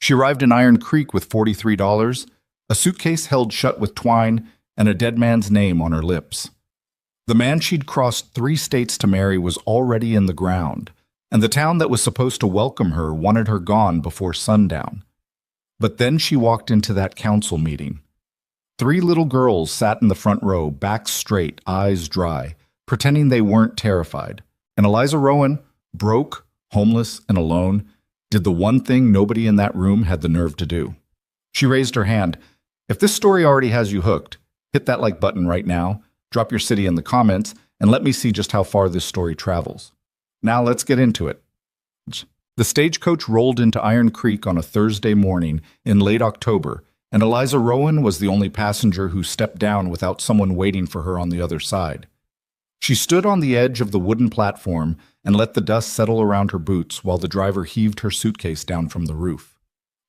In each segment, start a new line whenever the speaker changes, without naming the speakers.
She arrived in Iron Creek with $43, a suitcase held shut with twine, and a dead man's name on her lips. The man she'd crossed 3 states to marry was already in the ground, and the town that was supposed to welcome her wanted her gone before sundown. But then she walked into that council meeting. 3 little girls sat in the front row, backs straight, eyes dry, pretending they weren't terrified. And Eliza Rowan, broke, homeless, and alone, did the one thing nobody in that room had the nerve to do. She raised her hand. If this story already has you hooked, hit that like button right now, drop your city in the comments, and let me see just how far this story travels. Now let's get into it. The stagecoach rolled into Iron Creek on a Thursday morning in late October, and Eliza Rowan was the only passenger who stepped down without someone waiting for her on the other side. She stood on the edge of the wooden platform and let the dust settle around her boots while the driver heaved her suitcase down from the roof.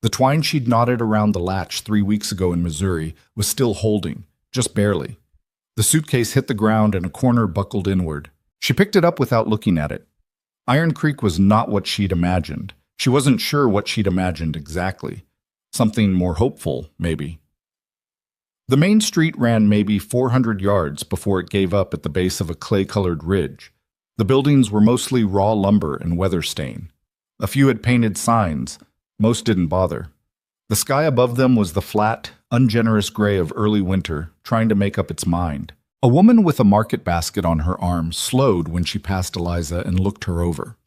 The twine she'd knotted around the latch 3 weeks ago in Missouri was still holding, just barely. The suitcase hit the ground and a corner buckled inward. She picked it up without looking at it. Iron Creek was not what she'd imagined. She wasn't sure what she'd imagined exactly. Something more hopeful, maybe. The main street ran maybe 400 yards before it gave up at the base of a clay-colored ridge. The buildings were mostly raw lumber and weather stain. A few had painted signs. Most didn't bother. The sky above them was the flat, ungenerous gray of early winter, trying to make up its mind. A woman with a market basket on her arm slowed when she passed Eliza and looked her over.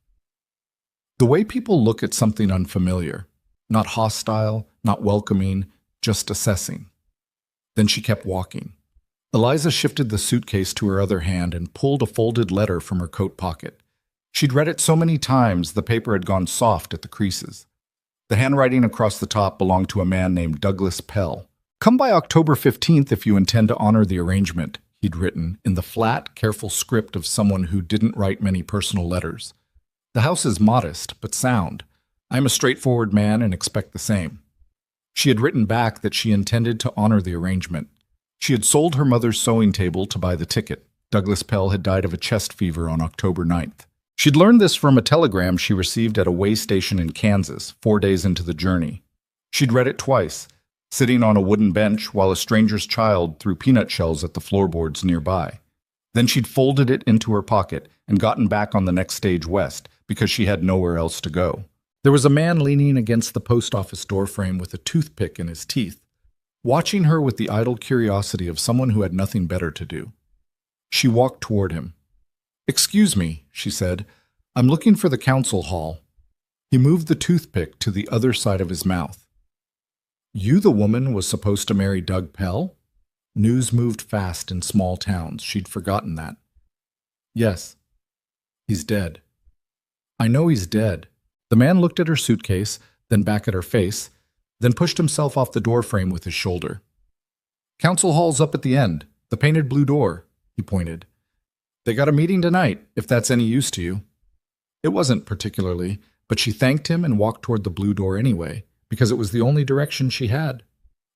The way people look at something unfamiliar, not hostile, not welcoming, just assessing. Then she kept walking. Eliza shifted the suitcase to her other hand and pulled a folded letter from her coat pocket. She'd read it so many times the paper had gone soft at the creases. The handwriting across the top belonged to a man named Douglas Pell. "Come by October 15th if you intend to honor the arrangement," he'd written in the flat, careful script of someone who didn't write many personal letters. "The house is modest, but sound. I'm a straightforward man and expect the same." She had written back that she intended to honor the arrangement. She had sold her mother's sewing table to buy the ticket. Douglas Pell had died of a chest fever on October 9th. She'd learned this from a telegram she received at a way station in Kansas 4 days into the journey. She'd read it twice, sitting on a wooden bench while a stranger's child threw peanut shells at the floorboards nearby. Then she'd folded it into her pocket and gotten back on the next stage west because she had nowhere else to go. There was a man leaning against the post office doorframe with a toothpick in his teeth, watching her with the idle curiosity of someone who had nothing better to do. She walked toward him. "Excuse me," she said. "I'm looking for the council hall." He moved the toothpick to the other side of his mouth. "You the woman was supposed to marry Doug Pell?" News moved fast in small towns. She'd forgotten that. "Yes. He's dead." "I know he's dead." The man looked at her suitcase, then back at her face, then pushed himself off the doorframe with his shoulder. "Council hall's up at the end, the painted blue door," he pointed. "They got a meeting tonight, if that's any use to you." It wasn't particularly, but she thanked him and walked toward the blue door anyway, because it was the only direction she had.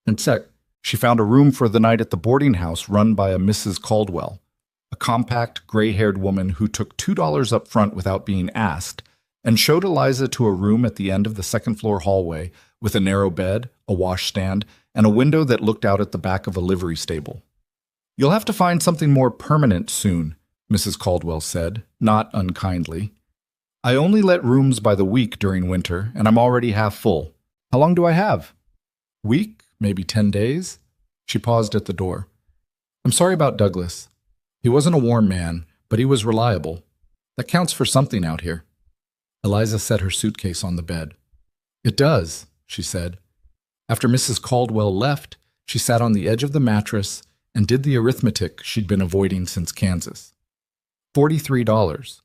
In sec, she found a room for the night at the boarding house run by a Mrs. Caldwell, a compact, gray-haired woman who took $2 up front without being asked, and showed Eliza to a room at the end of the second-floor hallway with a narrow bed, a washstand, and a window that looked out at the back of a livery stable. "You'll have to find something more permanent soon," Mrs. Caldwell said, not unkindly. "I only let rooms by the week during winter, and I'm already half full. How long do I have?" "Week? Maybe 10 days?" She paused at the door. "I'm sorry about Douglas. He wasn't a warm man, but he was reliable. That counts for something out here." Eliza set her suitcase on the bed. "It does," she said. After Mrs. Caldwell left, she sat on the edge of the mattress and did the arithmetic she'd been avoiding since Kansas. $43.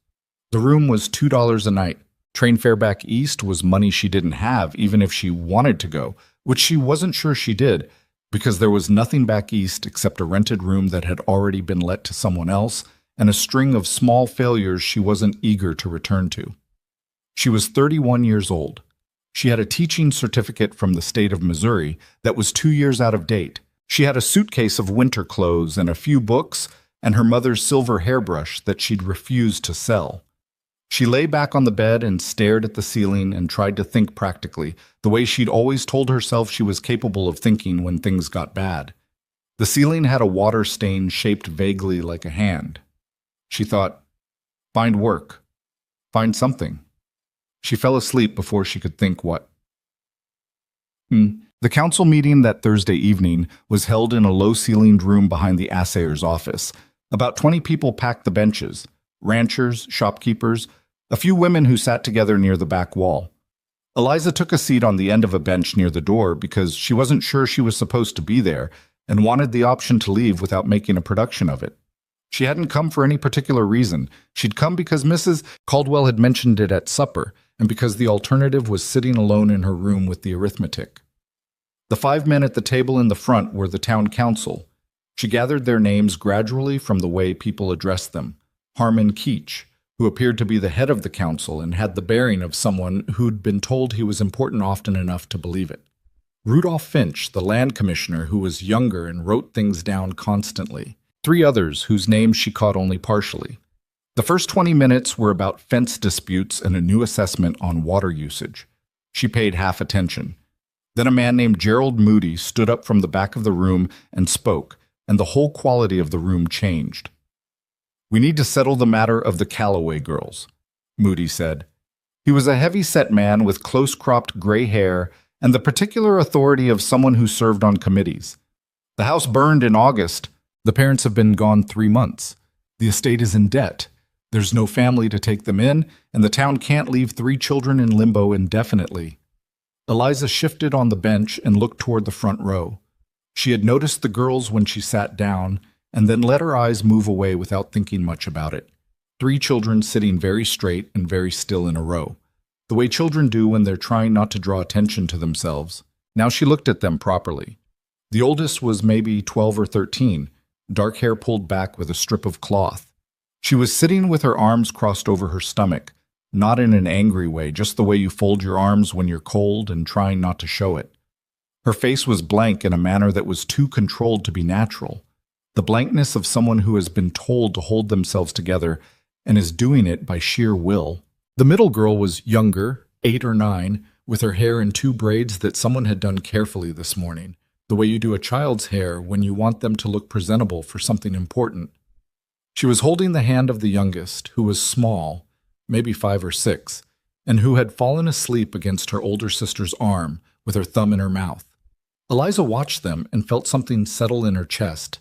The room was $2 a night. Train fare back east was money she didn't have, even if she wanted to go, which she wasn't sure she did, because there was nothing back east except a rented room that had already been let to someone else and a string of small failures she wasn't eager to return to. She was 31 years old. She had a teaching certificate from the state of Missouri that was 2 years out of date. She had a suitcase of winter clothes and a few books and her mother's silver hairbrush that she'd refused to sell. She lay back on the bed and stared at the ceiling and tried to think practically, the way she'd always told herself she was capable of thinking when things got bad. The ceiling had a water stain shaped vaguely like a hand. She thought, find work. Find something. She fell asleep before she could think what. The council meeting that Thursday evening was held in a low-ceilinged room behind the assayer's office. About 20 people packed the benches, ranchers, shopkeepers, a few women who sat together near the back wall. Eliza took a seat on the end of a bench near the door because she wasn't sure she was supposed to be there and wanted the option to leave without making a production of it. She hadn't come for any particular reason. She'd come because Mrs. Caldwell had mentioned it at supper and because the alternative was sitting alone in her room with the arithmetic. The 5 men at the table in the front were the town council. She gathered their names gradually from the way people addressed them. Harmon Keach, who appeared to be the head of the council and had the bearing of someone who'd been told he was important often enough to believe it. Rudolph Finch, the land commissioner, who was younger and wrote things down constantly. 3 others whose names she caught only partially. The first 20 minutes were about fence disputes and a new assessment on water usage. She paid half attention. Then a man named Gerald Moody stood up from the back of the room and spoke, and the whole quality of the room changed. "We need to settle the matter of the Calloway girls," Moody said. He was a heavy-set man with close-cropped gray hair and the particular authority of someone who served on committees. "The house burned in August. The parents have been gone 3 months. The estate is in debt. There's no family to take them in, and the town can't leave 3 children in limbo indefinitely." Eliza shifted on the bench and looked toward the front row. She had noticed the girls when she sat down, and then let her eyes move away without thinking much about it. 3 children sitting very straight and very still in a row, the way children do when they're trying not to draw attention to themselves. Now she looked at them properly. The oldest was maybe 12 or 13, dark hair pulled back with a strip of cloth. She was sitting with her arms crossed over her stomach, not in an angry way, just the way you fold your arms when you're cold and trying not to show it. Her face was blank in a manner that was too controlled to be natural, the blankness of someone who has been told to hold themselves together and is doing it by sheer will. The middle girl was younger, 8 or 9, with her hair in 2 braids that someone had done carefully this morning, the way you do a child's hair when you want them to look presentable for something important. She was holding the hand of the youngest, who was small, maybe 5 or 6, and who had fallen asleep against her older sister's arm with her thumb in her mouth. Eliza watched them and felt something settle in her chest.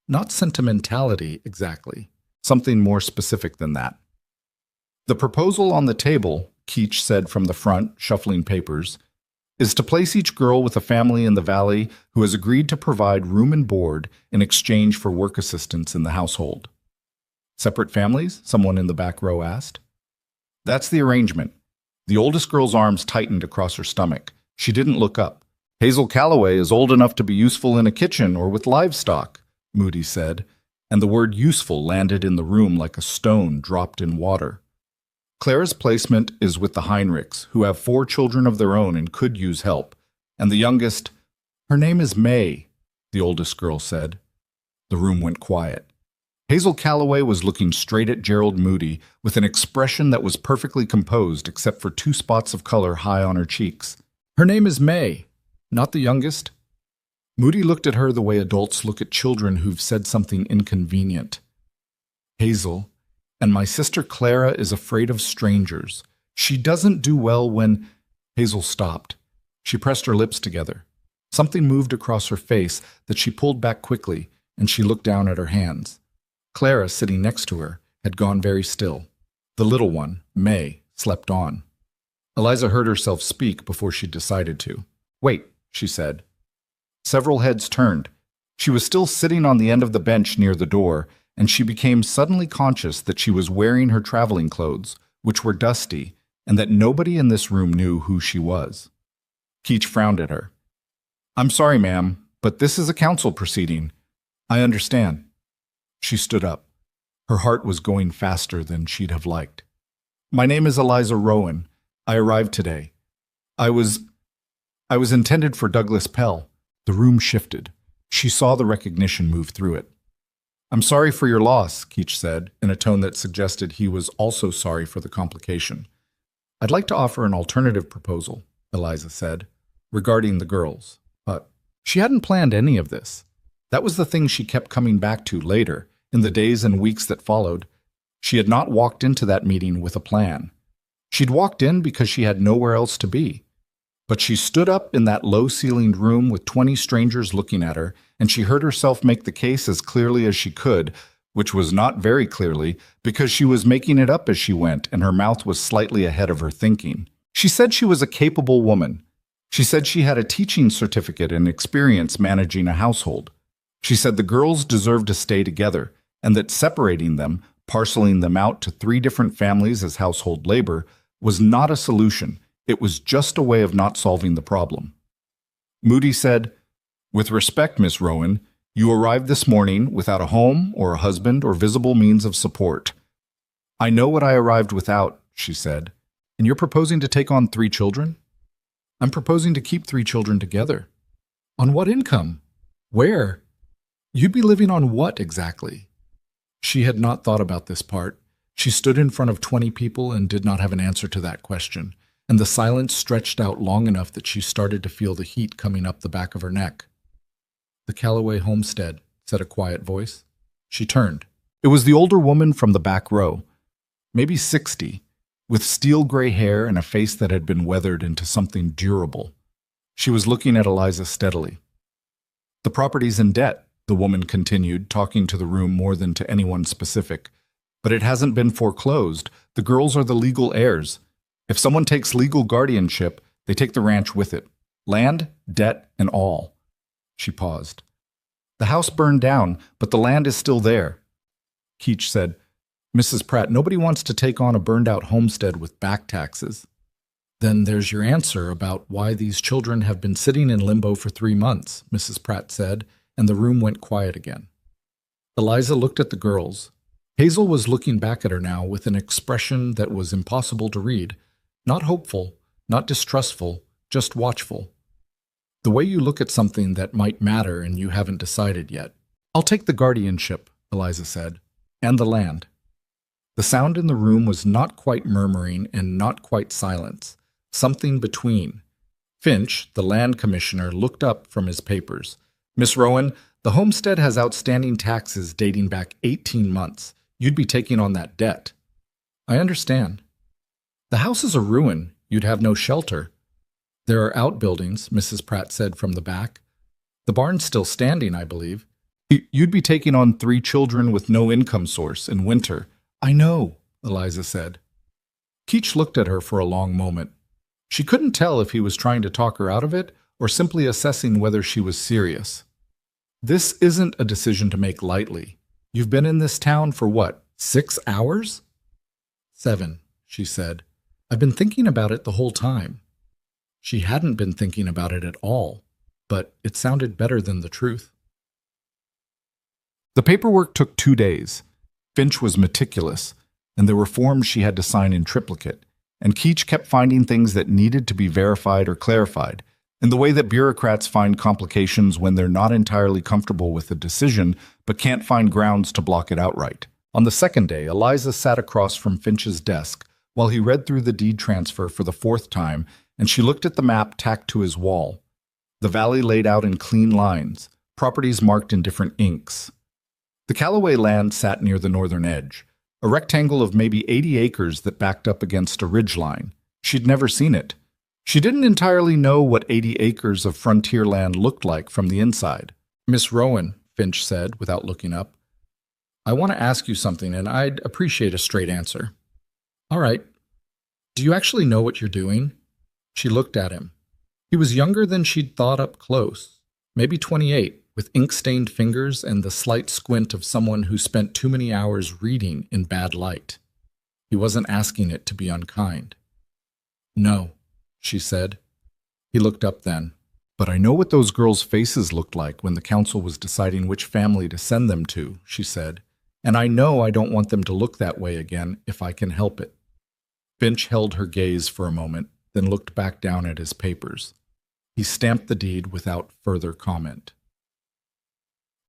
Not sentimentality, exactly. Something more specific than that. "The proposal on the table," Keach said from the front, shuffling papers, "is to place each girl with a family in the valley who has agreed to provide room and board in exchange for work assistance in the household." "Separate families?" someone in the back row asked. "That's the arrangement." The oldest girl's arms tightened across her stomach. She didn't look up. "Hazel Calloway is old enough to be useful in a kitchen or with livestock," Moody said, and the word useful landed in the room like a stone dropped in water. "Clara's placement is with the Heinrichs, who have 4 children of their own and could use help. And the youngest—" "Her name is May," the oldest girl said. The room went quiet. Hazel Calloway was looking straight at Gerald Moody with an expression that was perfectly composed except for 2 spots of color high on her cheeks. "Her name is May, not the youngest." Moody looked at her the way adults look at children who've said something inconvenient. "Hazel, and my sister Clara is afraid of strangers. She doesn't do well when—" Hazel stopped. She pressed her lips together. Something moved across her face that she pulled back quickly, and she looked down at her hands. Clara, sitting next to her, had gone very still. The little one, May, slept on. Eliza heard herself speak before she decided to. "Wait," she said. Several heads turned. She was still sitting on the end of the bench near the door, and she became suddenly conscious that she was wearing her traveling clothes, which were dusty, and that nobody in this room knew who she was. Keach frowned at her. "I'm sorry, ma'am, but this is a council proceeding. I understand." She stood up. Her heart was going faster than she'd have liked. "My name is Eliza Rowan. I arrived today. I was intended for Douglas Pell." The room shifted. She saw the recognition move through it. I'm sorry for your loss, Keach said, in a tone that suggested he was also sorry for the complication. I'd like to offer an alternative proposal, Eliza said, regarding the girls. But she hadn't planned any of this. That was the thing she kept coming back to later, in the days and weeks that followed. She had not walked into that meeting with a plan. She'd walked in because she had nowhere else to be. But she stood up in that low-ceilinged room with 20 strangers looking at her, and she heard herself make the case as clearly as she could, which was not very clearly, because she was making it up as she went, and her mouth was slightly ahead of her thinking. She said she was a capable woman. She said she had a teaching certificate and experience managing a household. She said the girls deserved to stay together, and that separating them, parceling them out to 3 different families as household labor, was not a solution. It was just a way of not solving the problem. Moody said, "With respect, Miss Rowan, you arrived this morning without a home or a husband or visible means of support." "I know what I arrived without," she said. "And you're proposing to take on 3 children?" "I'm proposing to keep 3 children together." "On what income? Where? You'd be living on what exactly?" She had not thought about this part. She stood in front of 20 people and did not have an answer to that question, and the silence stretched out long enough that she started to feel the heat coming up the back of her neck. "The Calloway homestead," said a quiet voice. She turned. It was the older woman from the back row, maybe 60, with steel-gray hair and a face that had been weathered into something durable. She was looking at Eliza steadily. "The property's in debt," the woman continued, talking to the room more than to anyone specific. "But it hasn't been foreclosed. The girls are the legal heirs. If someone takes legal guardianship, they take the ranch with it. Land, debt, and all." She paused. "The house burned down, but the land is still there." Keach said, "Mrs. Pratt, nobody wants to take on a burned-out homestead with back taxes." "Then there's your answer about why these children have been sitting in limbo for 3 months," Mrs. Pratt said, and the room went quiet again. Eliza looked at the girls. Hazel was looking back at her now with an expression that was impossible to read. Not hopeful, not distrustful, just watchful. The way you look at something that might matter and you haven't decided yet. "I'll take the guardianship," Eliza said, "and the land." The sound in the room was not quite murmuring and not quite silence, something between. Finch, the land commissioner, looked up from his papers. "Miss Rowan, the homestead has outstanding taxes dating back 18 months. You'd be taking on that debt." "I understand." "The house is a ruin. You'd have no shelter." "There are outbuildings," Mrs. Pratt said from the back. "The barn's still standing, I believe." "You'd be taking on 3 children with no income source in winter." "I know," Eliza said. Keach looked at her for a long moment. She couldn't tell if he was trying to talk her out of it or simply assessing whether she was serious. "This isn't a decision to make lightly. You've been in this town for what, 6 hours?" "7, she said. "I've been thinking about it the whole time." She hadn't been thinking about it at all, but it sounded better than the truth. The paperwork took 2 days. Finch was meticulous, and there were forms she had to sign in triplicate, and Keach kept finding things that needed to be verified or clarified, in the way that bureaucrats find complications when they're not entirely comfortable with a decision but can't find grounds to block it outright. On the 2nd day, Eliza sat across from Finch's desk while he read through the deed transfer for the 4th time, and she looked at the map tacked to his wall. The valley laid out in clean lines, properties marked in different inks. The Calloway land sat near the northern edge, a rectangle of maybe 80 acres that backed up against a ridgeline. She'd never seen it. She didn't entirely know what 80 acres of frontier land looked like from the inside. "Miss Rowan," Finch said without looking up, "I want to ask you something, and I'd appreciate a straight answer." "All right. Do you actually know what you're doing?" She looked at him. He was younger than she'd thought up close, maybe 28, with ink-stained fingers and the slight squint of someone who spent too many hours reading in bad light. He wasn't asking it to be unkind. "No," she said. He looked up then. "But I know what those girls' faces looked like when the council was deciding which family to send them to," she said. "And I know I don't want them to look that way again if I can help it." Finch held her gaze for a moment, then looked back down at his papers. He stamped the deed without further comment.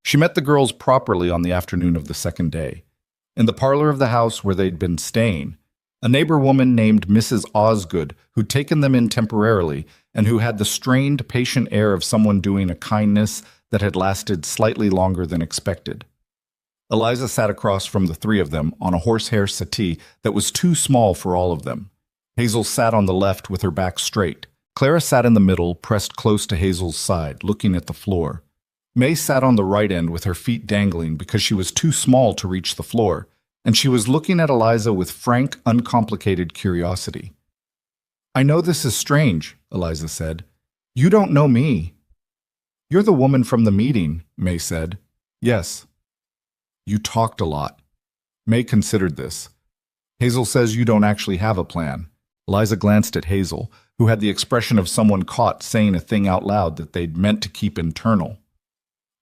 She met the girls properly on the afternoon of the second day. In the parlor of the house where they'd been staying, a neighbor woman named Mrs. Osgood, who'd taken them in temporarily and who had the strained, patient air of someone doing a kindness that had lasted slightly longer than expected. Eliza sat across from the three of them on a horsehair settee that was too small for all of them. Hazel sat on the left with her back straight. Clara sat in the middle, pressed close to Hazel's side, looking at the floor. May sat on the right end with her feet dangling because she was too small to reach the floor, and she was looking at Eliza with frank, uncomplicated curiosity. "I know this is strange," Eliza said. "You don't know me." "You're the woman from the meeting," May said. "Yes." "You talked a lot." May considered this. "Hazel says you don't actually have a plan." Eliza glanced at Hazel, who had the expression of someone caught saying a thing out loud that they'd meant to keep internal.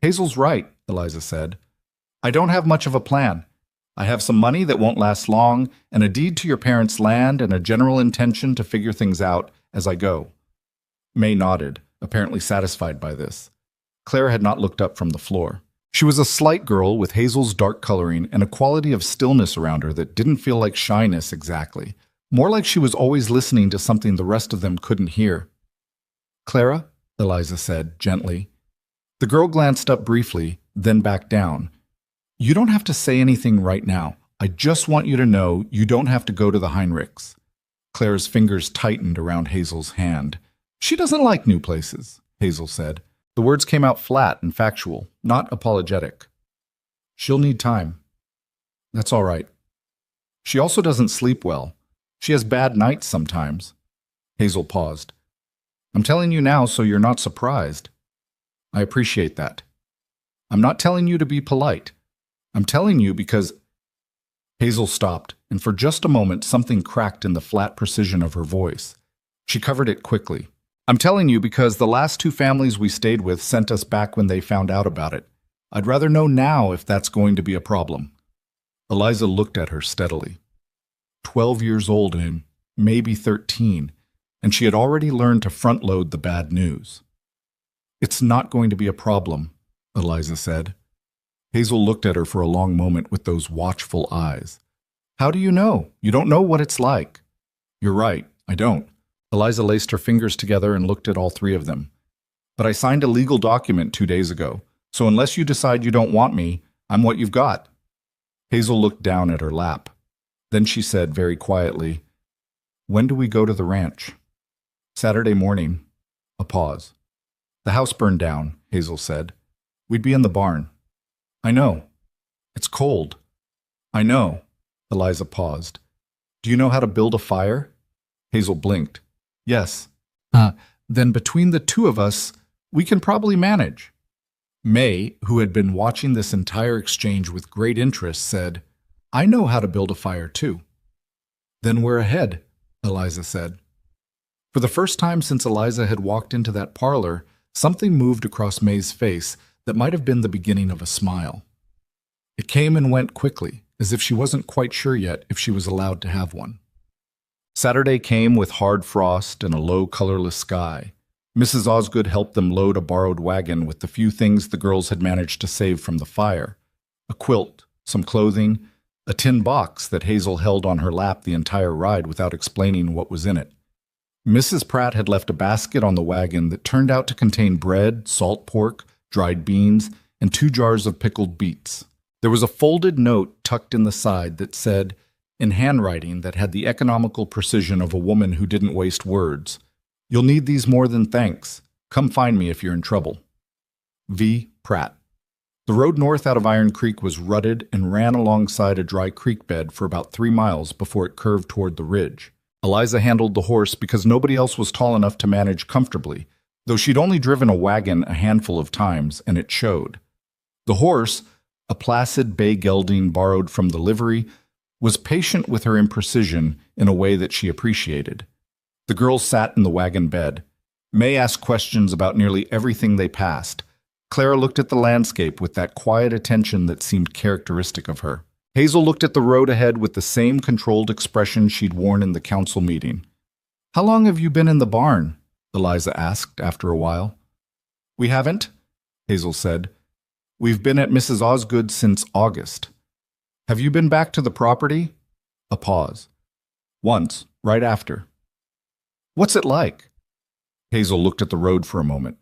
"Hazel's right," Eliza said. "I don't have much of a plan. I have some money that won't last long, and a deed to your parents' land, and a general intention to figure things out as I go." May nodded, apparently satisfied by this. Clara had not looked up from the floor. She was a slight girl with Hazel's dark coloring and a quality of stillness around her that didn't feel like shyness exactly, more like she was always listening to something the rest of them couldn't hear. "Clara," Eliza said, gently. The girl glanced up briefly, then back down. "You don't have to say anything right now. I just want you to know you don't have to go to the Heinrichs." Clara's fingers tightened around Hazel's hand. "She doesn't like new places," Hazel said. The words came out flat and factual, not apologetic. "She'll need time." "That's all right." "She also doesn't sleep well. She has bad nights sometimes." Hazel paused. "I'm telling you now so you're not surprised." "I appreciate that. I'm not telling you to be polite. I'm telling you because—" Hazel stopped, and for just a moment something cracked in the flat precision of her voice. She covered it quickly. "I'm telling you because the last two families we stayed with sent us back when they found out about it. I'd rather know now if that's going to be a problem." Eliza looked at her steadily. 12 years old and maybe 13, and she had already learned to front-load the bad news. "It's not going to be a problem," Eliza said. Hazel looked at her for a long moment with those watchful eyes. "How do you know? You don't know what it's like." "You're right, I don't." Eliza laced her fingers together and looked at all three of them. "But I signed a legal document 2 days ago, so unless you decide you don't want me, I'm what you've got." Hazel looked down at her lap. Then she said very quietly, "When do we go to the ranch?" "Saturday morning." A pause. "The house burned down," Hazel said. "We'd be in the barn." "I know. It's cold." "I know." Eliza paused. "Do you know how to build a fire?" Hazel blinked. "Yes." Then between the two of us, we can probably manage." May, who had been watching this entire exchange with great interest, said, "I know how to build a fire too." "Then we're ahead," Eliza said. For the first time since Eliza had walked into that parlor, something moved across May's face that might have been the beginning of a smile. It came and went quickly, as if she wasn't quite sure yet if she was allowed to have one. Saturday came with hard frost and a low, colorless sky. Mrs. Osgood helped them load a borrowed wagon with the few things the girls had managed to save from the fire: a quilt, some clothing, a tin box that Hazel held on her lap the entire ride without explaining what was in it. Mrs. Pratt had left a basket on the wagon that turned out to contain bread, salt pork, dried beans, and 2 jars of pickled beets. There was a folded note tucked in the side that said, in handwriting that had the economical precision of a woman who didn't waste words, "You'll need these more than thanks. Come find me if you're in trouble. V. Pratt." The road north out of Iron Creek was rutted and ran alongside a dry creek bed for about 3 miles before it curved toward the ridge. Eliza handled the horse because nobody else was tall enough to manage comfortably, though she'd only driven a wagon a handful of times, and it showed. The horse, a placid bay gelding borrowed from the livery, was patient with her imprecision in a way that she appreciated. The girls sat in the wagon bed. May asked questions about nearly everything they passed. Clara looked at the landscape with that quiet attention that seemed characteristic of her. Hazel looked at the road ahead with the same controlled expression she'd worn in the council meeting. "How long have you been in the barn?" Eliza asked after a while. "We haven't," Hazel said. We've been at Mrs. Osgood's since August. Have you been back to the property? A pause. Once, right after. What's it like? Hazel looked at the road for a moment.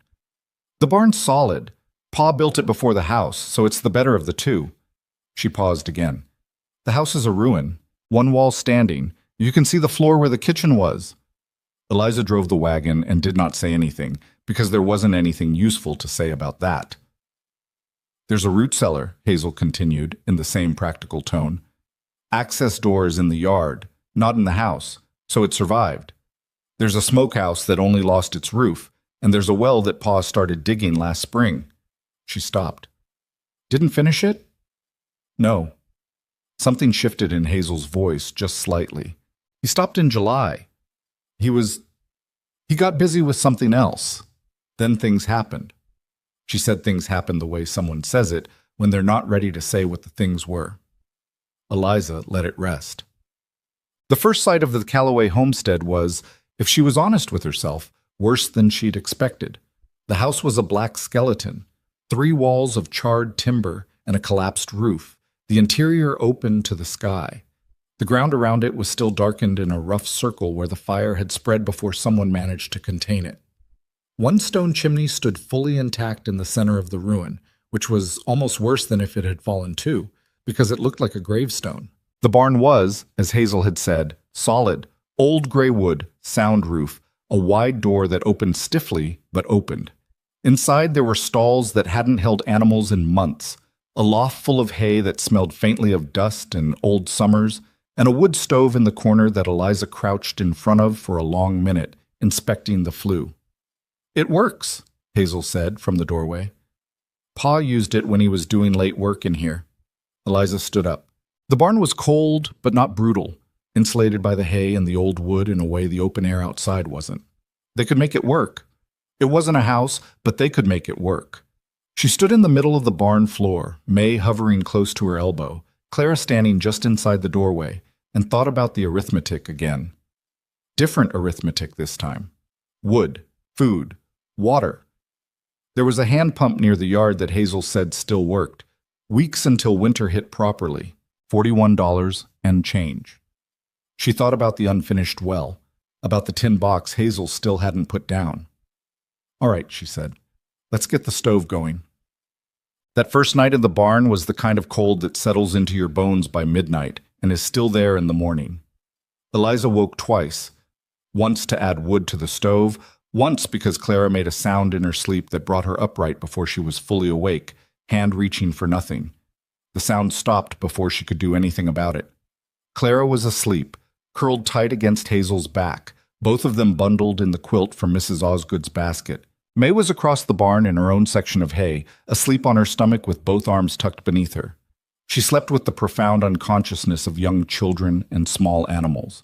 The barn's solid. Pa built it before the house, so it's the better of the two. She paused again. The house is a ruin. One wall standing. You can see the floor where the kitchen was. Eliza drove the wagon and did not say anything, because there wasn't anything useful to say about that. There's a root cellar, Hazel continued, in the same practical tone. Access doors in the yard, not in the house, so it survived. There's a smokehouse that only lost its roof, and there's a well that Pa started digging last spring. She stopped. Didn't finish it? No. Something shifted in Hazel's voice just slightly. He stopped in July. He got busy with something else. Then things happened. She said things happened the way someone says it when they're not ready to say what the things were. Eliza let it rest. The first sight of the Calloway homestead was, if she was honest with herself, worse than she'd expected. The house was a black skeleton, 3 walls of charred timber and a collapsed roof, the interior open to the sky. The ground around it was still darkened in a rough circle where the fire had spread before someone managed to contain it. One stone chimney stood fully intact in the center of the ruin, which was almost worse than if it had fallen too, because it looked like a gravestone. The barn was, as Hazel had said, solid, old gray wood, sound roof, a wide door that opened stiffly but opened. Inside there were stalls that hadn't held animals in months, a loft full of hay that smelled faintly of dust and old summers, and a wood stove in the corner that Eliza crouched in front of for a long minute, inspecting the flue. It works, Hazel said from the doorway. Pa used it when he was doing late work in here. Eliza stood up. The barn was cold, but not brutal, insulated by the hay and the old wood in a way the open air outside wasn't. They could make it work. It wasn't a house, but they could make it work. She stood in the middle of the barn floor, May hovering close to her elbow, Clara standing just inside the doorway, and thought about the arithmetic again. Different arithmetic this time. Wood, food, water. There was a hand pump near the yard that Hazel said still worked. Weeks until winter hit properly. $41 and change. She thought about the unfinished well, about the tin box Hazel still hadn't put down. All right, she said. Let's get the stove going. That first night in the barn was the kind of cold that settles into your bones by midnight and is still there in the morning. Eliza woke twice, once to add wood to the stove, once because Clara made a sound in her sleep that brought her upright before she was fully awake, hand reaching for nothing. The sound stopped before she could do anything about it. Clara was asleep, curled tight against Hazel's back, both of them bundled in the quilt from Mrs. Osgood's basket. May was across the barn in her own section of hay, asleep on her stomach with both arms tucked beneath her. She slept with the profound unconsciousness of young children and small animals.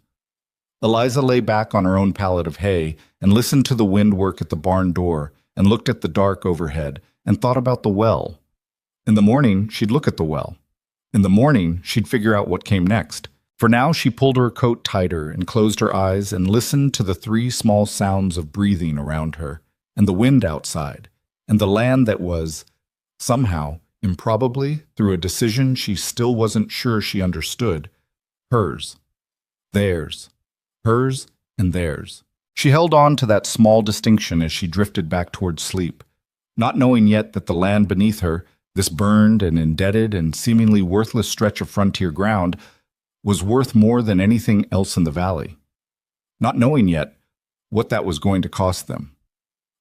Eliza lay back on her own pallet of hay and listened to the wind work at the barn door and looked at the dark overhead and thought about the well. In the morning, she'd look at the well. In the morning, she'd figure out what came next. For now, she pulled her coat tighter and closed her eyes and listened to the 3 small sounds of breathing around her, and the wind outside, and the land that was, somehow, improbably, through a decision she still wasn't sure she understood, hers, theirs, hers and theirs. She held on to that small distinction as she drifted back towards sleep, not knowing yet that the land beneath her, this burned and indebted and seemingly worthless stretch of frontier ground, was worth more than anything else in the valley. Not knowing yet what that was going to cost them.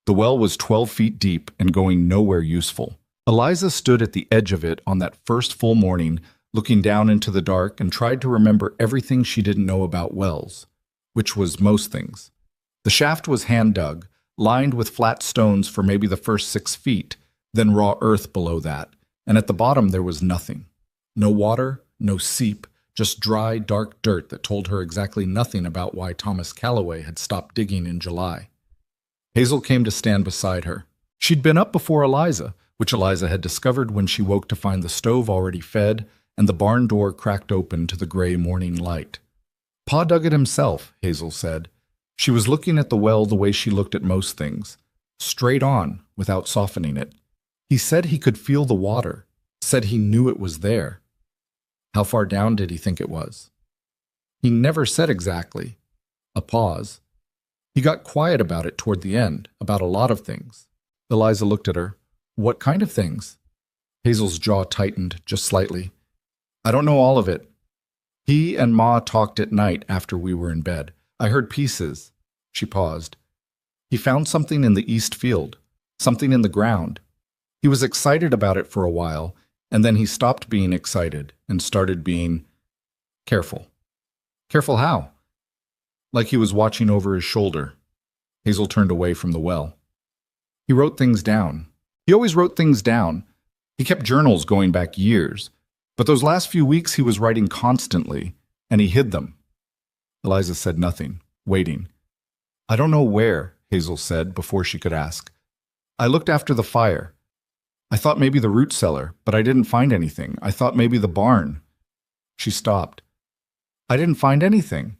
The well was 12 feet deep and going nowhere useful. Eliza stood at the edge of it on that first full morning, looking down into the dark, and tried to remember everything she didn't know about wells, which was most things. The shaft was hand-dug, lined with flat stones for maybe the first 6 feet, then raw earth below that, and at the bottom there was nothing. No water, no seep, just dry, dark dirt that told her exactly nothing about why Thomas Calloway had stopped digging in July. Hazel came to stand beside her. She'd been up before Eliza, which Eliza had discovered when she woke to find the stove already fed and the barn door cracked open to the gray morning light. Pa dug it himself, Hazel said. She was looking at the well the way she looked at most things, straight on, without softening it. He said he could feel the water, said he knew it was there. How far down did he think it was? He never said exactly. A pause. He got quiet about it toward the end, about a lot of things. Eliza looked at her. What kind of things? Hazel's jaw tightened just slightly. I don't know all of it. He and Ma talked at night after we were in bed. I heard pieces. She paused. He found something in the east field, something in the ground. He was excited about it for a while, and then he stopped being excited and started being careful. Careful how? Like he was watching over his shoulder. Hazel turned away from the well. He wrote things down. He always wrote things down. He kept journals going back years. But those last few weeks he was writing constantly, and he hid them. Eliza said nothing, waiting. I don't know where, Hazel said before she could ask. I looked after the fire. I thought maybe the root cellar, but I didn't find anything. I thought maybe the barn. She stopped. I didn't find anything.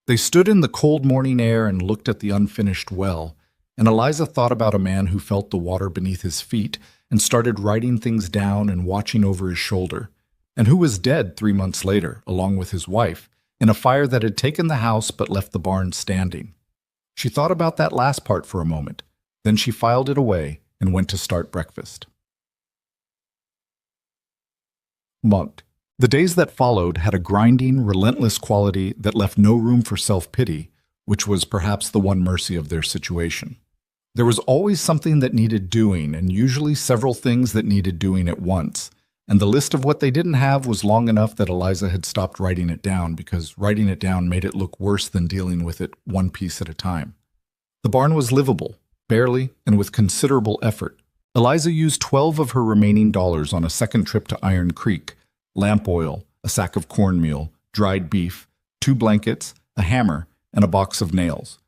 They stood in the cold morning air and looked at the unfinished well, and Eliza thought about a man who felt the water beneath his feet and started writing things down and watching over his shoulder, and who was dead 3 months later, along with his wife, in a fire that had taken the house but left the barn standing. She thought about that last part for a moment, then she filed it away and went to start breakfast. Mugged. The days that followed had a grinding, relentless quality that left no room for self-pity, which was perhaps the one mercy of their situation. There was always something that needed doing, and usually several things that needed doing at once, and the list of what they didn't have was long enough that Eliza had stopped writing it down because writing it down made it look worse than dealing with it one piece at a time. The barn was livable, barely, and with considerable effort. Eliza used 12 of her remaining dollars on a second trip to Iron Creek, lamp oil, a sack of cornmeal, dried beef, 2 blankets, a hammer, and a box of nails.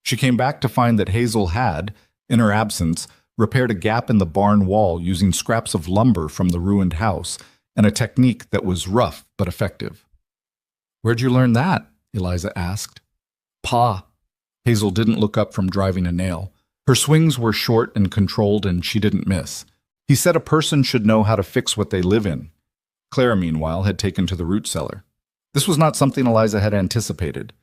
She came back to find that Hazel had, in her absence, repaired a gap in the barn wall using scraps of lumber from the ruined house and a technique that was rough but effective. Where'd you learn that? Eliza asked. Pa. Hazel didn't look up from driving a nail. Her swings were short and controlled and she didn't miss. He said a person should know how to fix what they live in. Clara, meanwhile, had taken to the root cellar. This was not something Eliza had anticipated.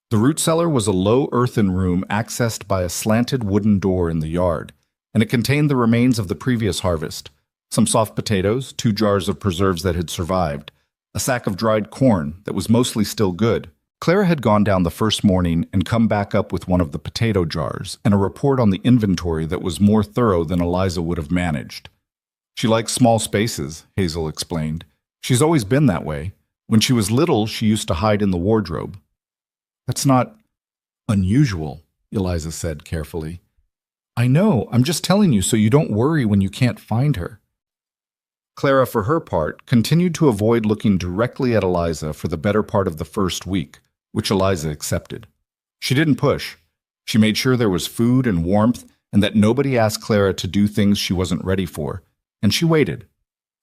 The root cellar was a low earthen room accessed by a slanted wooden door in the yard, and it contained the remains of the previous harvest, some soft potatoes, 2 jars of preserves that had survived, a sack of dried corn that was mostly still good. Clara had gone down the first morning and come back up with one of the potato jars and a report on the inventory that was more thorough than Eliza would have managed. She likes small spaces, Hazel explained. She's always been that way. When she was little, she used to hide in the wardrobe. That's not unusual, Eliza said carefully. I know, I'm just telling you so you don't worry when you can't find her. Clara, for her part, continued to avoid looking directly at Eliza for the better part of the first week, which Eliza accepted. She didn't push. She made sure there was food and warmth and that nobody asked Clara to do things she wasn't ready for, and she waited.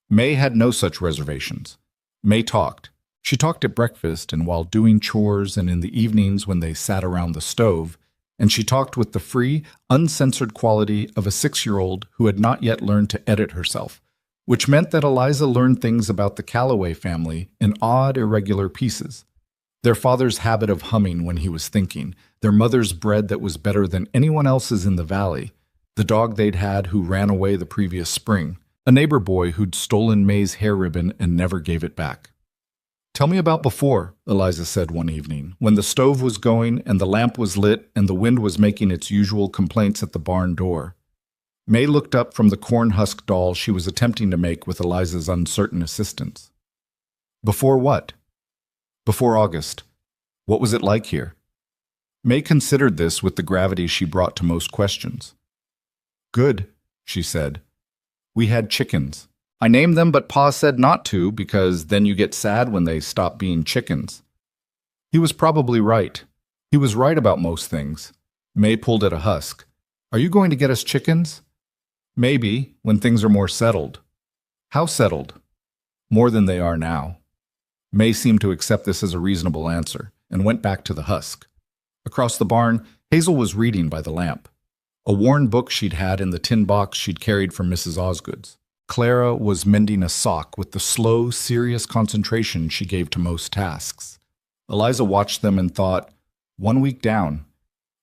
May had no such reservations. May talked. She talked at breakfast and while doing chores and in the evenings when they sat around the stove, and she talked with the free, uncensored quality of a 6-year-old who had not yet learned to edit herself, which meant that Eliza learned things about the Calloway family in odd, irregular pieces. Their father's habit of humming when he was thinking, their mother's bread that was better than anyone else's in the valley, the dog they'd had who ran away the previous spring, a neighbor boy who'd stolen May's hair ribbon and never gave it back. Tell me about before, Eliza said one evening, when the stove was going and the lamp was lit and the wind was making its usual complaints at the barn door. May looked up from the corn-husk doll she was attempting to make with Eliza's uncertain assistance. Before what? Before August. What was it like here? May considered this with the gravity she brought to most questions. Good, she said. We had chickens. I named them, but Pa said not to because then you get sad when they stop being chickens. He was probably right. He was right about most things. May pulled at a husk. Are you going to get us chickens? Maybe, when things are more settled. How settled? More than they are now. May seemed to accept this as a reasonable answer and went back to the husk. Across the barn, Hazel was reading by the lamp. a worn book she'd had in the tin box she'd carried from Mrs. Osgood's. Clara was mending a sock with the slow, serious concentration she gave to most tasks. Eliza watched them and thought, 1 week down.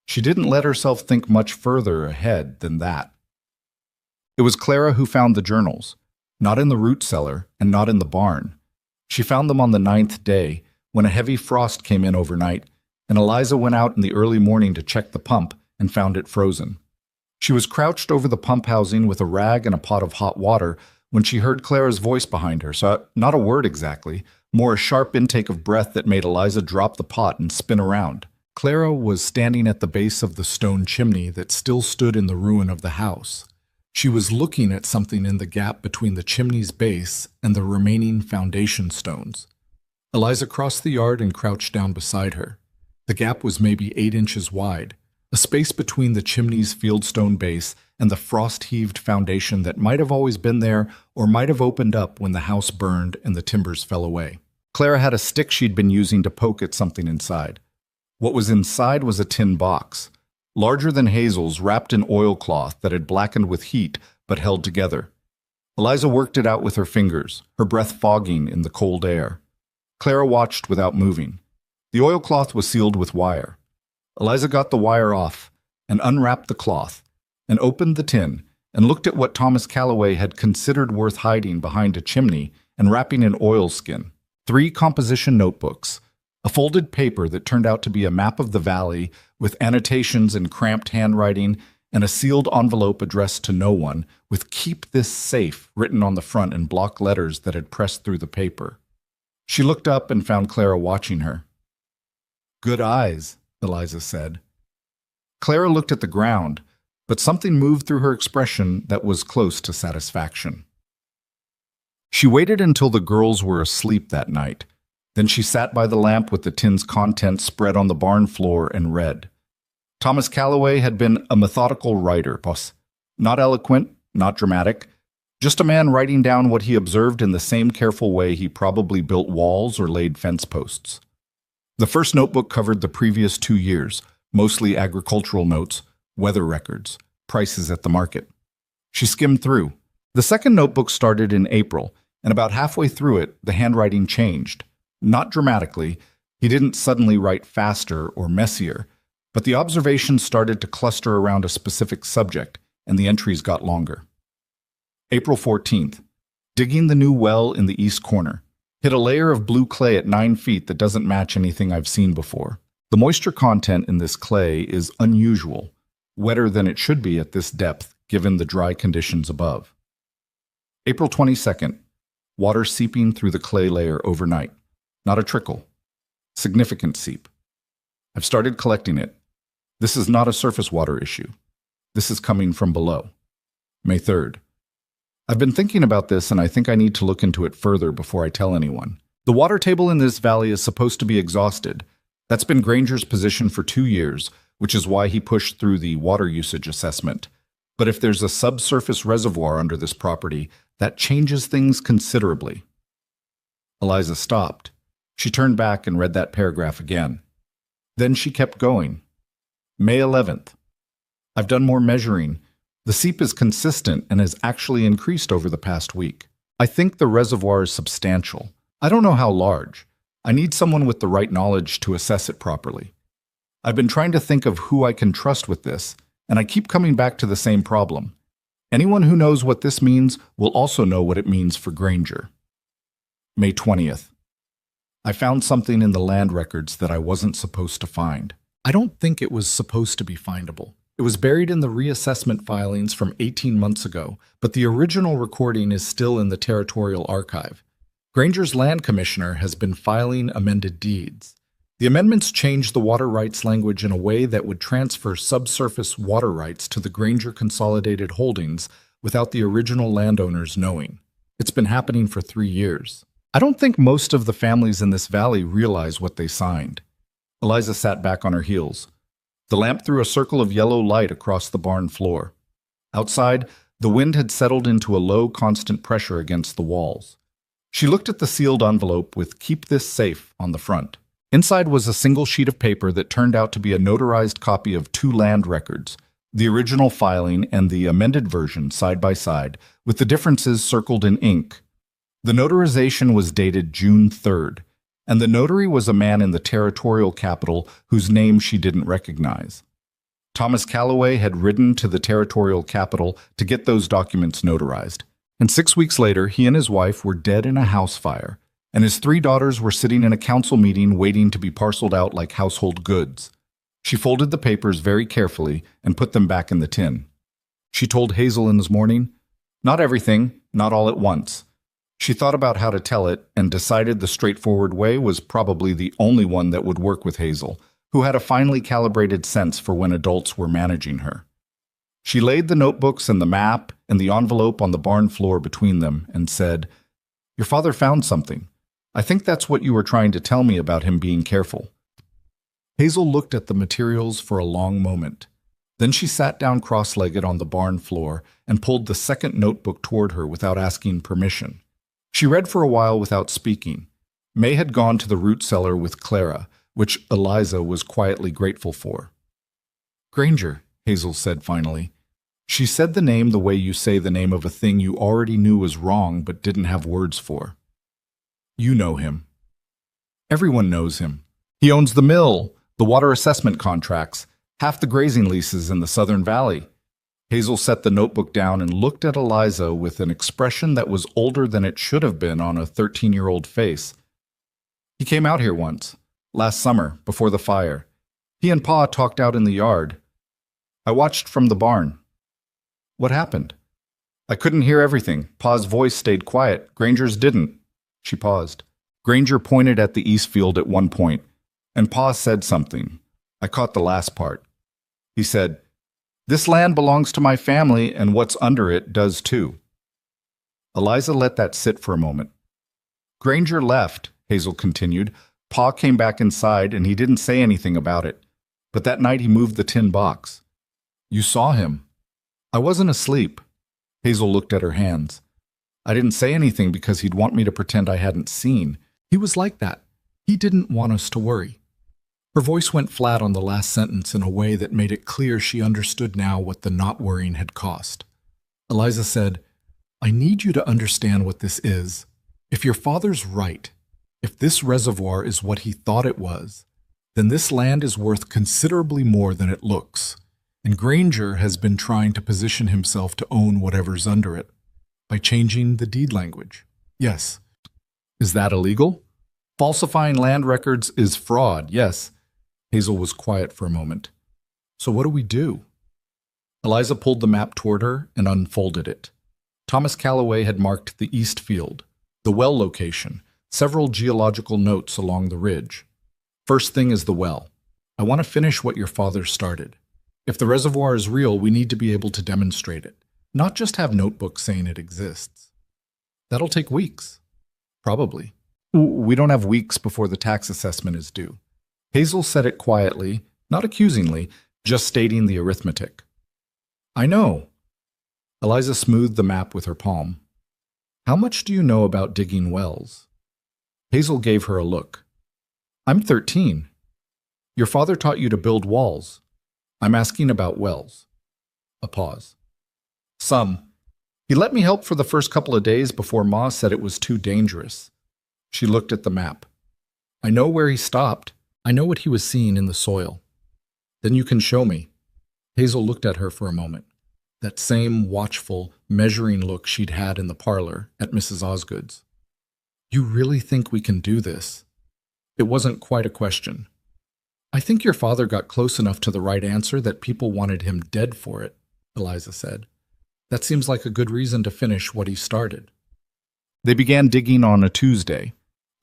She didn't let herself think much further ahead than that. It was Clara who found the journals, not in the root cellar and not in the barn. She found them on the 9th day, when a heavy frost came in overnight, and Eliza went out in the early morning to check the pump and found it frozen. She was crouched over the pump housing with a rag and a pot of hot water when she heard Clara's voice behind her, so not a word exactly, more a sharp intake of breath that made Eliza drop the pot and spin around. Clara was standing at the base of the stone chimney that still stood in the ruin of the house. She was looking at something in the gap between the chimney's base and the remaining foundation stones. Eliza crossed the yard and crouched down beside her. The gap was maybe 8 inches wide, a space between the chimney's fieldstone base and the frost-heaved foundation that might have always been there or might have opened up when the house burned and the timbers fell away. Clara had a stick she'd been using to poke at something inside. What was inside was a tin box, larger than Hazel's, wrapped in oilcloth that had blackened with heat but held together. Eliza worked it out with her fingers, her breath fogging in the cold air. Clara watched without moving. The oilcloth was sealed with wire. Eliza got the wire off and unwrapped the cloth and opened the tin and looked at what Thomas Calloway had considered worth hiding behind a chimney and wrapping in oilskin. 3 composition notebooks, a folded paper that turned out to be a map of the valley with annotations in cramped handwriting, and a sealed envelope addressed to no one with "Keep this safe" written on the front in block letters that had pressed through the paper. She looked up and found Clara watching her. "Good eyes," Eliza said. Clara looked at the ground, but something moved through her expression that was close to satisfaction. She waited until the girls were asleep that night. Then she sat by the lamp with the tin's contents spread on the barn floor and read. Thomas Calloway had been a methodical writer, not eloquent, not dramatic, just a man writing down what he observed in the same careful way he probably built walls or laid fence posts. The first notebook covered the previous 2 years, mostly agricultural notes, weather records, prices at the market. She skimmed through. The second notebook started in April, and about halfway through it, the handwriting changed. Not dramatically, he didn't suddenly write faster or messier, but the observations started to cluster around a specific subject, and the entries got longer. April 14th. Digging the new well in the east corner. Hit a layer of blue clay at 9 feet that doesn't match anything I've seen before. The moisture content in this clay is unusual, wetter than it should be at this depth given the dry conditions above. April 22nd. Water seeping through the clay layer overnight. Not a trickle. Significant seep. I've started collecting it. This is not a surface water issue. This is coming from below. May 3rd. I've been thinking about this and I think I need to look into it further before I tell anyone. The water table in this valley is supposed to be exhausted. That's been Granger's position for 2 years, which is why he pushed through the water usage assessment. But if there's a subsurface reservoir under this property, that changes things considerably. Eliza stopped. She turned back and read that paragraph again. Then she kept going. May 11th. I've done more measuring. The seep is consistent and has actually increased over the past week. I think the reservoir is substantial. I don't know how large. I need someone with the right knowledge to assess it properly. I've been trying to think of who I can trust with this, and I keep coming back to the same problem. Anyone who knows what this means will also know what it means for Granger. May 20th. I found something in the land records that I wasn't supposed to find. I don't think it was supposed to be findable. It was buried in the reassessment filings from 18 months ago, but the original recording is still in the Territorial Archive. Granger's land commissioner has been filing amended deeds. The amendments changed the water rights language in a way that would transfer subsurface water rights to the Granger Consolidated Holdings without the original landowners knowing. It's been happening for 3 years. I don't think most of the families in this valley realize what they signed. Eliza sat back on her heels. The lamp threw a circle of yellow light across the barn floor. Outside, the wind had settled into a low, constant pressure against the walls. She looked at the sealed envelope with "Keep this safe" on the front. Inside was a single sheet of paper that turned out to be a notarized copy of 2 land records, the original filing and the amended version side by side, with the differences circled in ink. The notarization was dated June 3rd, and the notary was a man in the territorial capital whose name she didn't recognize. Thomas Calloway had ridden to the territorial capital to get those documents notarized, and 6 weeks later he and his wife were dead in a house fire, and his 3 daughters were sitting in a council meeting waiting to be parceled out like household goods. She folded the papers very carefully and put them back in the tin. She told Hazel in the morning, not everything, not all at once. She thought about how to tell it and decided the straightforward way was probably the only one that would work with Hazel, who had a finely calibrated sense for when adults were managing her. She laid the notebooks and the map and the envelope on the barn floor between them and said, "Your father found something. I think that's what you were trying to tell me about him being careful." Hazel looked at the materials for a long moment. Then she sat down cross-legged on the barn floor and pulled the second notebook toward her without asking permission. She read for a while without speaking. May had gone to the root cellar with Clara, which Eliza was quietly grateful for. "Granger," Hazel said finally. She said the name the way you say the name of a thing you already knew was wrong but didn't have words for. "You know him." "Everyone knows him. He owns the mill, the water assessment contracts, half the grazing leases in the Southern Valley." Hazel set the notebook down and looked at Eliza with an expression that was older than it should have been on a 13-year-old face. "He came out here once, last summer, before the fire. He and Pa talked out in the yard. I watched from the barn." "What happened?" "I couldn't hear everything. Pa's voice stayed quiet. Granger's didn't." She paused. Granger pointed at the east field at one point, and Pa said something. I caught the last part. He said, "This land belongs to my family, and what's under it does too." Eliza let that sit for a moment. "Granger left," Hazel continued. "Pa came back inside, and he didn't say anything about it. But that night he moved the tin box." "You saw him." "I wasn't asleep." Hazel looked at her hands. "I didn't say anything because he'd want me to pretend I hadn't seen. He was like that. He didn't want us to worry." Her voice went flat on the last sentence in a way that made it clear she understood now what the not worrying had cost. Eliza said, "I need you to understand what this is. If your father's right, if this reservoir is what he thought it was, then this land is worth considerably more than it looks. And Granger has been trying to position himself to own whatever's under it by changing the deed language. Yes." "Is that illegal?" "Falsifying land records is fraud, yes." Hazel was quiet for a moment. "So what do we do?" Eliza pulled the map toward her and unfolded it. Thomas Calloway had marked the east field, the well location, several geological notes along the ridge. "First thing is the well. I want to finish what your father started. If the reservoir is real, we need to be able to demonstrate it, not just have notebooks saying it exists." "That'll take weeks." "Probably." "We don't have weeks before the tax assessment is due." Hazel said it quietly, not accusingly, just stating the arithmetic. "I know." Eliza smoothed the map with her palm. "How much do you know about digging wells?" Hazel gave her a look. "I'm 13. Your father taught you to build walls. I'm asking about wells." A pause. "Some. He let me help for the first couple of days before Ma said it was too dangerous." She looked at the map. "I know where he stopped. I know what he was seeing in the soil." "Then you can show me." Hazel looked at her for a moment. That same watchful, measuring look she'd had in the parlor at Mrs. Osgood's. "You really think we can do this?" It wasn't quite a question. "I think your father got close enough to the right answer that people wanted him dead for it," Eliza said. "That seems like a good reason to finish what he started." They began digging on a Tuesday,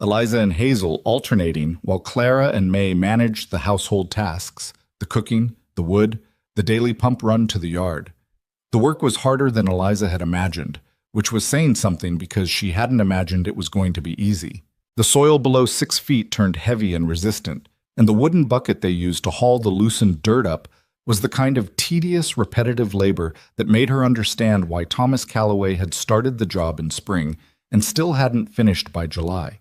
Eliza and Hazel alternating while Clara and May managed the household tasks, the cooking, the wood, the daily pump run to the yard. The work was harder than Eliza had imagined, which was saying something because she hadn't imagined it was going to be easy. The soil below 6 feet turned heavy and resistant, and the wooden bucket they used to haul the loosened dirt up was the kind of tedious, repetitive labor that made her understand why Thomas Calloway had started the job in spring and still hadn't finished by July.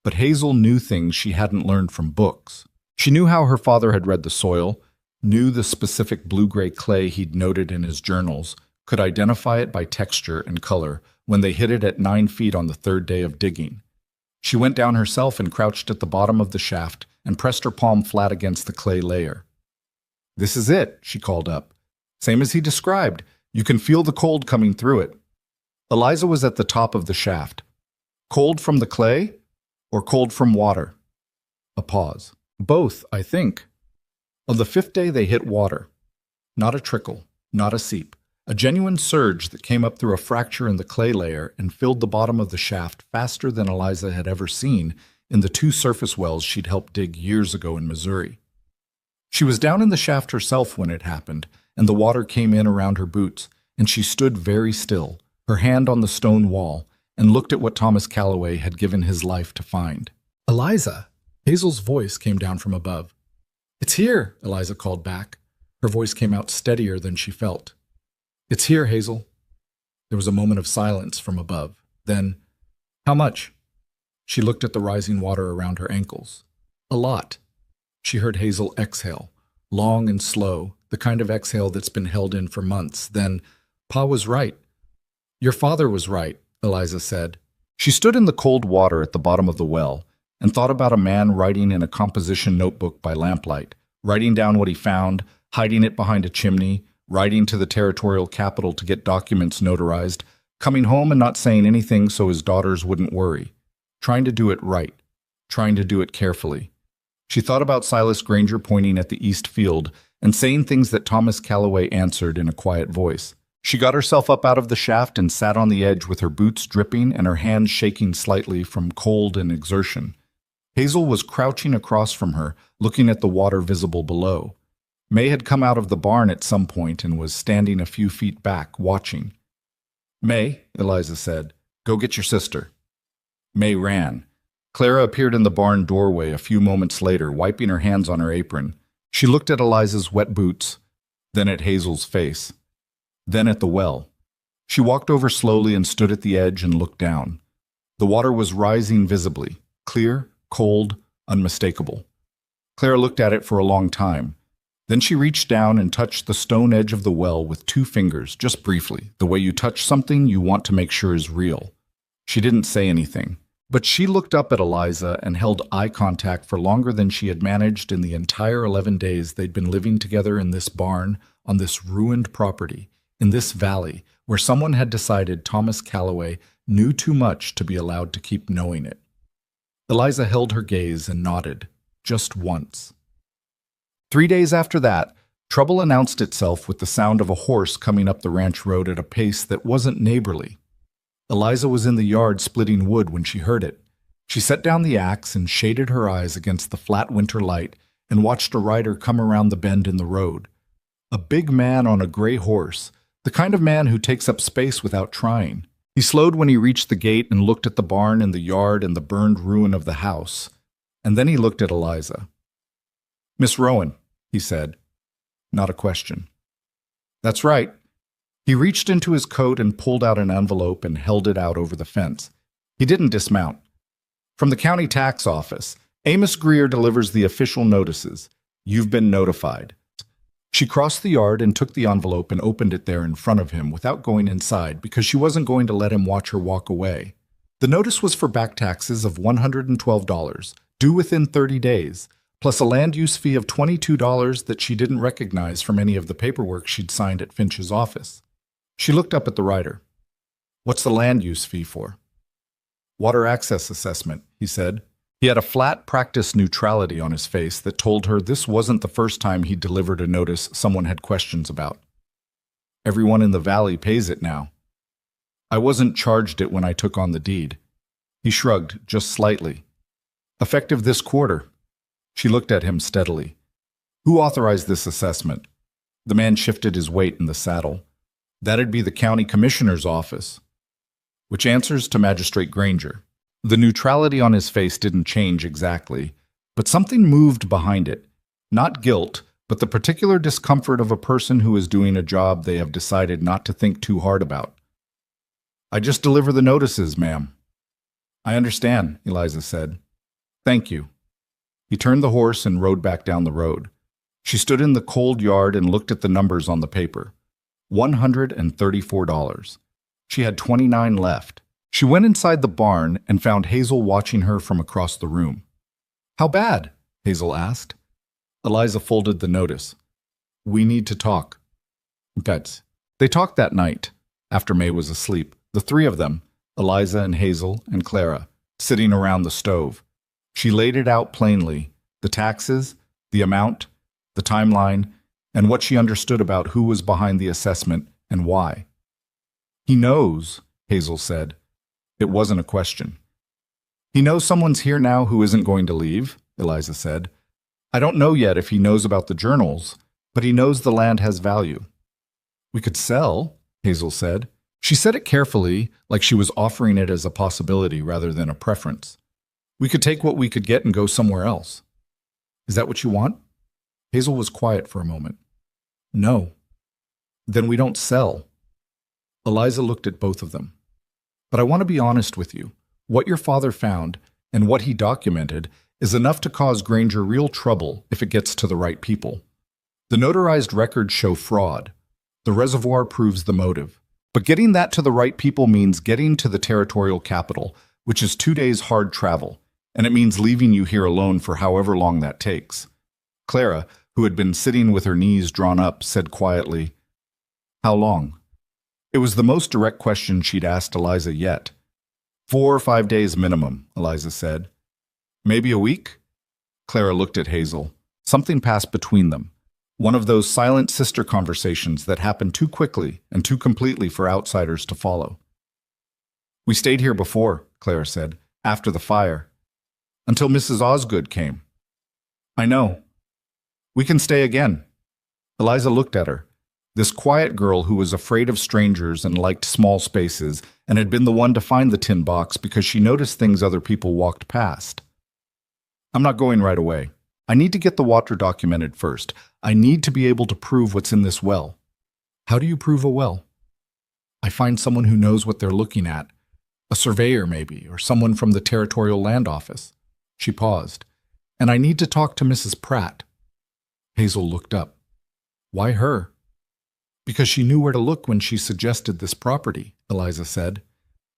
But Hazel knew things she hadn't learned from books. She knew how her father had read the soil, knew the specific blue-gray clay he'd noted in his journals, could identify it by texture and color when they hit it at 9 feet on the third day of digging. She went down herself and crouched at the bottom of the shaft and pressed her palm flat against the clay layer. "This is it," she called up. "Same as he described. You can feel the cold coming through it." Eliza was at the top of the shaft. "Cold from the clay or cold from water?" A pause. "Both, I think." On the 5th day they hit water. Not a trickle, not a seep. A genuine surge that came up through a fracture in the clay layer and filled the bottom of the shaft faster than Eliza had ever seen in the 2 surface wells she'd helped dig years ago in Missouri. She was down in the shaft herself when it happened, and the water came in around her boots, and she stood very still, her hand on the stone wall, and looked at what Thomas Calloway had given his life to find. "Eliza!" Hazel's voice came down from above. "It's here," Eliza called back. Her voice came out steadier than she felt. "It's here, Hazel." There was a moment of silence from above. Then, "How much?" She looked at the rising water around her ankles. "A lot." She heard Hazel exhale, long and slow, the kind of exhale that's been held in for months. Then, "Pa was right." "Your father was right," Eliza said. She stood in the cold water at the bottom of the well and thought about a man writing in a composition notebook by lamplight, writing down what he found, hiding it behind a chimney, riding to the territorial capital to get documents notarized, coming home and not saying anything so his daughters wouldn't worry, trying to do it right, trying to do it carefully. She thought about Silas Granger pointing at the east field and saying things that Thomas Calloway answered in a quiet voice. She got herself up out of the shaft and sat on the edge with her boots dripping and her hands shaking slightly from cold and exertion. Hazel was crouching across from her, looking at the water visible below. May had come out of the barn at some point and was standing a few feet back, watching. "May," Eliza said, "go get your sister." May ran. Clara appeared in the barn doorway a few moments later, wiping her hands on her apron. She looked at Eliza's wet boots, then at Hazel's face, then at the well. She walked over slowly and stood at the edge and looked down. The water was rising visibly, clear, cold, unmistakable. Clara looked at it for a long time. Then she reached down and touched the stone edge of the well with 2 fingers, just briefly, the way you touch something you want to make sure is real. She didn't say anything, but she looked up at Eliza and held eye contact for longer than she had managed in the entire 11 days they'd been living together in this barn, on this ruined property, in this valley, where someone had decided Thomas Calloway knew too much to be allowed to keep knowing it. Eliza held her gaze and nodded, just once. 3 days after that, trouble announced itself with the sound of a horse coming up the ranch road at a pace that wasn't neighborly. Eliza was in the yard splitting wood when she heard it. She set down the axe and shaded her eyes against the flat winter light and watched a rider come around the bend in the road. A big man on a gray horse, the kind of man who takes up space without trying. He slowed when he reached the gate and looked at the barn and the yard and the burned ruin of the house. And then he looked at Eliza. "Miss Rowan," he said. Not a question. "That's right." He reached into his coat and pulled out an envelope and held it out over the fence. He didn't dismount. "From the county tax office. Amos Greer delivers the official notices. You've been notified." She crossed the yard and took the envelope and opened it there in front of him without going inside because she wasn't going to let him watch her walk away. The notice was for back taxes of $112, due within 30 days, plus a land use fee of $22 that she didn't recognize from any of the paperwork she'd signed at Finch's office. She looked up at the writer. "What's the land use fee for?" "Water access assessment," he said. He had a flat practice neutrality on his face that told her this wasn't the first time he'd delivered a notice someone had questions about. "Everyone in the valley pays it now. I wasn't charged it when I took on the deed." He shrugged, just slightly. "Effective this quarter." She looked at him steadily. "Who authorized this assessment?" The man shifted his weight in the saddle. "That'd be the county commissioner's office, which answers to Magistrate Granger." The neutrality on his face didn't change exactly, but something moved behind it. Not guilt, but the particular discomfort of a person who is doing a job they have decided not to think too hard about. "I just deliver the notices, ma'am." "I understand," Eliza said. "Thank you." He turned the horse and rode back down the road. She stood in the cold yard and looked at the numbers on the paper. $134. She had 29 left. She went inside the barn and found Hazel watching her from across the room. "How bad?" Hazel asked. Eliza folded the notice. "We need to talk." Guts. They talked that night, after May was asleep, the three of them, Eliza and Hazel and Clara, sitting around the stove. She laid it out plainly, the taxes, the amount, the timeline, and what she understood about who was behind the assessment and why. "He knows," Hazel said. It wasn't a question. "He knows someone's here now who isn't going to leave," Eliza said. "I don't know yet if he knows about the journals, but he knows the land has value." "We could sell," Hazel said. She said it carefully, like she was offering it as a possibility rather than a preference. "We could take what we could get and go somewhere else." "Is that what you want?" Hazel was quiet for a moment. "No." "Then we don't sell." Eliza looked at both of them. "But I want to be honest with you. What your father found, and what he documented, is enough to cause Granger real trouble if it gets to the right people. The notarized records show fraud. The reservoir proves the motive. But getting that to the right people means getting to the territorial capital, which is 2 days hard travel, and it means leaving you here alone for however long that takes." Clara, who had been sitting with her knees drawn up, said quietly, "How long?" It was the most direct question she'd asked Eliza yet. 4 or 5 days minimum, Eliza said. "Maybe a week?" Clara looked at Hazel. Something passed between them. One of those silent sister conversations that happen too quickly and too completely for outsiders to follow. "We stayed here before," Clara said, "after the fire. Until Mrs. Osgood came." "I know. We can stay again." Eliza looked at her. This quiet girl who was afraid of strangers and liked small spaces and had been the one to find the tin box because she noticed things other people walked past. "I'm not going right away. I need to get the water documented first. I need to be able to prove what's in this well." "How do you prove a well?" "I find someone who knows what they're looking at. A surveyor, maybe, or someone from the Territorial Land Office." She paused. "And I need to talk to Mrs. Pratt." Hazel looked up. "Why her?" "Because she knew where to look when she suggested this property," Eliza said.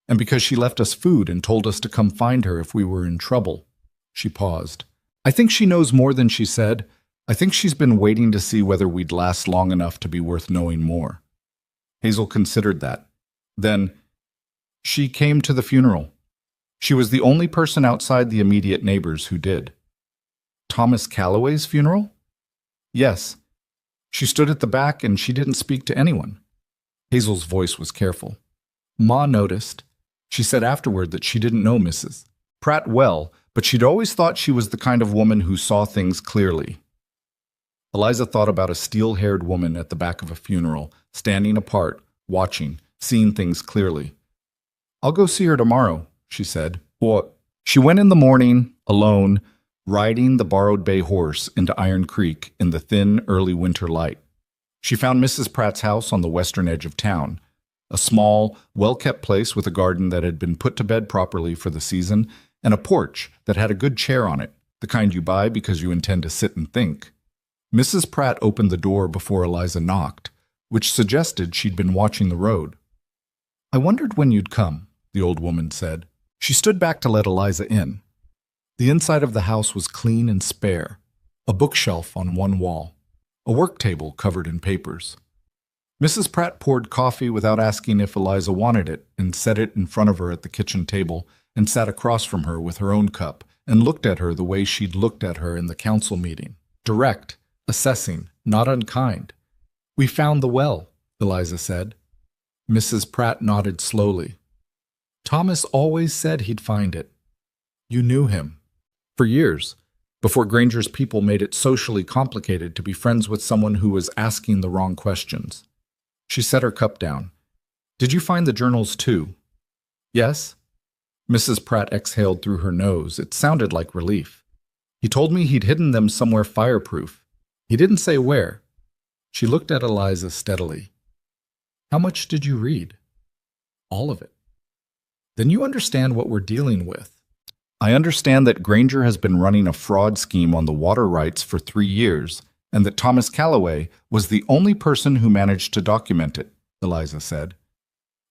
"And because she left us food and told us to come find her if we were in trouble." She paused. "I think she knows more than she said. I think she's been waiting to see whether we'd last long enough to be worth knowing more." Hazel considered that. Then, "She came to the funeral. She was the only person outside the immediate neighbors who did." "Thomas Calloway's funeral?" "Yes. She stood at the back and she didn't speak to anyone." Hazel's voice was careful. "Ma noticed. She said afterward that she didn't know Mrs. Pratt well, but she'd always thought she was the kind of woman who saw things clearly." Eliza thought about a steel-haired woman at the back of a funeral, standing apart, watching, seeing things clearly. "I'll go see her tomorrow," she said. "What?" She went in the morning, alone, riding the borrowed bay horse into Iron Creek in the thin, early winter light. She found Mrs. Pratt's house on the western edge of town, a small, well-kept place with a garden that had been put to bed properly for the season, and a porch that had a good chair on it, the kind you buy because you intend to sit and think. Mrs. Pratt opened the door before Eliza knocked, which suggested she'd been watching the road. "I wondered when you'd come," the old woman said. She stood back to let Eliza in. The inside of the house was clean and spare, a bookshelf on one wall, a work table covered in papers. Mrs. Pratt poured coffee without asking if Eliza wanted it and set it in front of her at the kitchen table and sat across from her with her own cup and looked at her the way she'd looked at her in the council meeting. Direct, assessing, not unkind. "We found the well," Eliza said. Mrs. Pratt nodded slowly. "Thomas always said he'd find it. You knew him. For years, before Granger's people made it socially complicated to be friends with someone who was asking the wrong questions." She set her cup down. "Did you find the journals too?" "Yes." Mrs. Pratt exhaled through her nose. It sounded like relief. "He told me he'd hidden them somewhere fireproof. He didn't say where." She looked at Eliza steadily. "How much did you read?" "All of it." "Then you understand what we're dealing with." "I understand that Granger has been running a fraud scheme on the water rights for 3 years, and that Thomas Calloway was the only person who managed to document it, Eliza said.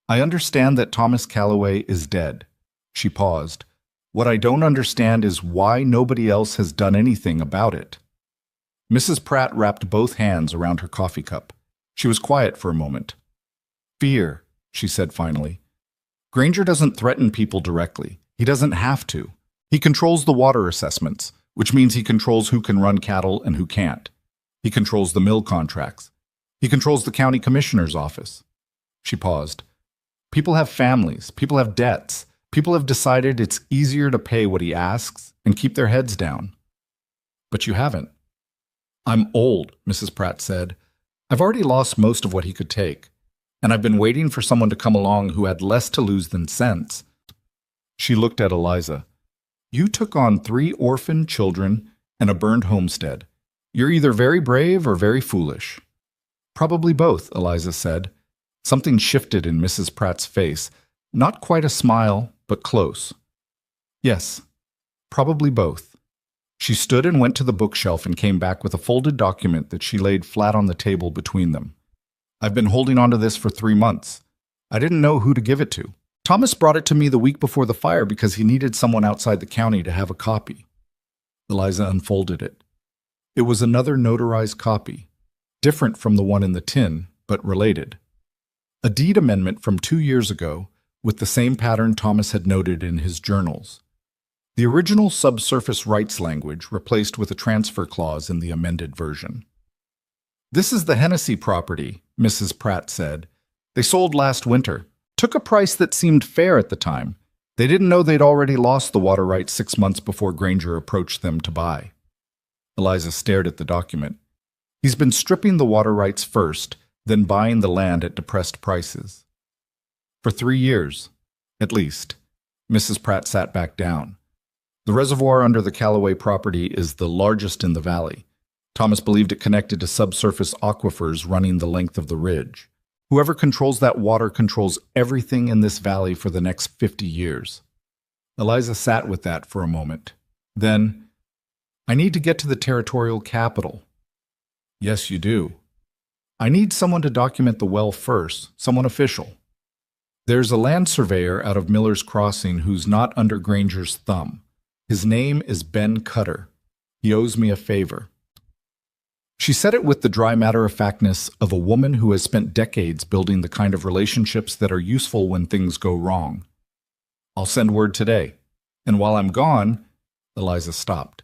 I understand that Thomas Calloway is dead. She paused. What I don't understand is why nobody else has done anything about it. Mrs. Pratt wrapped both hands around her coffee cup. She was quiet for a moment. Fear, she said finally. Granger doesn't threaten people directly. He doesn't have to. He controls the water assessments, which means he controls who can run cattle and who can't. He controls the mill contracts. He controls the county commissioner's office. She paused. People have families. People have debts. People have decided it's easier to pay what he asks and keep their heads down. But you haven't. I'm old, Mrs. Pratt said. I've already lost most of what he could take, and I've been waiting for someone to come along who had less to lose than sense. She looked at Eliza. You took on 3 orphan children and a burned homestead. You're either very brave or very foolish. Probably both, Eliza said. Something shifted in Mrs. Pratt's face. Not quite a smile, but close. Yes, probably both. She stood and went to the bookshelf and came back with a folded document that she laid flat on the table between them. I've been holding on to this for 3 months. I didn't know who to give it to. Thomas brought it to me the week before the fire because he needed someone outside the county to have a copy. Eliza unfolded it. It was another notarized copy, different from the one in the tin, but related. A deed amendment from 2 years ago, with the same pattern Thomas had noted in his journals. The original subsurface rights language replaced with a transfer clause in the amended version. This is the Hennessy property, Mrs. Pratt said. They sold last winter. Took a price that seemed fair at the time. They didn't know they'd already lost the water rights 6 months before Granger approached them to buy. Eliza stared at the document. He's been stripping the water rights first, then buying the land at depressed prices. For 3 years, at least. Mrs. Pratt sat back down. The reservoir under the Calloway property is the largest in the valley. Thomas believed it connected to subsurface aquifers running the length of the ridge. Whoever controls that water controls everything in this valley for the next 50 years. Eliza sat with that for a moment. Then, I need to get to the territorial capital. Yes, you do. I need someone to document the well first, someone official. There's a land surveyor out of Miller's Crossing who's not under Granger's thumb. His name is Ben Cutter. He owes me a favor. She said it with the dry matter-of-factness of a woman who has spent decades building the kind of relationships that are useful when things go wrong. I'll send word today. And while I'm gone, Eliza stopped.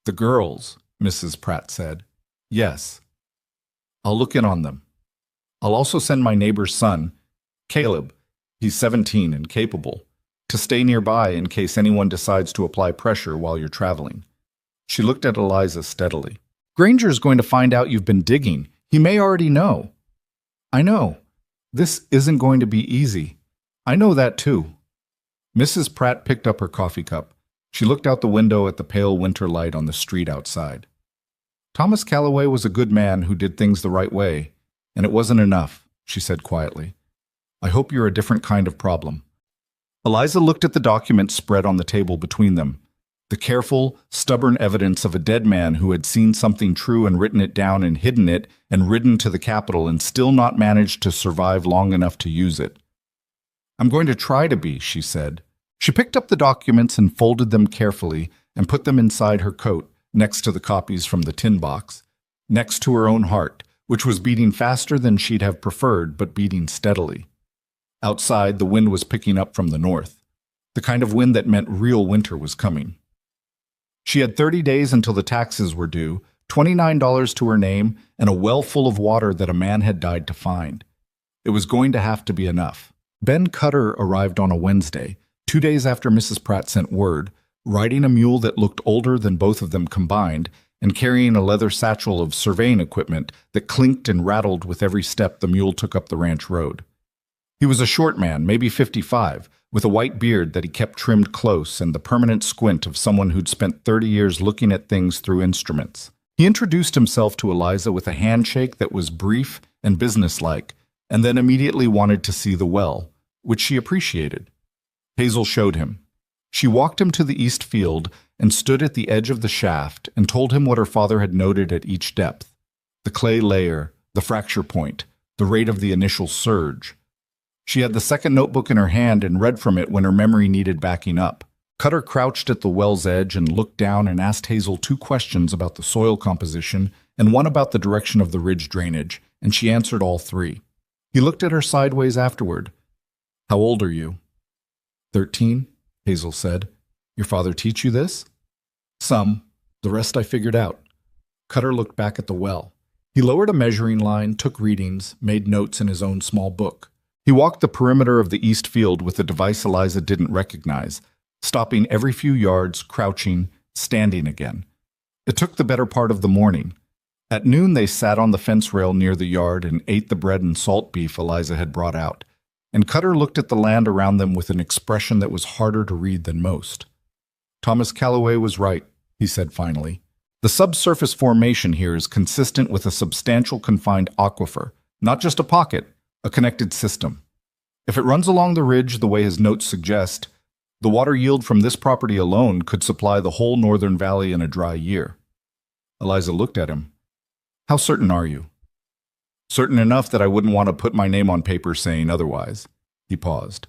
The girls, Mrs. Pratt said. Yes. I'll look in on them. I'll also send my neighbor's son, Caleb, he's 17 and capable, to stay nearby in case anyone decides to apply pressure while you're traveling. She looked at Eliza steadily. Granger's going to find out you've been digging. He may already know. I know. This isn't going to be easy. I know that too. Mrs. Pratt picked up her coffee cup. She looked out the window at the pale winter light on the street outside. Thomas Calloway was a good man who did things the right way, and it wasn't enough, she said quietly. I hope you're a different kind of problem. Eliza looked at the document spread on the table between them, the careful, stubborn evidence of a dead man who had seen something true and written it down and hidden it and ridden to the capital and still not managed to survive long enough to use it. I'm going to try to be, she said. She picked up the documents and folded them carefully and put them inside her coat, next to the copies from the tin box, next to her own heart, which was beating faster than she'd have preferred, but beating steadily. Outside, the wind was picking up from the north, the kind of wind that meant real winter was coming. She had 30 days until the taxes were due, $29 to her name, and a well full of water that a man had died to find. It was going to have to be enough. Ben Cutter arrived on a Wednesday, 2 days after Mrs. Pratt sent word, riding a mule that looked older than both of them combined, and carrying a leather satchel of surveying equipment that clinked and rattled with every step the mule took up the ranch road. He was a short man, maybe 55, with a white beard that he kept trimmed close and the permanent squint of someone who'd spent 30 years looking at things through instruments. He introduced himself to Eliza with a handshake that was brief and businesslike, and then immediately wanted to see the well, which she appreciated. Hazel showed him. She walked him to the east field and stood at the edge of the shaft and told him what her father had noted at each depth: the clay layer, the fracture point, the rate of the initial surge. She had the second notebook in her hand and read from it when her memory needed backing up. Cutter crouched at the well's edge and looked down and asked Hazel 2 questions about the soil composition and one about the direction of the ridge drainage, and she answered all 3. He looked at her sideways afterward. "How old are you?" 13, Hazel said. "Your father teach you this?" "Some. The rest I figured out." Cutter looked back at the well. He lowered a measuring line, took readings, made notes in his own small book. He walked the perimeter of the east field with a device Eliza didn't recognize, stopping every few yards, crouching, standing again. It took the better part of the morning. At noon they sat on the fence rail near the yard and ate the bread and salt beef Eliza had brought out, and Cutter looked at the land around them with an expression that was harder to read than most. "Thomas Calloway was right," he said finally. "The subsurface formation here is consistent with a substantial confined aquifer, not just a pocket, a connected system. If it runs along the ridge the way his notes suggest, the water yield from this property alone could supply the whole northern valley in a dry year." Eliza looked at him. "How certain are you?" "Certain enough that I wouldn't want to put my name on paper saying otherwise." He paused.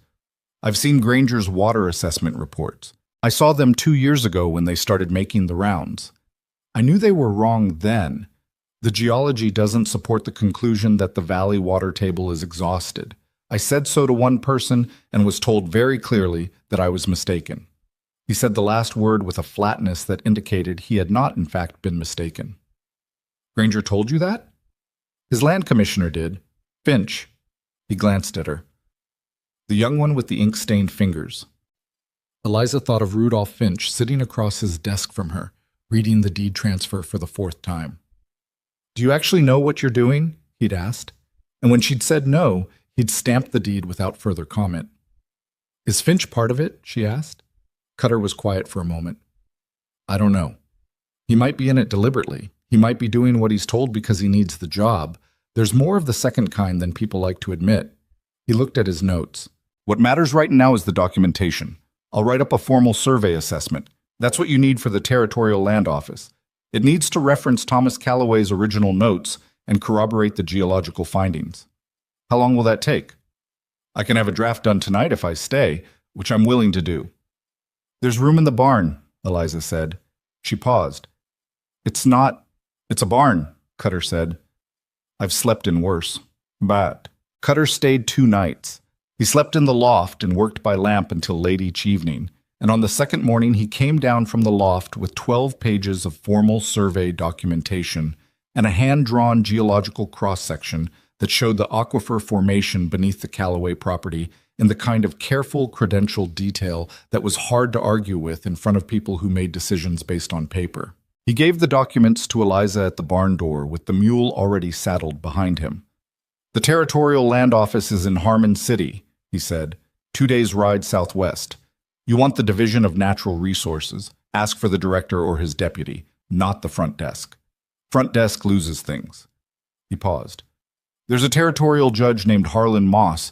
"I've seen Granger's water assessment reports. I saw them 2 years ago when they started making the rounds. I knew they were wrong then. The geology doesn't support the conclusion that the valley water table is exhausted. I said so to one person and was told very clearly that I was mistaken." He said the last word with a flatness that indicated he had not, in fact, been mistaken. "Granger told you that?" "His land commissioner did. Finch." He glanced at her. "The young one with the ink-stained fingers." Eliza thought of Rudolph Finch sitting across his desk from her, reading the deed transfer for the 4th time. "Do you actually know what you're doing?" he'd asked. And when she'd said no, he'd stamped the deed without further comment. "Is Finch part of it?" she asked. Cutter was quiet for a moment. "I don't know. He might be in it deliberately. He might be doing what he's told because he needs the job. There's more of the second kind than people like to admit." He looked at his notes. "What matters right now is the documentation. I'll write up a formal survey assessment. That's what you need for the Territorial Land Office. It needs to reference Thomas Calloway's original notes and corroborate the geological findings." "How long will that take?" "I can have a draft done tonight if I stay, which I'm willing to do." "There's room in the barn," Eliza said. She paused. It's a barn," Cutter said. "I've slept in worse." But Cutter stayed 2 nights. He slept in the loft and worked by lamp until late each evening, and on the second morning he came down from the loft with 12 pages of formal survey documentation and a hand-drawn geological cross-section that showed the aquifer formation beneath the Calloway property in the kind of careful, credentialed detail that was hard to argue with in front of people who made decisions based on paper. He gave the documents to Eliza at the barn door with the mule already saddled behind him. "The Territorial Land Office is in Harmon City," he said, 2 days' ride southwest. "You want the Division of Natural Resources. Ask for the director or his deputy, not the front desk. Front desk loses things." He paused. "There's a territorial judge named Harlan Moss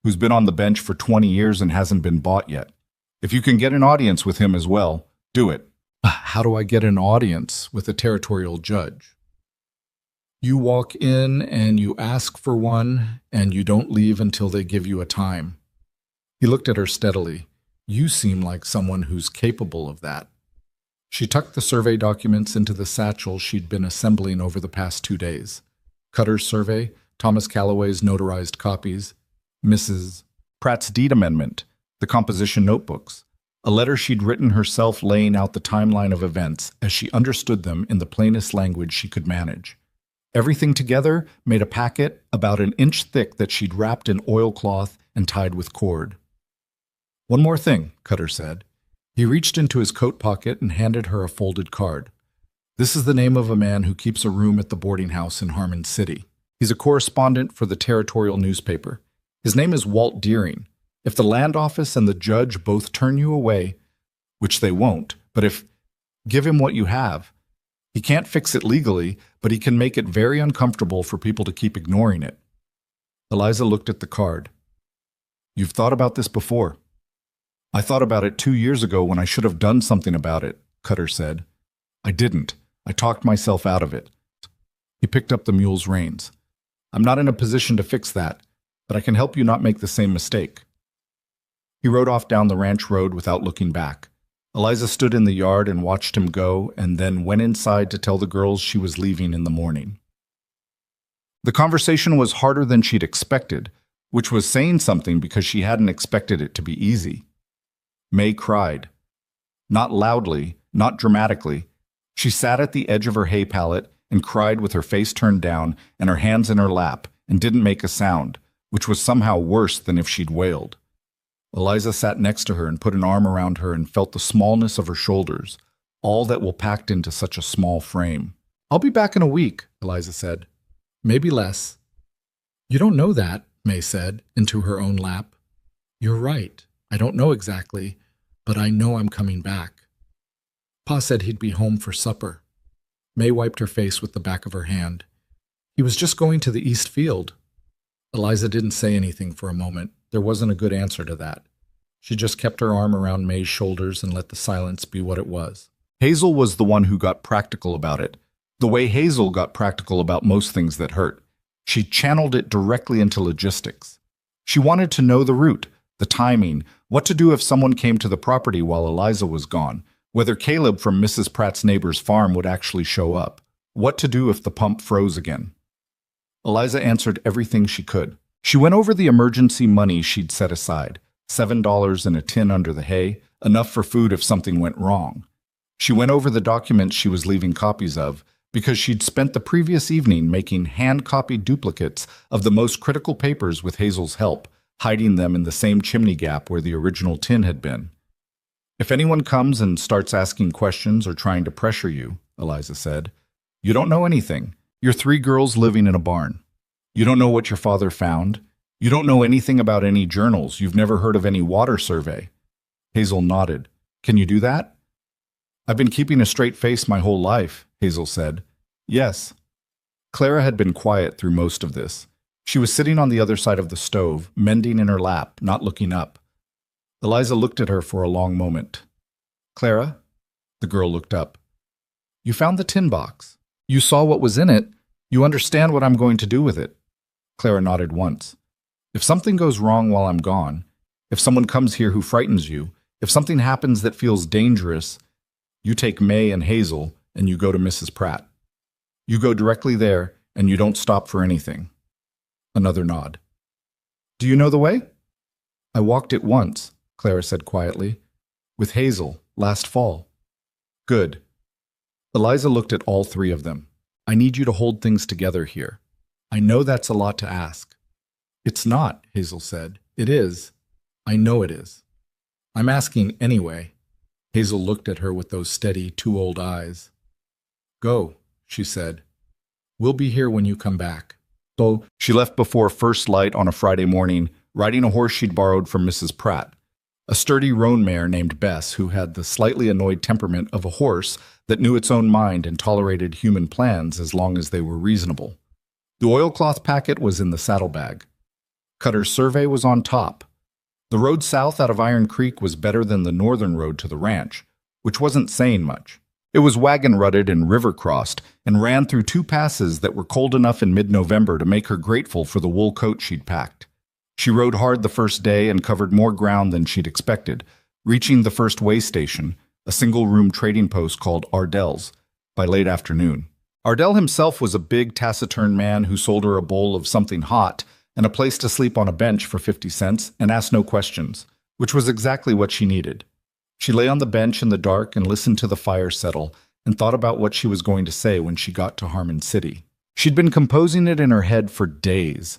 who's been on the bench for 20 years and hasn't been bought yet. If you can get an audience with him as well, do it." "How do I get an audience with a territorial judge?" "You walk in and you ask for one, and you don't leave until they give you a time." He looked at her steadily. "You seem like someone who's capable of that." She tucked the survey documents into the satchel she'd been assembling over the past 2 days. Cutter's survey, Thomas Calloway's notarized copies, Mrs. Pratt's deed amendment, the composition notebooks, a letter she'd written herself laying out the timeline of events as she understood them in the plainest language she could manage. Everything together made a packet about an inch thick that she'd wrapped in oilcloth and tied with cord. "One more thing," Cutter said. He reached into his coat pocket and handed her a folded card. "This is the name of a man who keeps a room at the boarding house in Harmon City. He's a correspondent for the territorial newspaper. His name is Walt Deering. If the land office and the judge both turn you away, which they won't, but give him what you have. He can't fix it legally, but he can make it very uncomfortable for people to keep ignoring it." Eliza looked at the card. "You've thought about this before." I thought about it 2 years ago when I should have done something about it, Cutter said. I didn't. I talked myself out of it. He picked up the mule's reins. I'm not in a position to fix that, but I can help you not make the same mistake. He rode off down the ranch road without looking back. Eliza stood in the yard and watched him go, and then went inside to tell the girls she was leaving in the morning. The conversation was harder than she'd expected, which was saying something because she hadn't expected it to be easy. May cried. Not loudly, not dramatically. She sat at the edge of her hay pallet and cried with her face turned down and her hands in her lap and didn't make a sound, which was somehow worse than if she'd wailed. Eliza sat next to her and put an arm around her and felt the smallness of her shoulders, all that were packed into such a small frame. I'll be back in a week, Eliza said. Maybe less. You don't know that, May said, into her own lap. You're right. I don't know exactly, but I know I'm coming back. Pa said he'd be home for supper. May wiped her face with the back of her hand. He was just going to the east field. Eliza didn't say anything for a moment. There wasn't a good answer to that. She just kept her arm around May's shoulders and let the silence be what it was. Hazel was the one who got practical about it, the way Hazel got practical about most things that hurt. She channeled it directly into logistics. She wanted to know the route, the timing, what to do if someone came to the property while Eliza was gone, whether Caleb from Mrs. Pratt's neighbor's farm would actually show up, what to do if the pump froze again. Eliza answered everything she could. She went over the emergency money she'd set aside, $7 in a tin under the hay, enough for food if something went wrong. She went over the documents she was leaving copies of, because she'd spent the previous evening making hand-copied duplicates of the most critical papers with Hazel's help, hiding them in the same chimney gap where the original tin had been. If anyone comes and starts asking questions or trying to pressure you, Eliza said, you don't know anything. You're 3 girls living in a barn. You don't know what your father found. You don't know anything about any journals. You've never heard of any water survey. Hazel nodded. Can you do that? I've been keeping a straight face my whole life, Hazel said. Yes. Clara had been quiet through most of this. She was sitting on the other side of the stove, mending in her lap, not looking up. Eliza looked at her for a long moment. Clara? The girl looked up. You found the tin box. You saw what was in it. You understand what I'm going to do with it. Clara nodded once. If something goes wrong while I'm gone, if someone comes here who frightens you, if something happens that feels dangerous, you take May and Hazel and you go to Mrs. Pratt. You go directly there and you don't stop for anything. Another nod. Do you know the way? I walked it once, Clara said quietly, with Hazel last fall. Good. Eliza looked at all 3 of them. I need you to hold things together here. I know that's a lot to ask. It's not, Hazel said. It is. I know it is. I'm asking anyway. Hazel looked at her with those steady, 2 old eyes. Go, she said. We'll be here when you come back. So she left before first light on a Friday morning, riding a horse she'd borrowed from Mrs. Pratt, a sturdy roan mare named Bess who had the slightly annoyed temperament of a horse that knew its own mind and tolerated human plans as long as they were reasonable. The oilcloth packet was in the saddlebag. Cutter's survey was on top. The road south out of Iron Creek was better than the northern road to the ranch, which wasn't saying much. It was wagon-rutted and river-crossed and ran through 2 passes that were cold enough in mid-November to make her grateful for the wool coat she'd packed. She rode hard the first day and covered more ground than she'd expected, reaching the first way station, a single-room trading post called Ardell's, by late afternoon. Ardell himself was a big, taciturn man who sold her a bowl of something hot and a place to sleep on a bench for 50 cents and asked no questions, which was exactly what she needed. She lay on the bench in the dark and listened to the fire settle and thought about what she was going to say when she got to Harmon City. She'd been composing it in her head for days.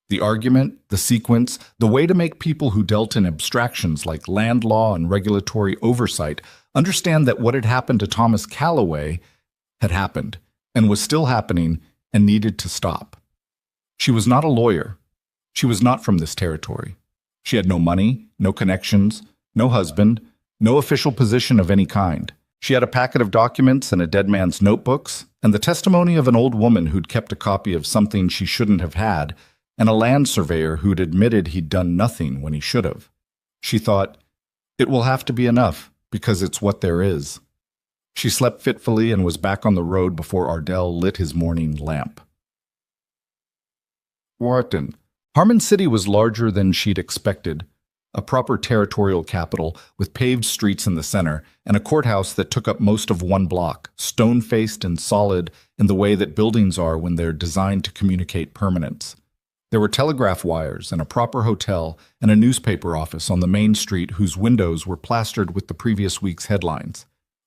The argument, the sequence, the way to make people who dealt in abstractions like land law and regulatory oversight understand that what had happened to Thomas Calloway had happened and was still happening and needed to stop. She was not a lawyer. She was not from this territory. She had no money, no connections, no husband, no official position of any kind. She had a packet of documents and a dead man's notebooks, and the testimony of an old woman who'd kept a copy of something she shouldn't have had, and a land surveyor who'd admitted he'd done nothing when he should have. She thought, It will have to be enough, because it's what there is. She slept fitfully and was back on the road before Ardell lit his morning lamp. Wharton. Harmon City was larger than she'd expected. A proper territorial capital with paved streets in the center and a courthouse that took up most of one block, stone-faced and solid in the way that buildings are when they're designed to communicate permanence. There were telegraph wires and a proper hotel and a newspaper office on the main street whose windows were plastered with the previous week's headlines.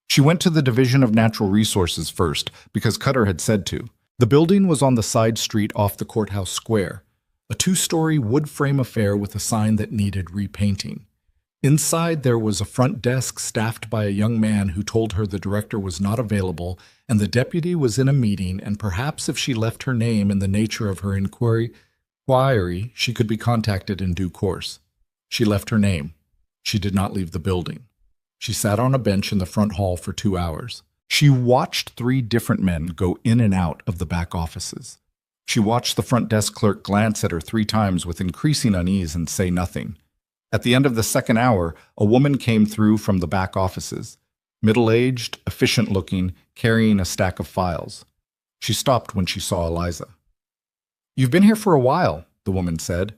She went to the Division of Natural Resources first because Cutter had said to. The building was on the side street off the courthouse square, a two-story wood frame affair with a sign that needed repainting. Inside there was a front desk staffed by a young man who told her the director was not available and the deputy was in a meeting, and perhaps if she left her name and the nature of her inquiry, she could be contacted in due course. She left her name. She did not leave the building. She sat on a bench in the front hall for 2 hours. She watched 3 different men go in and out of the back offices. She watched the front desk clerk glance at her 3 times with increasing unease and say nothing. At the end of the second hour, a woman came through from the back offices, middle-aged, efficient-looking, carrying a stack of files. She stopped when she saw Eliza. "You've been here for a while," the woman said.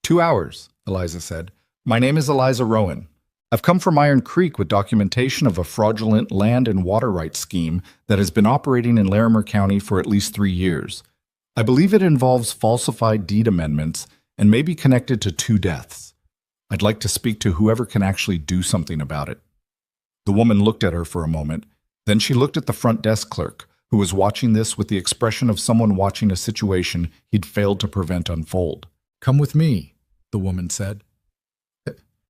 2 hours, Eliza said. "My name is Eliza Rowan. I've come from Iron Creek with documentation of a fraudulent land and water rights scheme that has been operating in Larimer County for at least 3 years. I believe it involves falsified deed amendments and may be connected to 2 deaths. I'd like to speak to whoever can actually do something about it." The woman looked at her for a moment. Then she looked at the front desk clerk, who was watching this with the expression of someone watching a situation he'd failed to prevent unfold. "Come with me," the woman said.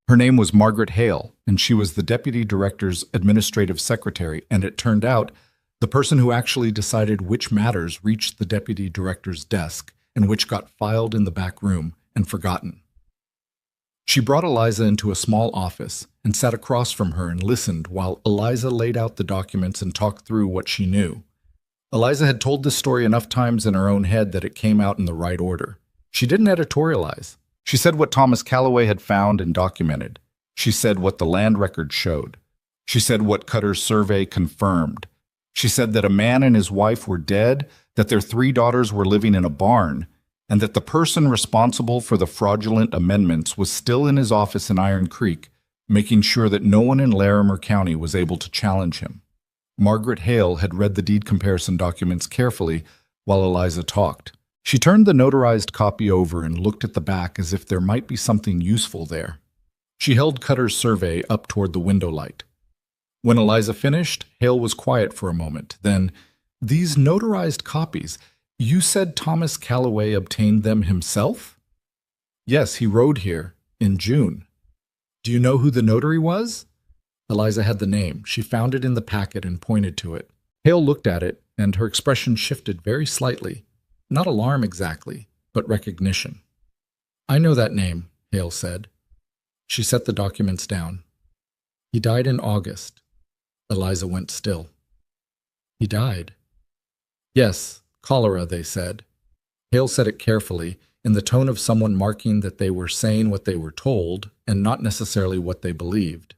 Her name was Margaret Hale, and she was the deputy director's administrative secretary, and it turned out the person who actually decided which matters reached the deputy director's desk and which got filed in the back room and forgotten. She brought Eliza into a small office and sat across from her and listened while Eliza laid out the documents and talked through what she knew. Eliza had told this story enough times in her own head that it came out in the right order. She didn't editorialize. She said what Thomas Calloway had found and documented. She said what the land record showed. She said what Cutter's survey confirmed. She said that a man and his wife were dead, that their 3 daughters were living in a barn, and that the person responsible for the fraudulent amendments was still in his office in Iron Creek, making sure that no one in Larimer County was able to challenge him. Margaret Hale had read the deed comparison documents carefully while Eliza talked. She turned the notarized copy over and looked at the back as if there might be something useful there. She held Cutter's survey up toward the window light. When Eliza finished, Hale was quiet for a moment. Then, "These notarized copies, you said Thomas Calloway obtained them himself?" "Yes, he rode here in June." "Do you know who the notary was?" Eliza had the name. She found it in the packet and pointed to it. Hale looked at it, and her expression shifted very slightly. Not alarm exactly, but recognition. "I know that name," Hale said. She set the documents down. "He died in August." Eliza went still. "He died?" "Yes, cholera, they said." Hale said it carefully, in the tone of someone marking that they were saying what they were told, and not necessarily what they believed.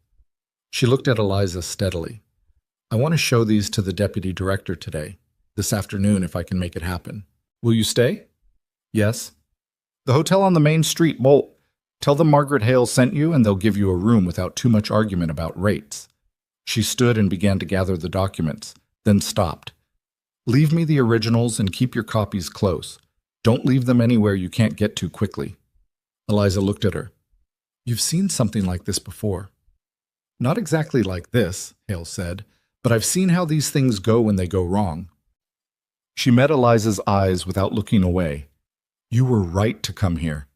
She looked at Eliza steadily. "I want to show these to the deputy director today, this afternoon if I can make it happen. Will you stay?" "Yes." "The hotel on the main street, tell them Margaret Hale sent you and they'll give you a room without too much argument about rates." She stood and began to gather the documents, then stopped. "Leave me the originals and keep your copies close. Don't leave them anywhere you can't get to quickly." Eliza looked at her. "You've seen something like this before." "Not exactly like this," Hale said, "but I've seen how these things go when they go wrong." She met Eliza's eyes without looking away. "You were right to come here.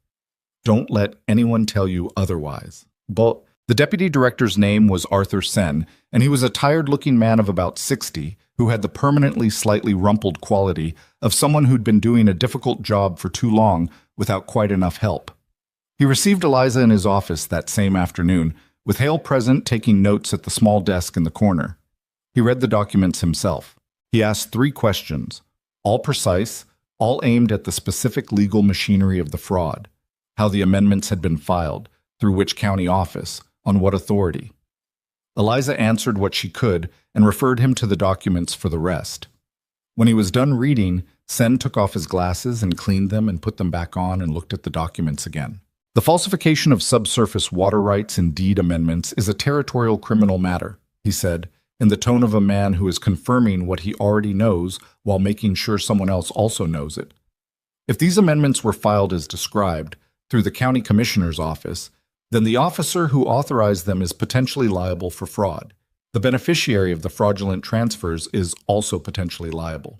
Don't let anyone tell you otherwise." But the deputy director's name was Arthur Sen, and he was a tired-looking man of about 60 who had the permanently slightly rumpled quality of someone who'd been doing a difficult job for too long without quite enough help. He received Eliza in his office that same afternoon, with Hale present taking notes at the small desk in the corner. He read the documents himself. He asked 3 questions, all precise, all aimed at the specific legal machinery of the fraud, how the amendments had been filed, through which county office, On what authority? Eliza answered what she could and referred him to the documents for the rest. When he was done reading, Sen took off his glasses and cleaned them and put them back on and looked at the documents again. The falsification of subsurface water rights and deed amendments is a territorial criminal matter, he said, in the tone of a man who is confirming what he already knows while making sure someone else also knows it. If these amendments were filed as described, through the county commissioner's office, then the officer who authorized them is potentially liable for fraud. The beneficiary of the fraudulent transfers is also potentially liable.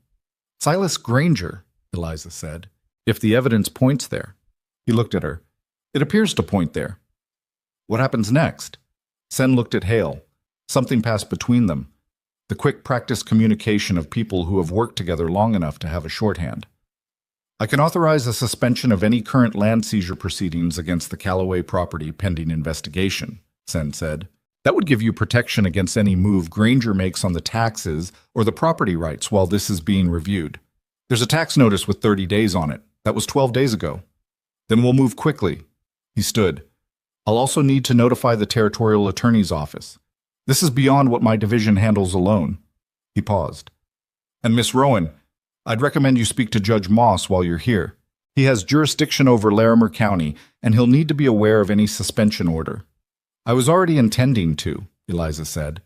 Silas Granger, Eliza said, if the evidence points there. He looked at her. It appears to point there. What happens next? Sen looked at Hale. Something passed between them. The quick practice communication of people who have worked together long enough to have a shorthand. I can authorize a suspension of any current land seizure proceedings against the Callaway property pending investigation, Sen said. That would give you protection against any move Granger makes on the taxes or the property rights while this is being reviewed. There's a tax notice with 30 days on it. That was 12 days ago. Then we'll move quickly. He stood. I'll also need to notify the territorial attorney's office. This is beyond what my division handles alone. He paused. And Miss Rowan, I'd recommend you speak to Judge Moss while you're here. He has jurisdiction over Larimer County, and he'll need to be aware of any suspension order. I was already intending to, Eliza said.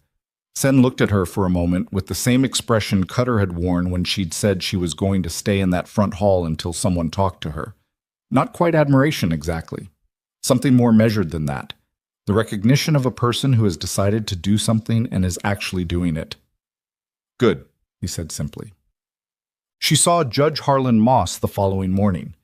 Sen looked at her for a moment with the same expression Cutter had worn when she'd said she was going to stay in that front hall until someone talked to her. Not quite admiration, exactly. Something more measured than that. The recognition of a person who has decided to do something and is actually doing it. Good, he said simply. She saw Judge Harlan Moss the following morning.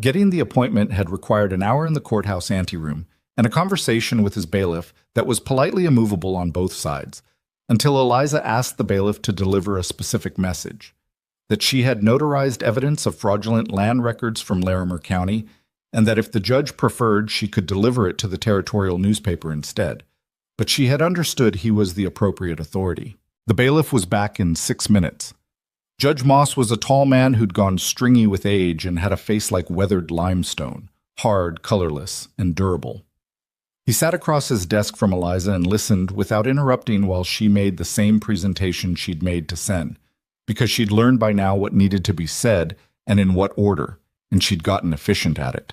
Getting the appointment had required an hour in the courthouse anteroom and a conversation with his bailiff that was politely immovable on both sides, until Eliza asked the bailiff to deliver a specific message, that she had notarized evidence of fraudulent land records from Larimer County, and that if the judge preferred, she could deliver it to the territorial newspaper instead. But she had understood he was the appropriate authority. The bailiff was back in 6 minutes. Judge Moss was a tall man who'd gone stringy with age and had a face like weathered limestone, hard, colorless, and durable. He sat across his desk from Eliza and listened without interrupting while she made the same presentation she'd made to Sen, because she'd learned by now what needed to be said and in what order, and she'd gotten efficient at it.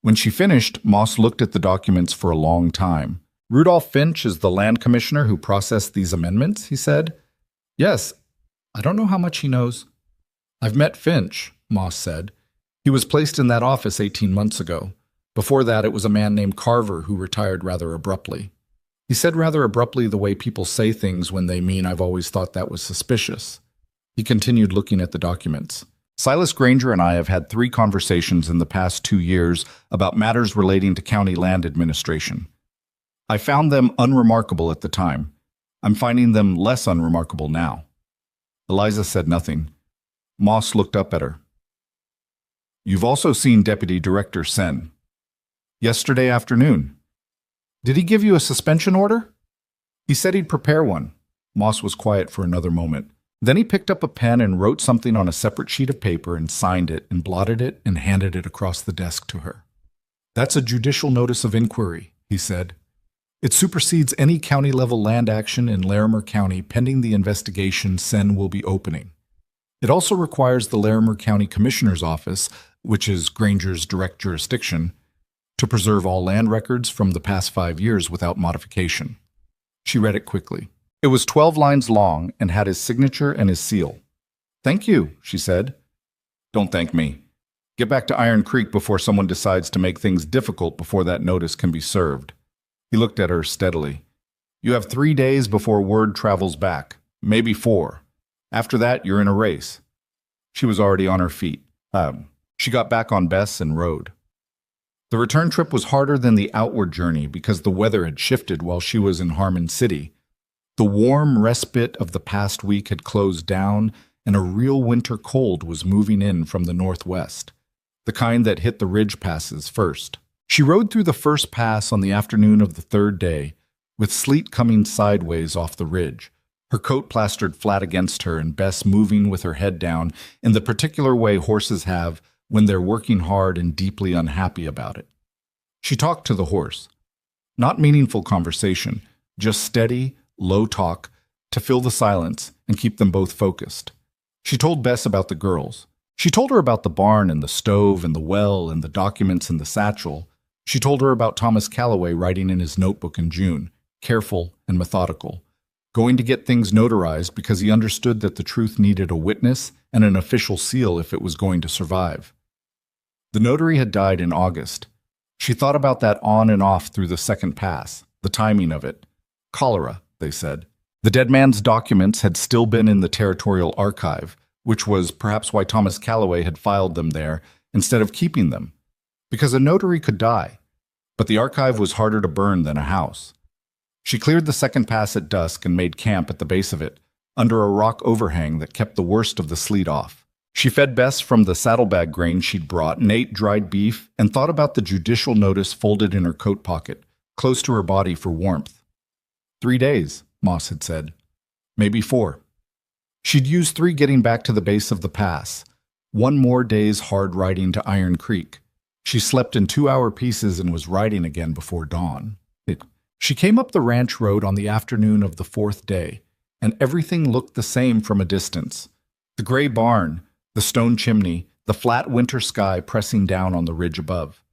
When she finished, Moss looked at the documents for a long time. Rudolph Finch is the land commissioner who processed these amendments, he said. Yes. I don't know how much he knows. I've met Finch, Moss said. He was placed in that office 18 months ago. Before that, it was a man named Carver who retired rather abruptly. He said rather abruptly the way people say things when they mean I've always thought that was suspicious. He continued looking at the documents. Silas Granger and I have had 3 conversations in the past 2 years about matters relating to county land administration. I found them unremarkable at the time. I'm finding them less unremarkable now. Eliza said nothing. Moss looked up at her. You've also seen Deputy Director Sen. Yesterday afternoon. Did he give you a suspension order? He said he'd prepare one. Moss was quiet for another moment. Then he picked up a pen and wrote something on a separate sheet of paper and signed it and blotted it and handed it across the desk to her. That's a judicial notice of inquiry, he said. It supersedes any county-level land action in Larimer County pending the investigation Sen will be opening. It also requires the Larimer County Commissioner's Office, which is Granger's direct jurisdiction, to preserve all land records from the past 5 years without modification. She read it quickly. It was 12 lines long and had his signature and his seal. Thank you, she said. Don't thank me. Get back to Iron Creek before someone decides to make things difficult before that notice can be served. He looked at her steadily. You have 3 days before word travels back, maybe 4. After that, you're in a race. She was already on her feet. She got back on Bess and rode. The return trip was harder than the outward journey because the weather had shifted while she was in Harmon City. The warm respite of the past week had closed down, and a real winter cold was moving in from the northwest, the kind that hit the ridge passes first. She rode through the first pass on the afternoon of the 3rd day, with sleet coming sideways off the ridge, her coat plastered flat against her and Bess moving with her head down in the particular way horses have when they're working hard and deeply unhappy about it. She talked to the horse. Not meaningful conversation, just steady, low talk to fill the silence and keep them both focused. She told Bess about the girls. She told her about the barn and the stove and the well and the documents in the satchel. She told her about Thomas Calloway writing in his notebook in June, careful and methodical, going to get things notarized because he understood that the truth needed a witness and an official seal if it was going to survive. The notary had died in August. She thought about that on and off through the second pass, the timing of it. Cholera, they said. The dead man's documents had still been in the Territorial Archive, which was perhaps why Thomas Calloway had filed them there instead of keeping them, because a notary could die, but the archive was harder to burn than a house. She cleared the second pass at dusk and made camp at the base of it, under a rock overhang that kept the worst of the sleet off. She fed Bess from the saddlebag grain she'd brought and ate dried beef and thought about the judicial notice folded in her coat pocket, close to her body for warmth. 3 days, Moss had said. Maybe 4. She'd used 3 getting back to the base of the pass. 1 more day's hard riding to Iron Creek. She slept in 2-hour pieces and was riding again before dawn. She came up the ranch road on the afternoon of the 4th day, and everything looked the same from a distance. The gray barn, the stone chimney, the flat winter sky pressing down on the ridge above.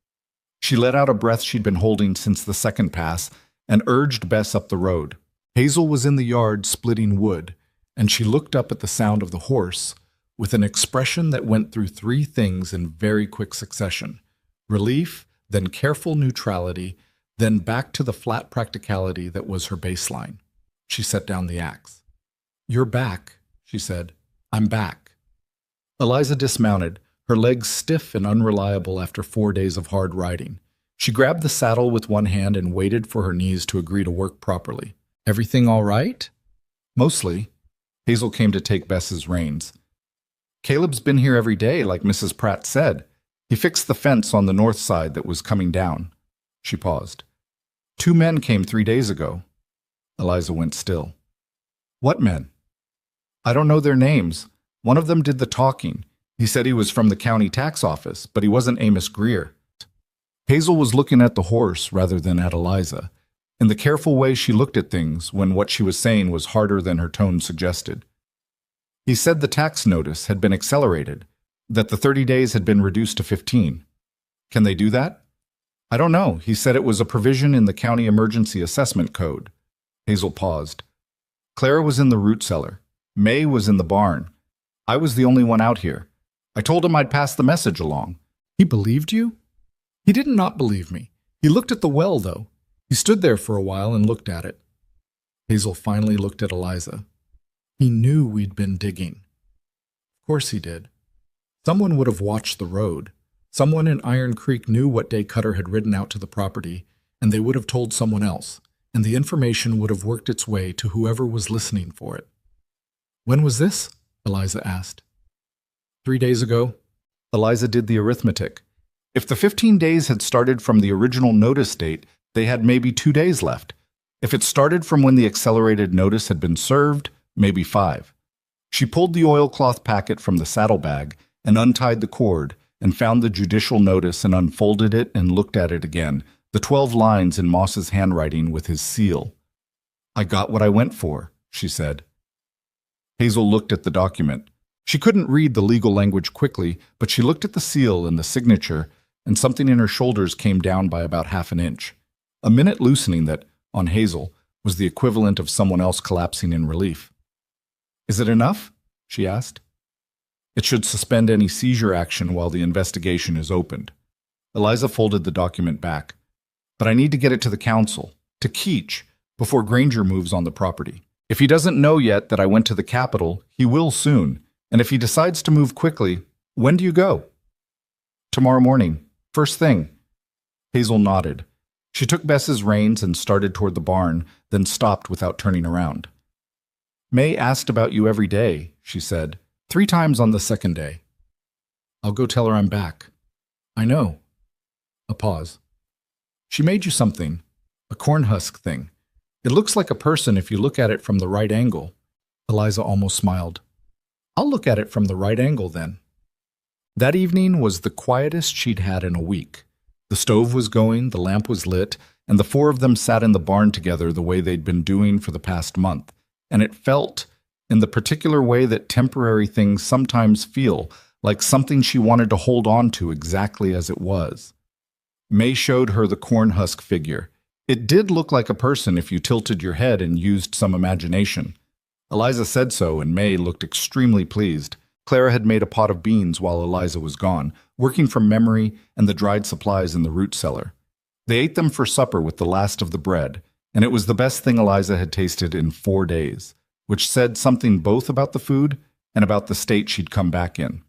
She let out a breath she'd been holding since the second pass and urged Bess up the road. Hazel was in the yard splitting wood, and she looked up at the sound of the horse with an expression that went through 3 things in very quick succession: relief, then careful neutrality, then back to the flat practicality that was her baseline. She set down the axe. "You're back," she said. "I'm back." Eliza dismounted, her legs stiff and unreliable after 4 days of hard riding. She grabbed the saddle with one hand and waited for her knees to agree to work properly. "Everything all right?" "Mostly." Hazel came to take Bess's reins. "Caleb's been here every day, like Mrs. Pratt said. He fixed the fence on the north side that was coming down." She paused. "2 men came 3 days ago." Eliza went still. "What men?" "I don't know their names. One of them did the talking. He said he was from the county tax office, but he wasn't Amos Greer." Hazel was looking at the horse rather than at Eliza, in the careful way she looked at things when what she was saying was harder than her tone suggested. "He said the tax notice had been accelerated, that the 30 days had been reduced to 15. Can they do that?" "I don't know. He said it was a provision in the county emergency assessment code." Hazel paused. "Clara was in the root cellar. May was in the barn. I was the only one out here. I told him I'd pass the message along." "He believed you?" "He did not believe me. He looked at the well, though. He stood there for a while and looked at it." Hazel finally looked at Eliza. "He knew we'd been digging." "Of course he did. Someone would have watched the road. Someone in Iron Creek knew what day Cutter had ridden out to the property, and they would have told someone else, and the information would have worked its way to whoever was listening for it." "When was this?" Eliza asked. 3 days ago." Eliza did the arithmetic. If the 15 days had started from the original notice date, they had maybe 2 days left. If it started from when the accelerated notice had been served, maybe 5. She pulled the oilcloth packet from the saddlebag and untied the cord and found the judicial notice and unfolded it and looked at it again, the 12 lines in Moss's handwriting with his seal. "I got what I went for," she said. Hazel looked at the document. She couldn't read the legal language quickly, but she looked at the seal and the signature, and something in her shoulders came down by about half an inch. A minute loosening that, on Hazel, was the equivalent of someone else collapsing in relief. "Is it enough?" she asked. "It should suspend any seizure action while the investigation is opened." Eliza folded the document back. "But I need to get it to the council, to Keach, before Granger moves on the property. If he doesn't know yet that I went to the Capitol, he will soon. And if he decides to move quickly, when do you go?" "Tomorrow morning. First thing." Hazel nodded. She took Bess's reins and started toward the barn, then stopped without turning around. "May asked about you every day," she said, 3 times on the second day. "I'll go tell her I'm back." "I know." A pause. "She made you something, a corn husk thing. It looks like a person if you look at it from the right angle." Eliza almost smiled. "I'll look at it from the right angle then." That evening was the quietest she'd had in a week. The stove was going, the lamp was lit, and the four of them sat in the barn together the way they'd been doing for the past month, and it felt, in the particular way that temporary things sometimes feel, like something she wanted to hold on to exactly as it was. May showed her the corn husk figure. It did look like a person if you tilted your head and used some imagination. Eliza said so, and May looked extremely pleased. Clara had made a pot of beans while Eliza was gone, working from memory and the dried supplies in the root cellar. They ate them for supper with the last of the bread, and it was the best thing Eliza had tasted in 4 days, which said something both about the food and about the state she'd come back in.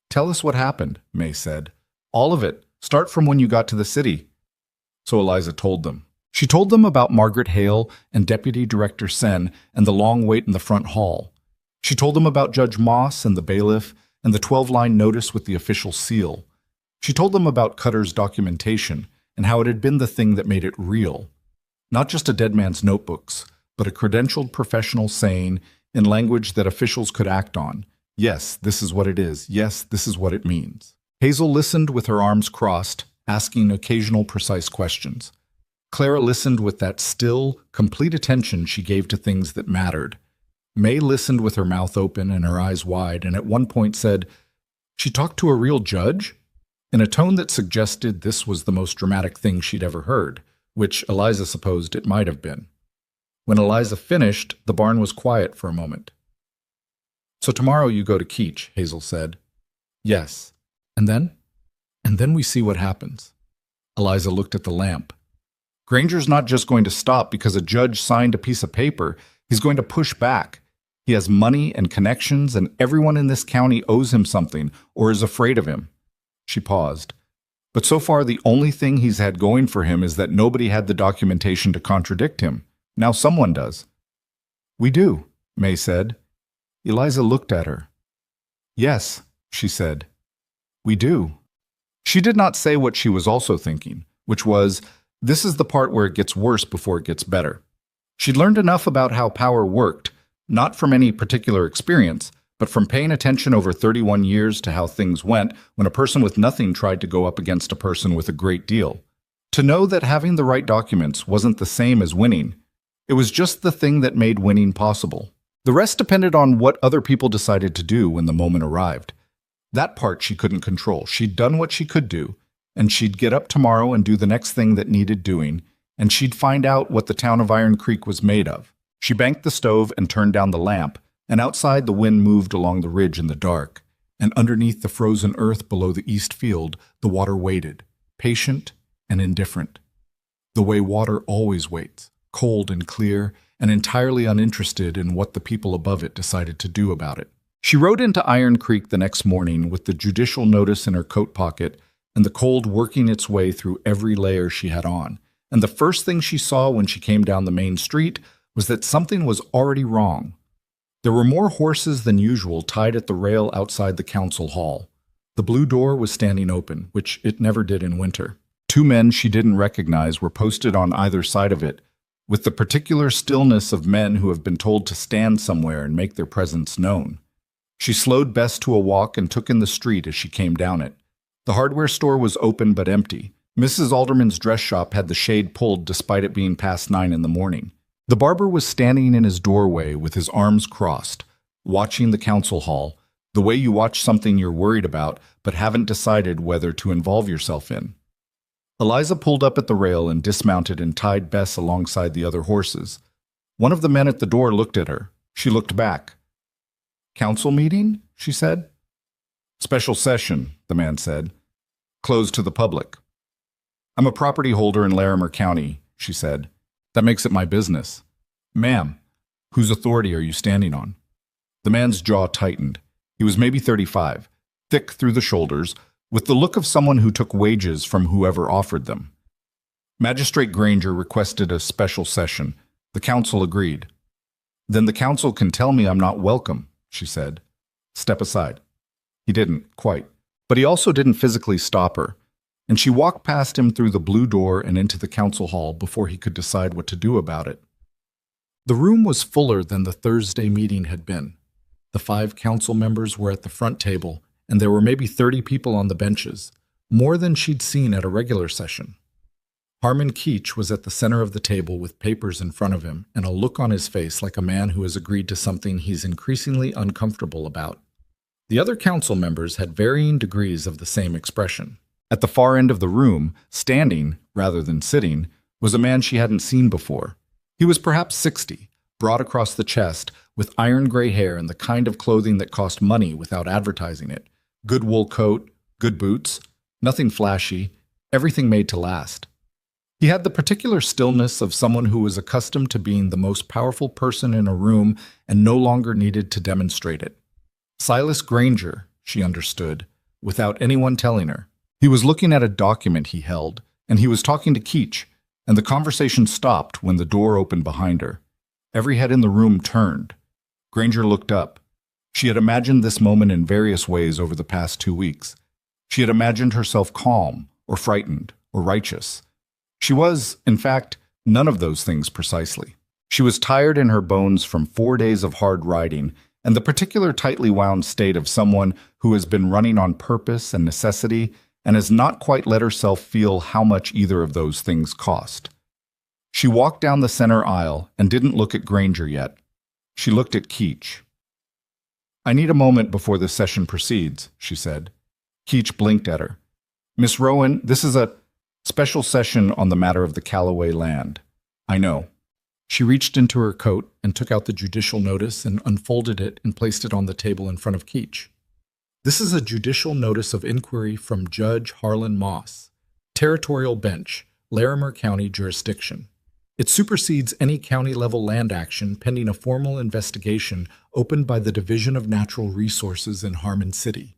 "Tell us what happened," May said. "All of it. Start from when you got to the city." So Eliza told them. She told them about Margaret Hale and Deputy Director Sen and the long wait in the front hall. She told them about Judge Moss and the bailiff and the 12-line notice with the official seal. She told them about Cutter's documentation and how it had been the thing that made it real. Not just a dead man's notebooks, but a credentialed professional saying, in language that officials could act on, "Yes, this is what it is. Yes, this is what it means." Hazel listened with her arms crossed, asking occasional precise questions. Clara listened with that still, complete attention she gave to things that mattered. May listened with her mouth open and her eyes wide, and at one point said, "She talked to a real judge?" in a tone that suggested this was the most dramatic thing she'd ever heard, which Eliza supposed it might have been. When Eliza finished, the barn was quiet for a moment. "So tomorrow you go to Keach," Hazel said. "Yes. And then?" "And then we see what happens." Eliza looked at the lamp. "Granger's not just going to stop because a judge signed a piece of paper. He's going to push back. He has money and connections, and everyone in this county owes him something or is afraid of him." She paused. "But so far the only thing he's had going for him is that nobody had the documentation to contradict him. Now someone does." "We do," May said. Eliza looked at her. "Yes," she said. "We do." She did not say what she was also thinking, which was, this is the part where it gets worse before it gets better. She'd learned enough about how power worked, not from any particular experience, but from paying attention over 31 years to how things went when a person with nothing tried to go up against a person with a great deal. To know that having the right documents wasn't the same as winning. It was just the thing that made winning possible. The rest depended on what other people decided to do when the moment arrived. That part she couldn't control. She'd done what she could do, and she'd get up tomorrow and do the next thing that needed doing, and she'd find out what the town of Iron Creek was made of. She banked the stove and turned down the lamp, and outside the wind moved along the ridge in the dark, and underneath the frozen earth below the east field, the water waited, patient and indifferent. The way water always waits, cold and clear, and entirely uninterested in what the people above it decided to do about it. She rode into Iron Creek the next morning with the judicial notice in her coat pocket and the cold working its way through every layer she had on. And the first thing she saw when she came down the main street was that something was already wrong. There were more horses than usual tied at the rail outside the council hall. The blue door was standing open, which it never did in winter. 2 men she didn't recognize were posted on either side of it, with the particular stillness of men who have been told to stand somewhere and make their presence known. She slowed Bess to a walk and took in the street as she came down it. The hardware store was open but empty. Mrs. Alderman's dress shop had the shade pulled despite it being past 9 in the morning. The barber was standing in his doorway with his arms crossed, watching the council hall, the way you watch something you're worried about but haven't decided whether to involve yourself in. Eliza pulled up at the rail and dismounted and tied Bess alongside the other horses. One of the men at the door looked at her. She looked back. "Council meeting?" she said. "Special session," the man said. "Closed to the public." "I'm a property holder in Larimer County," she said. "That makes it my business." "Ma'am, whose authority are you standing on?" The man's jaw tightened. He was maybe 35, thick through the shoulders, with the look of someone who took wages from whoever offered them. Magistrate Granger requested a special session. The council agreed. "Then the council can tell me I'm not welcome," she said. "Step aside." He didn't, quite. But he also didn't physically stop her, and she walked past him through the blue door and into the council hall before he could decide what to do about it. The room was fuller than the Thursday meeting had been. The 5 council members were at the front table, and there were maybe 30 people on the benches, more than she'd seen at a regular session. Harmon Keach was at the center of the table with papers in front of him and a look on his face like a man who has agreed to something he's increasingly uncomfortable about. The other council members had varying degrees of the same expression. At the far end of the room, standing, rather than sitting, was a man she hadn't seen before. He was perhaps 60, broad across the chest, with iron gray hair and the kind of clothing that cost money without advertising it. Good wool coat, good boots, nothing flashy, everything made to last. He had the particular stillness of someone who was accustomed to being the most powerful person in a room and no longer needed to demonstrate it. Silas Granger, she understood, without anyone telling her. He was looking at a document he held, and he was talking to Keach, and the conversation stopped when the door opened behind her. Every head in the room turned. Granger looked up. She had imagined this moment in various ways over the past 2 weeks. She had imagined herself calm, or frightened, or righteous. She was, in fact, none of those things precisely. She was tired in her bones from 4 days of hard riding, and the particular tightly wound state of someone who has been running on purpose and necessity and has not quite let herself feel how much either of those things cost. She walked down the center aisle and didn't look at Granger yet. She looked at Keach. "I need a moment before the session proceeds," she said. Keach blinked at her. "Miss Rowan, this is a special session on the matter of the Callaway land." "I know." She reached into her coat and took out the judicial notice and unfolded it and placed it on the table in front of Keach. "This is a judicial notice of inquiry from Judge Harlan Moss, Territorial Bench, Larimer County Jurisdiction. It supersedes any county-level land action pending a formal investigation opened by the Division of Natural Resources in Harmon City."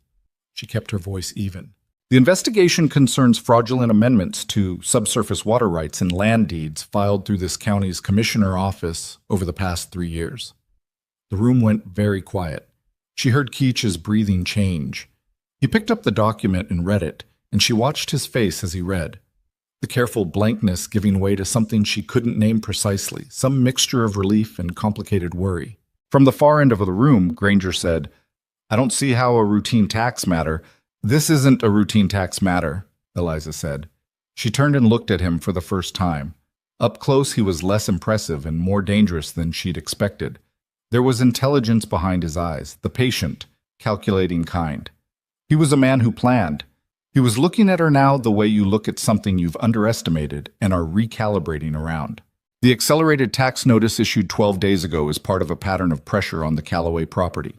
She kept her voice even. "The investigation concerns fraudulent amendments to subsurface water rights and land deeds filed through this county's commissioner office over the past 3 years." The room went very quiet. She heard Keach's breathing change. He picked up the document and read it, and she watched his face as he read, the careful blankness giving way to something she couldn't name precisely, some mixture of relief and complicated worry. From the far end of the room, Granger said, "I don't see how a routine tax matter—" "This isn't a routine tax matter," Eliza said. She turned and looked at him for the first time. Up close, he was less impressive and more dangerous than she'd expected. There was intelligence behind his eyes, the patient, calculating kind. He was a man who planned. He was looking at her now the way you look at something you've underestimated and are recalibrating around. The accelerated tax notice issued 12 days ago is part of a pattern of pressure on the Callaway property.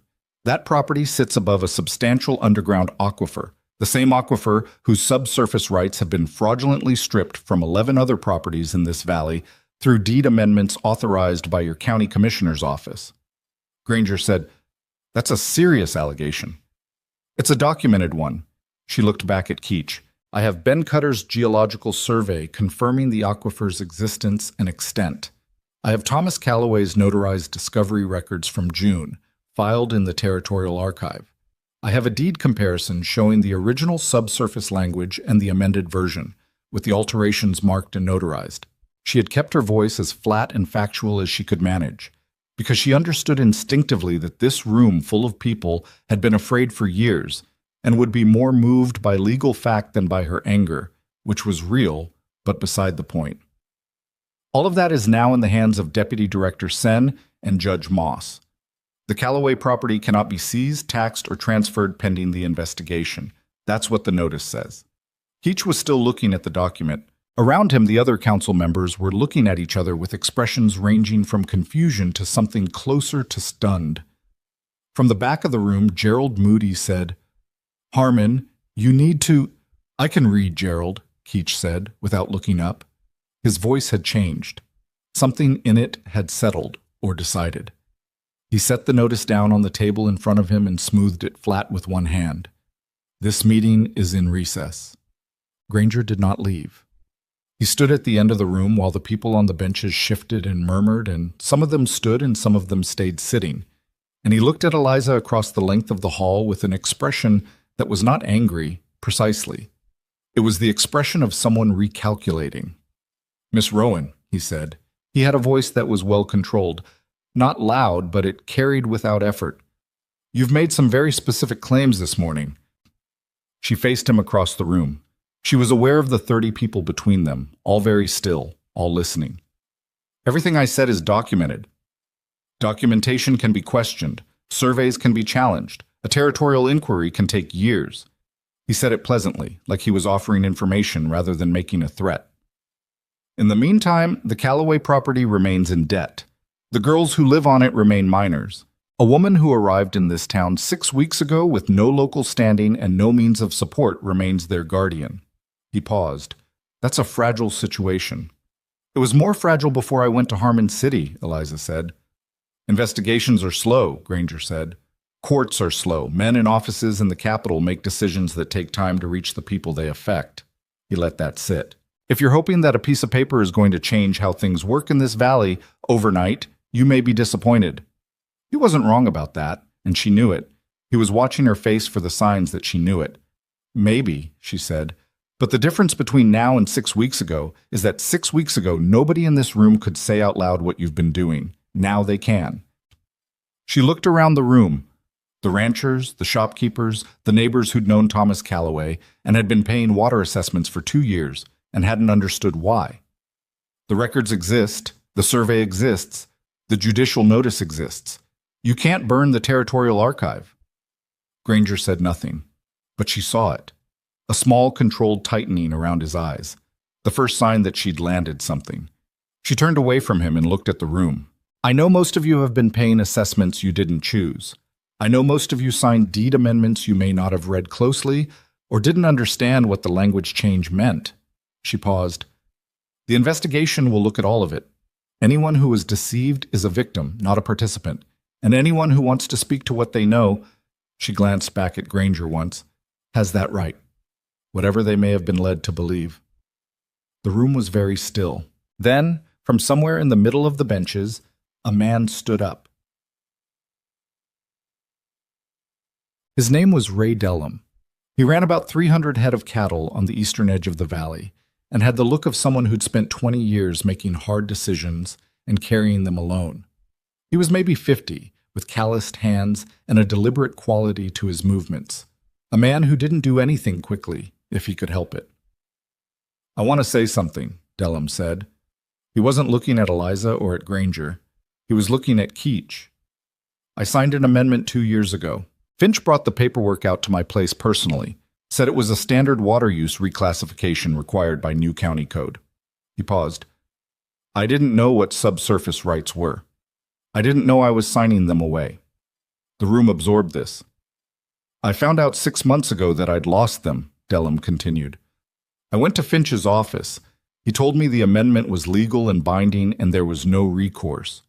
That property sits above a substantial underground aquifer, the same aquifer whose subsurface rights have been fraudulently stripped from 11 other properties in this valley through deed amendments authorized by your county commissioner's office. Granger said, "That's a serious allegation." "It's a documented one." She looked back at Keach. "I have Ben Cutter's geological survey confirming the aquifer's existence and extent. I have Thomas Callaway's notarized discovery records from June, filed in the Territorial Archive. I have a deed comparison showing the original subsurface language and the amended version, with the alterations marked and notarized." She had kept her voice as flat and factual as she could manage, because she understood instinctively that this room full of people had been afraid for years and would be more moved by legal fact than by her anger, which was real, but beside the point. "All of that is now in the hands of Deputy Director Sen and Judge Moss. The Callaway property cannot be seized, taxed, or transferred pending the investigation. That's what the notice says." Keach was still looking at the document. Around him, the other council members were looking at each other with expressions ranging from confusion to something closer to stunned. From the back of the room, Gerald Moody said, "Harmon, you need to—" "I can read, Gerald," Keach said, without looking up. His voice had changed. Something in it had settled or decided. He set the notice down on the table in front of him and smoothed it flat with one hand. "This meeting is in recess." Granger did not leave. He stood at the end of the room while the people on the benches shifted and murmured, and some of them stood and some of them stayed sitting. And he looked at Eliza across the length of the hall with an expression that was not angry, precisely. It was the expression of someone recalculating. "Miss Rowan," he said. He had a voice that was well controlled. Not loud, but it carried without effort. "You've made some very specific claims this morning." She faced him across the room. She was aware of the 30 people between them, all very still, all listening. Everything I said is documented. Documentation can be questioned. Surveys can be challenged. A territorial inquiry can take years. He said it pleasantly, like he was offering information rather than making a threat. In the meantime, the Calloway property remains in debt. The girls who live on it remain minors. A woman who arrived in this town 6 weeks ago with no local standing and no means of support remains their guardian. He paused. That's a fragile situation. It was more fragile before I went to Harmon City, Eliza said. Investigations are slow, Granger said. Courts are slow. Men in offices in the capital make decisions that take time to reach the people they affect. He let that sit. If you're hoping that a piece of paper is going to change how things work in this valley overnight, you may be disappointed. He wasn't wrong about that, and she knew it. He was watching her face for the signs that she knew it. Maybe, she said. But the difference between now and 6 weeks ago is that 6 weeks ago, nobody in this room could say out loud what you've been doing. Now they can. She looked around the room. The ranchers, the shopkeepers, the neighbors who'd known Thomas Calloway and had been paying water assessments for 2 years and hadn't understood why. The records exist, the survey exists, the judicial notice exists. You can't burn the territorial archive. Granger said nothing, but she saw it. A small, controlled tightening around his eyes, the first sign that she'd landed something. She turned away from him and looked at the room. I know most of you have been paying assessments you didn't choose. I know most of you signed deed amendments you may not have read closely or didn't understand what the language change meant. She paused. The investigation will look at all of it. Anyone who is deceived is a victim, not a participant. And anyone who wants to speak to what they know, she glanced back at Granger once, has that right, whatever they may have been led to believe. The room was very still. Then, from somewhere in the middle of the benches, a man stood up. His name was Ray Dellum. He ran about 300 head of cattle on the eastern edge of the valley and had the look of someone who'd spent 20 years making hard decisions and carrying them alone. He was maybe 50, with calloused hands and a deliberate quality to his movements. A man who didn't do anything quickly, if he could help it. I want to say something, Dellum said. He wasn't looking at Eliza or at Granger. He was looking at Keach. I signed an amendment 2 years ago. Finch brought the paperwork out to my place personally, said it was a standard water use reclassification required by new county code. He paused. I didn't know what subsurface rights were. I didn't know I was signing them away. The room absorbed this. I found out 6 months ago that I'd lost them, Dellum continued. I went to Finch's office. He told me the amendment was legal and binding and there was no recourse.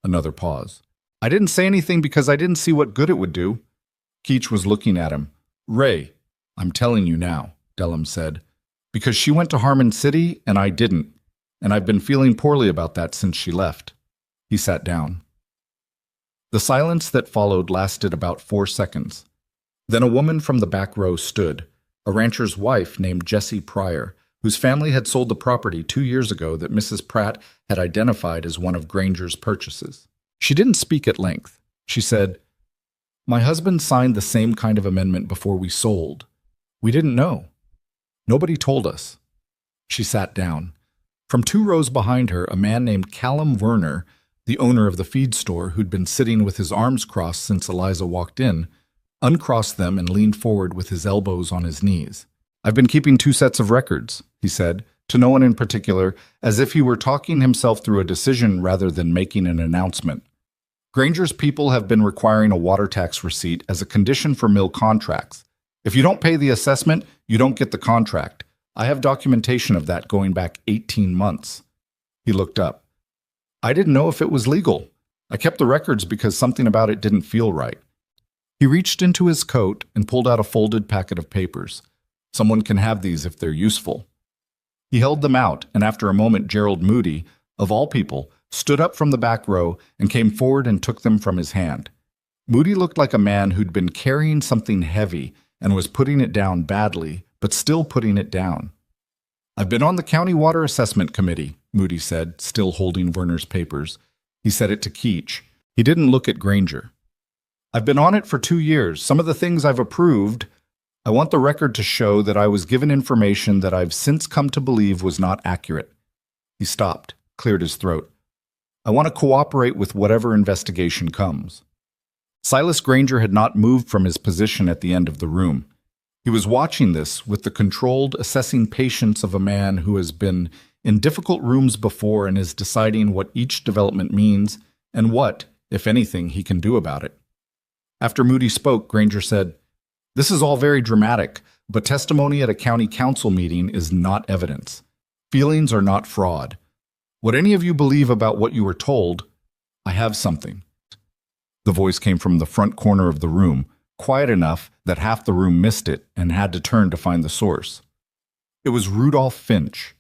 Another pause. I didn't say anything because I didn't see what good it would do. Keach was looking at him. Ray, I'm telling you now, Dellum said, because she went to Harmon City and I didn't, and I've been feeling poorly about that since she left. He sat down. The silence that followed lasted about 4 seconds. Then a woman from the back row stood, a rancher's wife named Jessie Pryor, whose family had sold the property 2 years ago that Mrs. Pratt had identified as one of Granger's purchases. She didn't speak at length. She said, My husband signed the same kind of amendment before we sold. We didn't know. Nobody told us. She sat down. From 2 rows behind her, a man named Callum Werner, the owner of the feed store who'd been sitting with his arms crossed since Eliza walked in, uncrossed them and leaned forward with his elbows on his knees. I've been keeping 2 sets of records, he said, to no one in particular, as if he were talking himself through a decision rather than making an announcement. Granger's people have been requiring a water tax receipt as a condition for mill contracts. If you don't pay the assessment, you don't get the contract. I have documentation of that going back 18 months. He looked up. I didn't know if it was legal. I kept the records because something about it didn't feel right. He reached into his coat and pulled out a folded packet of papers. Someone can have these if they're useful. He held them out, and after a moment Gerald Moody, of all people, stood up from the back row and came forward and took them from his hand. Moody looked like a man who'd been carrying something heavy and was putting it down badly, but still putting it down. I've been on the County Water Assessment Committee, Moody said, still holding Werner's papers. He said it to Keach. He didn't look at Granger. I've been on it for 2 years. Some of the things I've approved, I want the record to show that I was given information that I've since come to believe was not accurate. He stopped, cleared his throat. I want to cooperate with whatever investigation comes. Silas Granger had not moved from his position at the end of the room. He was watching this with the controlled, assessing patience of a man who has been in difficult rooms before and is deciding what each development means and what, if anything, he can do about it. After Moody spoke, Granger said, "This is all very dramatic, but testimony at a county council meeting is not evidence. Feelings are not fraud. What any of you believe about what you were told, I have something." The voice came from the front corner of the room, quiet enough that half the room missed it and had to turn to find the source. It was Rudolph Finch.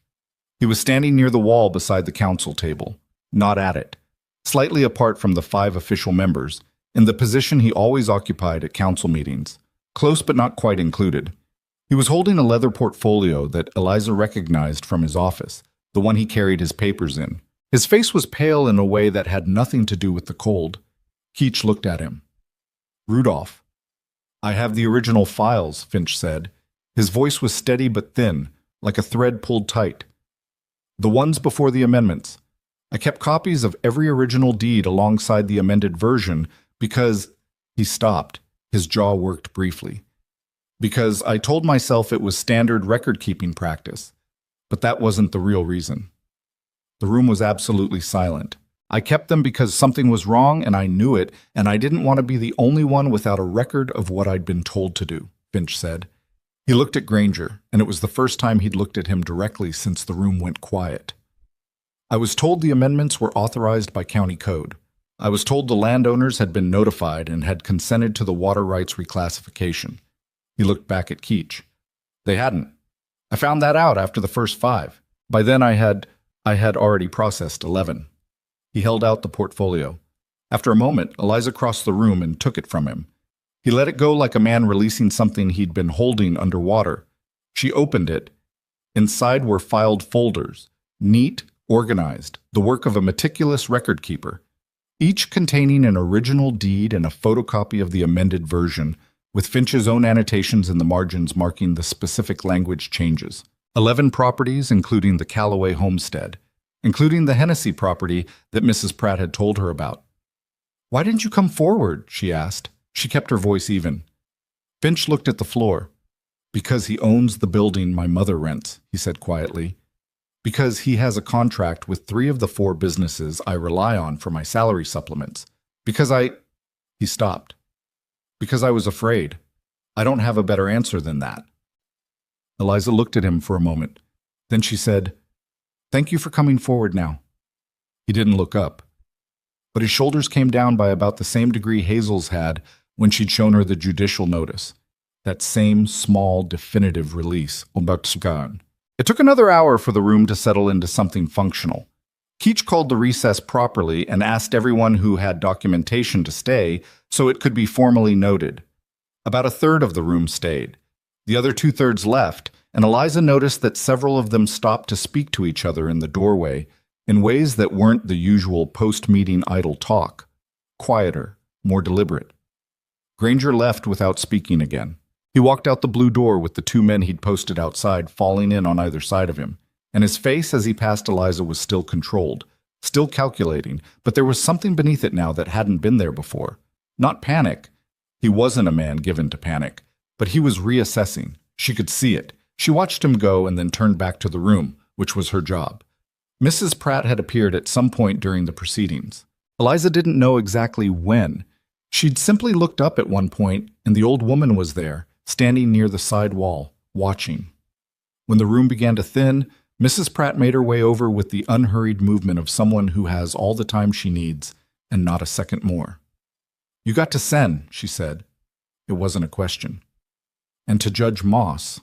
He was standing near the wall beside the council table, not at it, slightly apart from the 5 official members, in the position he always occupied at council meetings, close but not quite included. He was holding a leather portfolio that Eliza recognized from his office, the one he carried his papers in. His face was pale in a way that had nothing to do with the cold. Keach looked at him. "Rudolph." "I have the original files," Finch said. His voice was steady but thin, like a thread pulled tight. "The ones before the amendments. I kept copies of every original deed alongside the amended version because—" He stopped. His jaw worked briefly. "Because I told myself it was standard record-keeping practice. But that wasn't the real reason." The room was absolutely silent. "I kept them because something was wrong and I knew it, and I didn't want to be the only one without a record of what I'd been told to do," Finch said. He looked at Granger, and it was the first time he'd looked at him directly since the room went quiet. "I was told the amendments were authorized by county code. I was told the landowners had been notified and had consented to the water rights reclassification." He looked back at Keach. "They hadn't. I found that out after the first 5. By then I had already processed 11. He held out the portfolio. After a moment, Eliza crossed the room and took it from him. He let it go like a man releasing something he'd been holding underwater. She opened it. Inside were filed folders, neat, organized, the work of a meticulous record keeper, each containing an original deed and a photocopy of the amended version, with Finch's own annotations in the margins marking the specific language changes. 11 properties, including the Callaway homestead, including the Hennessy property that Mrs. Pratt had told her about. "Why didn't you come forward?" she asked. She kept her voice even. Finch looked at the floor. "Because he owns the building my mother rents," he said quietly. "Because he has a contract with 3 of the 4 businesses I rely on for my salary supplements. Because I—" He stopped. "Because I was afraid. I don't have a better answer than that." Eliza looked at him for a moment. Then she said, "Thank you for coming forward now." He didn't look up, but his shoulders came down by about the same degree Hazel's had when she'd shown her the judicial notice, that same small, definitive release. It took another hour for the room to settle into something functional. Keach called the recess properly and asked everyone who had documentation to stay so it could be formally noted. About a third of the room stayed. The other 2/3 left, and Eliza noticed that several of them stopped to speak to each other in the doorway in ways that weren't the usual post-meeting idle talk. Quieter, more deliberate. Granger left without speaking again. He walked out the blue door with the 2 men he'd posted outside falling in on either side of him, and his face as he passed Eliza was still controlled, still calculating, but there was something beneath it now that hadn't been there before. Not panic. He wasn't a man given to panic, but he was reassessing. She could see it. She watched him go and then turned back to the room, which was her job. Mrs. Pratt had appeared at some point during the proceedings. Eliza didn't know exactly when. She'd simply looked up at one point, and the old woman was there, standing near the side wall, watching. When the room began to thin, Mrs. Pratt made her way over with the unhurried movement of someone who has all the time she needs, and not a second more. "You got to send," she said. It wasn't a question. "And to Judge Moss."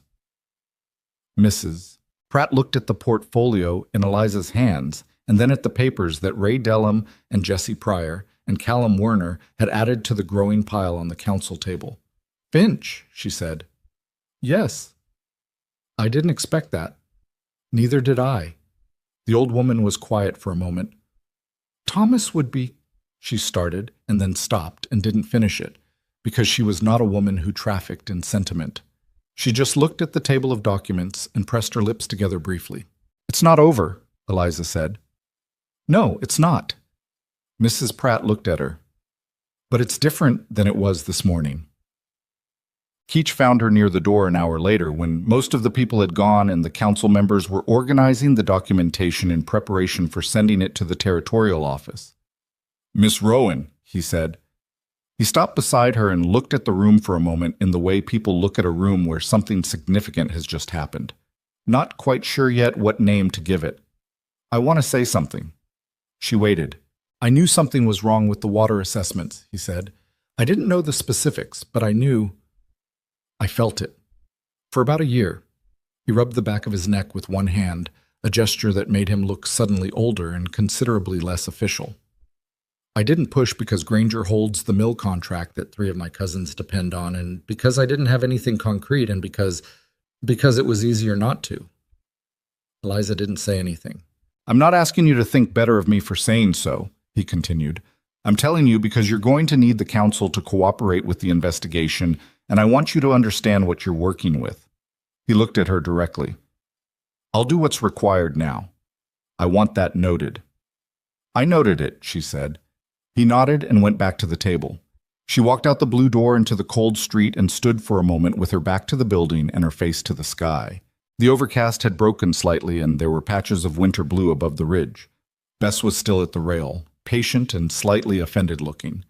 Mrs. Pratt looked at the portfolio in Eliza's hands, and then at the papers that Ray Dellum and Jesse Pryor and Callum Werner had added to the growing pile on the council table. "Finch," she said. "Yes." "I didn't expect that." "Neither did I." The old woman was quiet for a moment. "Thomas would be—" she started, and then stopped and didn't finish it, because she was not a woman who trafficked in sentiment. She just looked at the table of documents and pressed her lips together briefly. "It's not over," Eliza said. "No, it's not." Mrs. Pratt looked at her. "But it's different than it was this morning." Keach found her near the door an hour later when most of the people had gone and the council members were organizing the documentation in preparation for sending it to the territorial office. "Miss Rowan," he said. He stopped beside her and looked at the room for a moment in the way people look at a room where something significant has just happened. Not quite sure yet what name to give it. "I want to say something." She waited. "I knew something was wrong with the water assessments," he said. "I didn't know the specifics, but I knew. I felt it. For about a year." He rubbed the back of his neck with one hand, a gesture that made him look suddenly older and considerably less official. "I didn't push because Granger holds the mill contract that 3 of my cousins depend on, and because I didn't have anything concrete, and because it was easier not to." Eliza didn't say anything. "I'm not asking you to think better of me for saying so," he continued. "I'm telling you because you're going to need the council to cooperate with the investigation, and I want you to understand what you're working with." He looked at her directly. "I'll do what's required now. I want that noted." "I noted it," she said. He nodded and went back to the table. She walked out the blue door into the cold street and stood for a moment with her back to the building and her face to the sky. The overcast had broken slightly and there were patches of winter blue above the ridge. Bess was still at the rail, patient and slightly offended looking.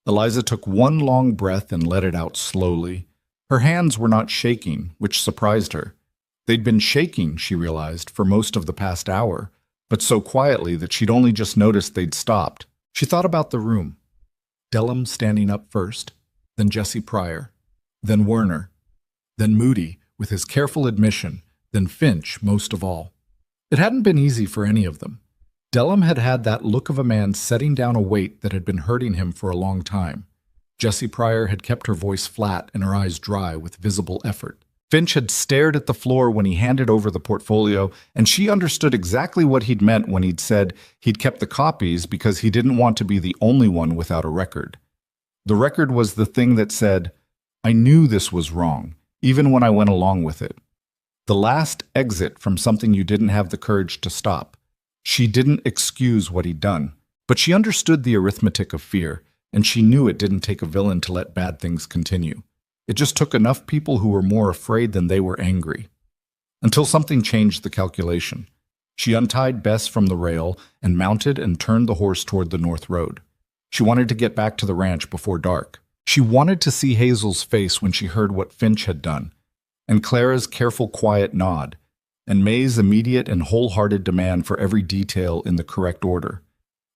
Eliza took one long breath and let it out slowly. Her hands were not shaking, which surprised her. They'd been shaking, she realized, for most of the past hour, but so quietly that she'd only just noticed they'd stopped. She thought about the room. Dellum standing up first, then Jesse Pryor, then Werner, then Moody with his careful admission, then Finch most of all. It hadn't been easy for any of them. Dellum had had that look of a man setting down a weight that had been hurting him for a long time. Jessie Pryor had kept her voice flat and her eyes dry with visible effort. Finch had stared at the floor when he handed over the portfolio, and she understood exactly what he'd meant when he'd said he'd kept the copies because he didn't want to be the only one without a record. The record was the thing that said, "I knew this was wrong, even when I went along with it." The last exit from something you didn't have the courage to stop. She didn't excuse what he'd done, but she understood the arithmetic of fear, and she knew it didn't take a villain to let bad things continue. It just took enough people who were more afraid than they were angry. Until something changed the calculation. She untied Bess from the rail and mounted and turned the horse toward the north road. She wanted to get back to the ranch before dark. She wanted to see Hazel's face when she heard what Finch had done, and Clara's careful, quiet nod, and May's immediate and wholehearted demand for every detail in the correct order.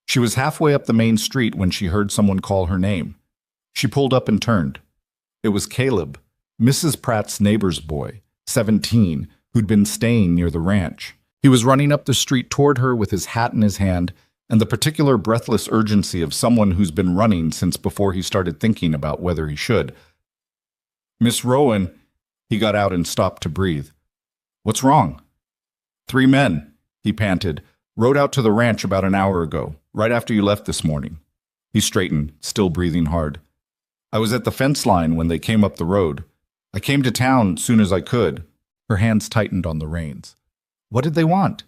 She was halfway up the main street when she heard someone call her name. She pulled up and turned. It was Caleb, Mrs. Pratt's neighbor's boy, 17, who'd been staying near the ranch. He was running up the street toward her with his hat in his hand and the particular breathless urgency of someone who's been running since before he started thinking about whether he should. "Miss Rowan," he got out and stopped to breathe. "What's wrong?" "3 men," he panted, "rode out to the ranch about an hour ago, right after you left this morning." He straightened, still breathing hard. "I was at the fence line when they came up the road. I came to town soon as I could." Her hands tightened on the reins. "What did they want?"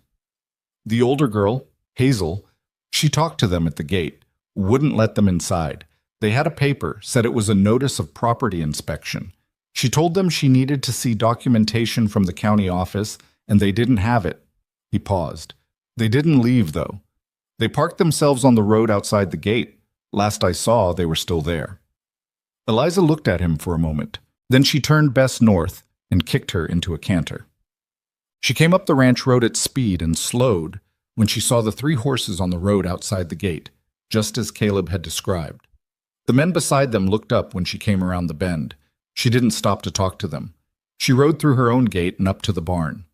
"The older girl, Hazel, she talked to them at the gate, wouldn't let them inside. They had a paper, said it was a notice of property inspection. She told them she needed to see documentation from the county office, and they didn't have it." He paused. "They didn't leave, though. They parked themselves on the road outside the gate. Last I saw, they were still there." Eliza looked at him for a moment. Then she turned Bess north and kicked her into a canter. She came up the ranch road at speed and slowed when she saw the 3 horses on the road outside the gate, just as Caleb had described. The men beside them looked up when she came around the bend. She didn't stop to talk to them. She rode through her own gate and up to the barn.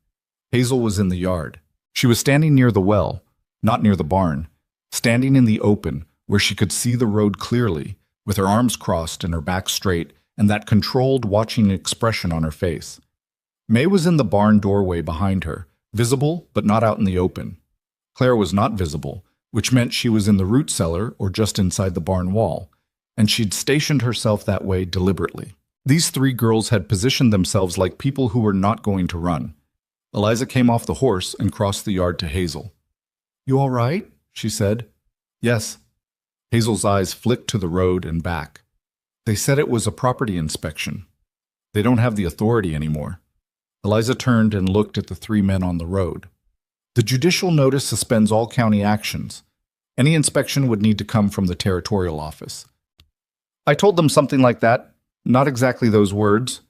Hazel was in the yard. She was standing near the well, not near the barn, standing in the open where she could see the road clearly, with her arms crossed and her back straight and that controlled, watching expression on her face. May was in the barn doorway behind her, visible but not out in the open. Claire was not visible, which meant she was in the root cellar or just inside the barn wall, and she'd stationed herself that way deliberately. These three girls had positioned themselves like people who were not going to run. Eliza came off the horse and crossed the yard to Hazel. "You all right?" she said. "Yes." Hazel's eyes flicked to the road and back. "They said it was a property inspection. They don't have the authority anymore." Eliza turned and looked at the three men on the road. "The judicial notice suspends all county actions. Any inspection would need to come from the territorial office." "I told them something like that. Not exactly those words."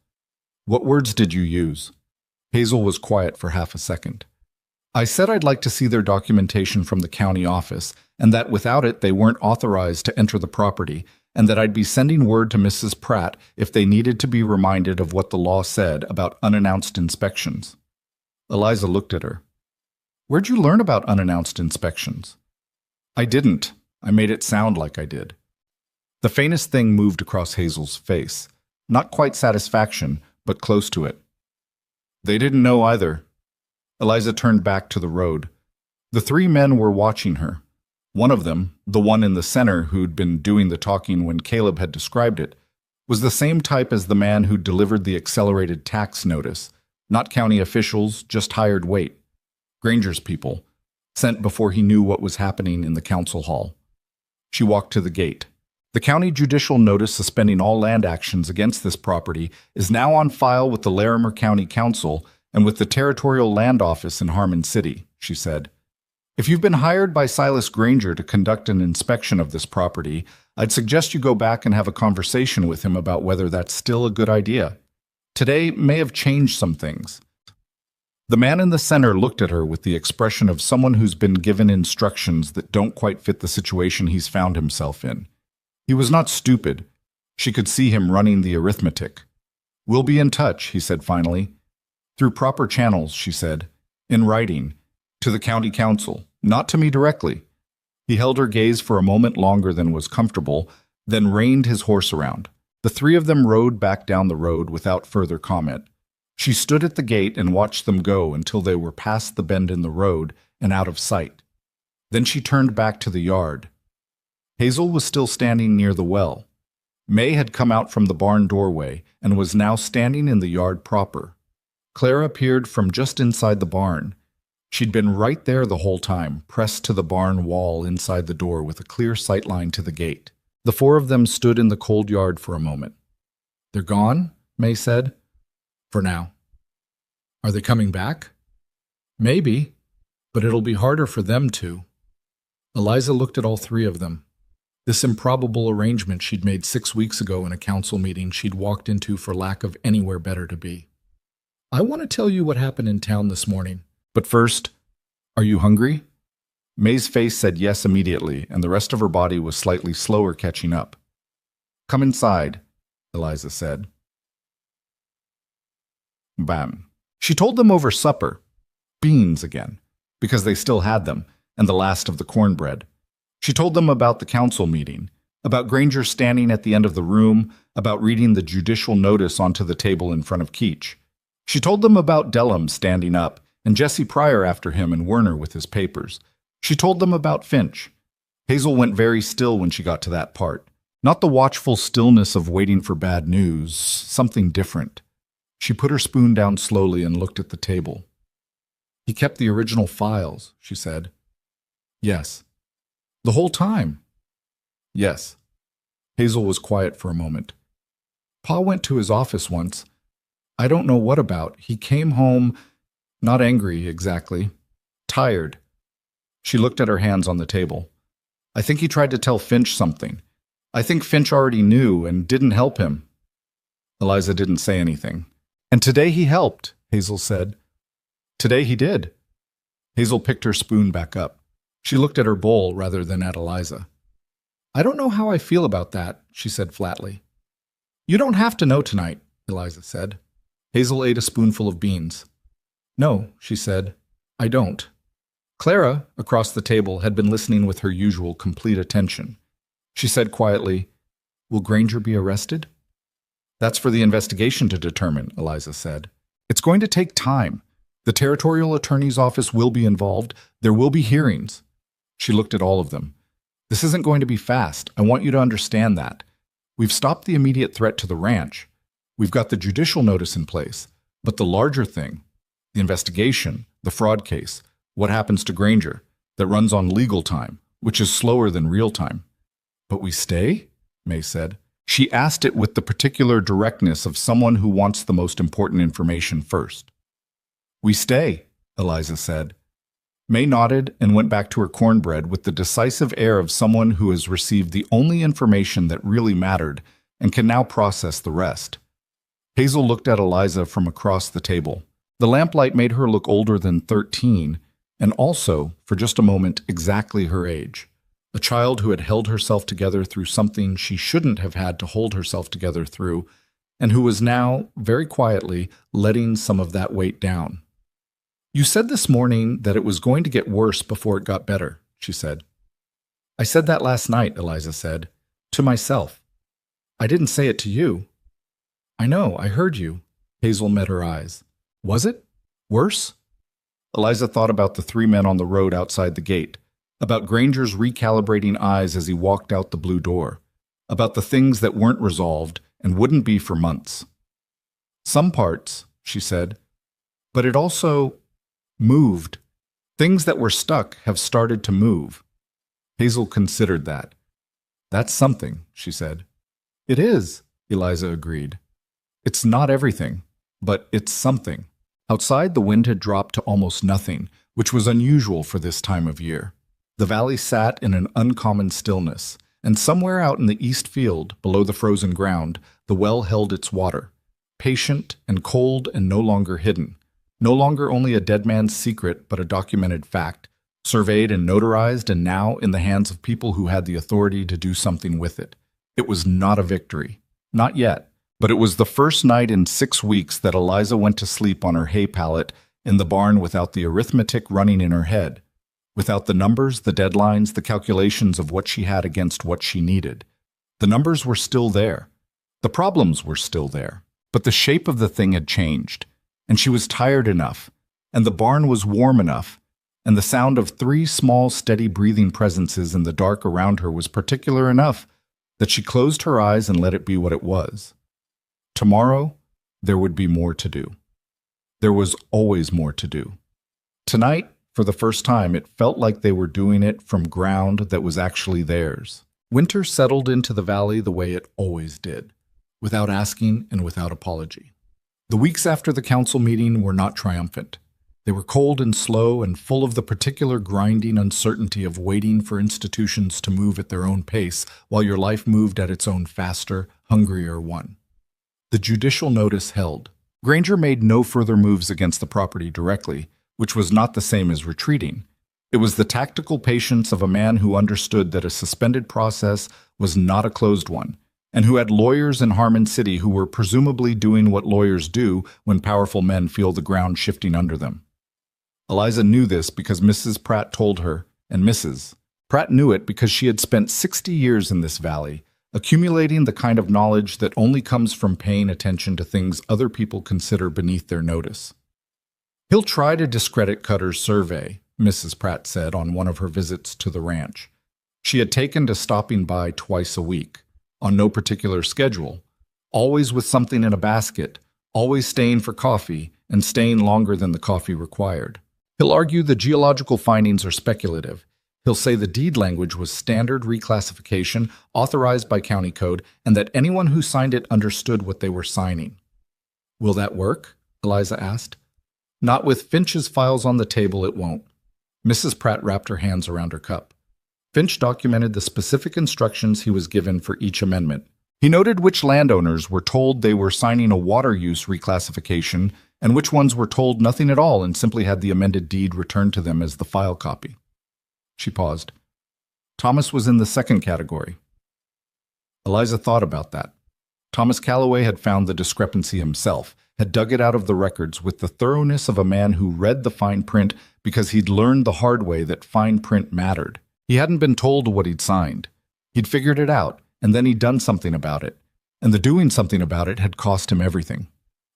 "What words did you use?" Hazel was quiet for half a second. "I said I'd like to see their documentation from the county office, and that without it they weren't authorized to enter the property, and that I'd be sending word to Mrs. Pratt if they needed to be reminded of what the law said about unannounced inspections." Eliza looked at her. "Where'd you learn about unannounced inspections?" "I didn't. I made it sound like I did." The faintest thing moved across Hazel's face. Not quite satisfaction, but close to it. "They didn't know either." Eliza turned back to the road. The three men were watching her. One of them, the one in the center who'd been doing the talking when Caleb had described it, was the same type as the man who delivered the accelerated tax notice. Not county officials, just hired weight. Granger's people, sent before he knew what was happening in the council hall. She walked to the gate. "The county judicial notice suspending all land actions against this property is now on file with the Larimer County Council and with the Territorial Land Office in Harmon City," she said. "If you've been hired by Silas Granger to conduct an inspection of this property, I'd suggest you go back and have a conversation with him about whether that's still a good idea. Today may have changed some things." The man in the center looked at her with the expression of someone who's been given instructions that don't quite fit the situation he's found himself in. He was not stupid. She could see him running the arithmetic. "We'll be in touch," he said finally. "Through proper channels," she said. "In writing. To the county council. Not to me directly." He held her gaze for a moment longer than was comfortable, then reined his horse around. The three of them rode back down the road without further comment. She stood at the gate and watched them go until they were past the bend in the road and out of sight. Then she turned back to the yard. Hazel was still standing near the well. May had come out from the barn doorway and was now standing in the yard proper. Clara appeared from just inside the barn. She'd been right there the whole time, pressed to the barn wall inside the door with a clear sightline to the gate. The four of them stood in the cold yard for a moment. "They're gone?" May said. "For now." "Are they coming back?" "Maybe, but it'll be harder for them to." Eliza looked at all three of them. This improbable arrangement she'd made 6 weeks ago in a council meeting she'd walked into for lack of anywhere better to be. "I want to tell you what happened in town this morning. But first, are you hungry?" May's face said yes immediately, and the rest of her body was slightly slower catching up. "Come inside," Eliza said. Bam. She told them over supper. Beans again, because they still had them, and the last of the cornbread. She told them about the council meeting, about Granger standing at the end of the room, about reading the judicial notice onto the table in front of Keach. She told them about Dellum standing up, and Jesse Pryor after him and Werner with his papers. She told them about Finch. Hazel went very still when she got to that part. Not the watchful stillness of waiting for bad news, something different. She put her spoon down slowly and looked at the table. "He kept the original files," she said. "Yes." "The whole time?" "Yes." Hazel was quiet for a moment. "Pa went to his office once. I don't know what about. He came home, not angry exactly, tired." She looked at her hands on the table. "I think he tried to tell Finch something. I think Finch already knew and didn't help him." Eliza didn't say anything. "And today he helped," Hazel said. "Today he did." Hazel picked her spoon back up. She looked at her bowl rather than at Eliza. "I don't know how I feel about that," she said flatly. "You don't have to know tonight," Eliza said. Hazel ate a spoonful of beans. "No," she said, "I don't." Clara, across the table, had been listening with her usual complete attention. She said quietly, "Will Granger be arrested?" "That's for the investigation to determine," Eliza said. "It's going to take time. The territorial attorney's office will be involved. There will be hearings." She looked at all of them. "This isn't going to be fast. I want you to understand that. We've stopped the immediate threat to the ranch. We've got the judicial notice in place, but the larger thing, the investigation, the fraud case, what happens to Granger, that runs on legal time, which is slower than real time. But we stay? May said. She asked it with the particular directness of someone who wants the most important information first. We stay, Eliza said. May nodded and went back to her cornbread with the decisive air of someone who has received the only information that really mattered and can now process the rest. Hazel looked at Eliza from across the table. The lamplight made her look older than 13, and also, for just a moment, exactly her age. A child who had held herself together through something she shouldn't have had to hold herself together through, and who was now, very quietly, letting some of that weight down. You said this morning that it was going to get worse before it got better, she said. I said that last night, Eliza said. To myself. I didn't say it to you. I know, I heard you. Hazel met her eyes. Was it? Worse? Eliza thought about the 3 men on the road outside the gate, about Granger's recalibrating eyes as he walked out the blue door, about the things that weren't resolved and wouldn't be for months. Some parts, she said, but it also moved. Things that were stuck have started to move. Hazel considered that. That's something, she said. It is, Eliza agreed. It's not everything, but it's something. Outside, the wind had dropped to almost nothing, which was unusual for this time of year. The valley sat in an uncommon stillness, and somewhere out in the east field, below the frozen ground, the well held its water, patient and cold and no longer hidden, no longer only a dead man's secret but a documented fact, surveyed and notarized and now in the hands of people who had the authority to do something with it. It was not a victory. Not yet. But it was the first night in 6 weeks that Eliza went to sleep on her hay pallet in the barn without the arithmetic running in her head, without the numbers, the deadlines, the calculations of what she had against what she needed. The numbers were still there. The problems were still there. But the shape of the thing had changed, and she was tired enough, and the barn was warm enough, and the sound of 3 small, steady breathing presences in the dark around her was particular enough that she closed her eyes and let it be what it was. Tomorrow, there would be more to do. There was always more to do. Tonight, for the first time, it felt like they were doing it from ground that was actually theirs. Winter settled into the valley the way it always did, without asking and without apology. The weeks after the council meeting were not triumphant. They were cold and slow and full of the particular grinding uncertainty of waiting for institutions to move at their own pace while your life moved at its own faster, hungrier one. The judicial notice held. Granger made no further moves against the property directly, which was not the same as retreating. It was the tactical patience of a man who understood that a suspended process was not a closed one, and who had lawyers in Harmon City who were presumably doing what lawyers do when powerful men feel the ground shifting under them. Eliza knew this because Mrs. Pratt told her, and Mrs. Pratt knew it because she had spent 60 years in this valley, accumulating the kind of knowledge that only comes from paying attention to things other people consider beneath their notice. He'll try to discredit Cutter's survey, Mrs. Pratt said on one of her visits to the ranch. She had taken to stopping by twice a week, on no particular schedule, always with something in a basket, always staying for coffee, and staying longer than the coffee required. He'll argue the geological findings are speculative. He'll say the deed language was standard reclassification authorized by county code and that anyone who signed it understood what they were signing. Will that work? Eliza asked. Not with Finch's files on the table, it won't. Mrs. Pratt wrapped her hands around her cup. Finch documented the specific instructions he was given for each amendment. He noted which landowners were told they were signing a water use reclassification and which ones were told nothing at all and simply had the amended deed returned to them as the file copy. She paused. Thomas was in the second category. Eliza thought about that. Thomas Calloway had found the discrepancy himself, had dug it out of the records with the thoroughness of a man who read the fine print because he'd learned the hard way that fine print mattered. He hadn't been told what he'd signed. He'd figured it out, and then he'd done something about it. And the doing something about it had cost him everything.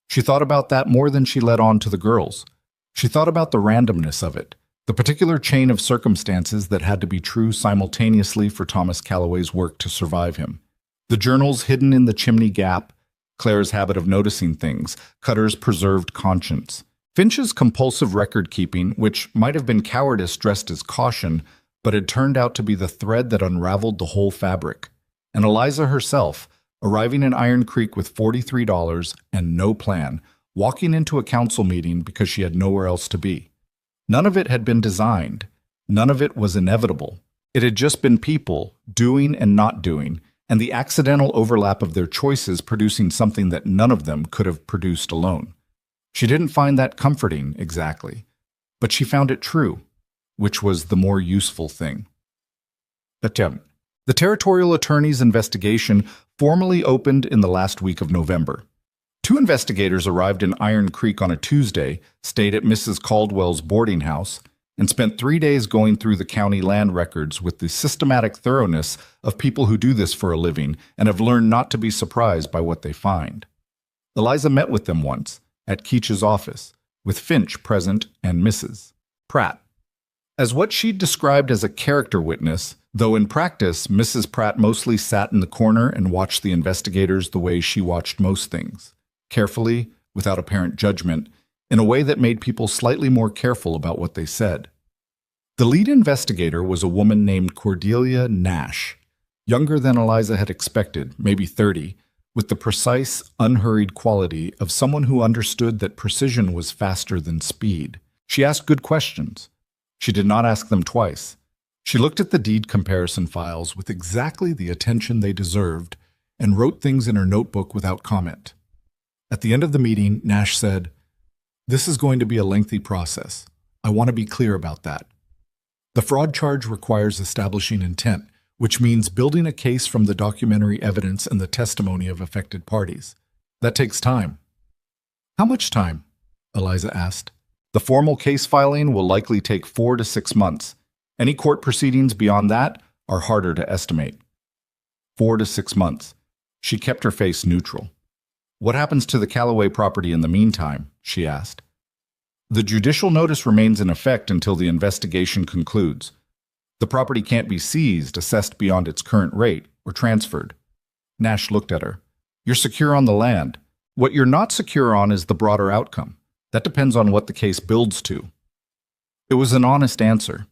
She thought about that more than she let on to the girls. She thought about the randomness of it, the particular chain of circumstances that had to be true simultaneously for Thomas Calloway's work to survive him. The journals hidden in the chimney gap, Claire's habit of noticing things, Cutter's preserved conscience. Finch's compulsive record-keeping, which might have been cowardice dressed as caution, but had turned out to be the thread that unraveled the whole fabric. And Eliza herself, arriving in Iron Creek with $43 and no plan, walking into a council meeting because she had nowhere else to be. None of it had been designed. None of it was inevitable. It had just been people doing and not doing, and the accidental overlap of their choices producing something that none of them could have produced alone. She didn't find that comforting, exactly, but she found it true, which was the more useful thing. The territorial attorney's investigation formally opened in the last week of November. 2 investigators arrived in Iron Creek on a Tuesday, stayed at Mrs. Caldwell's boarding house, and spent 3 days going through the county land records with the systematic thoroughness of people who do this for a living and have learned not to be surprised by what they find. Eliza met with them once, at Keach's office, with Finch present and Mrs. Pratt. As what she'd described as a character witness, though in practice Mrs. Pratt mostly sat in the corner and watched the investigators the way she watched most things, carefully, without apparent judgment, in a way that made people slightly more careful about what they said. The lead investigator was a woman named Cordelia Nash, younger than Eliza had expected, maybe 30, with the precise, unhurried quality of someone who understood that precision was faster than speed. She asked good questions. She did not ask them twice. She looked at the deed comparison files with exactly the attention they deserved and wrote things in her notebook without comment. At the end of the meeting, Nash said, "This is going to be a lengthy process. I want to be clear about that. The fraud charge requires establishing intent, which means building a case from the documentary evidence and the testimony of affected parties. That takes time." "How much time?" Eliza asked. "The formal case filing will likely take 4 to 6 months. Any court proceedings beyond that are harder to estimate." 4 to 6 months. She kept her face neutral. "What happens to the Callaway property in the meantime?" she asked. "The judicial notice remains in effect until the investigation concludes. The property can't be seized, assessed beyond its current rate, or transferred." Nash looked at her. "You're secure on the land. What you're not secure on is the broader outcome. That depends on what the case builds to." It was an honest answer.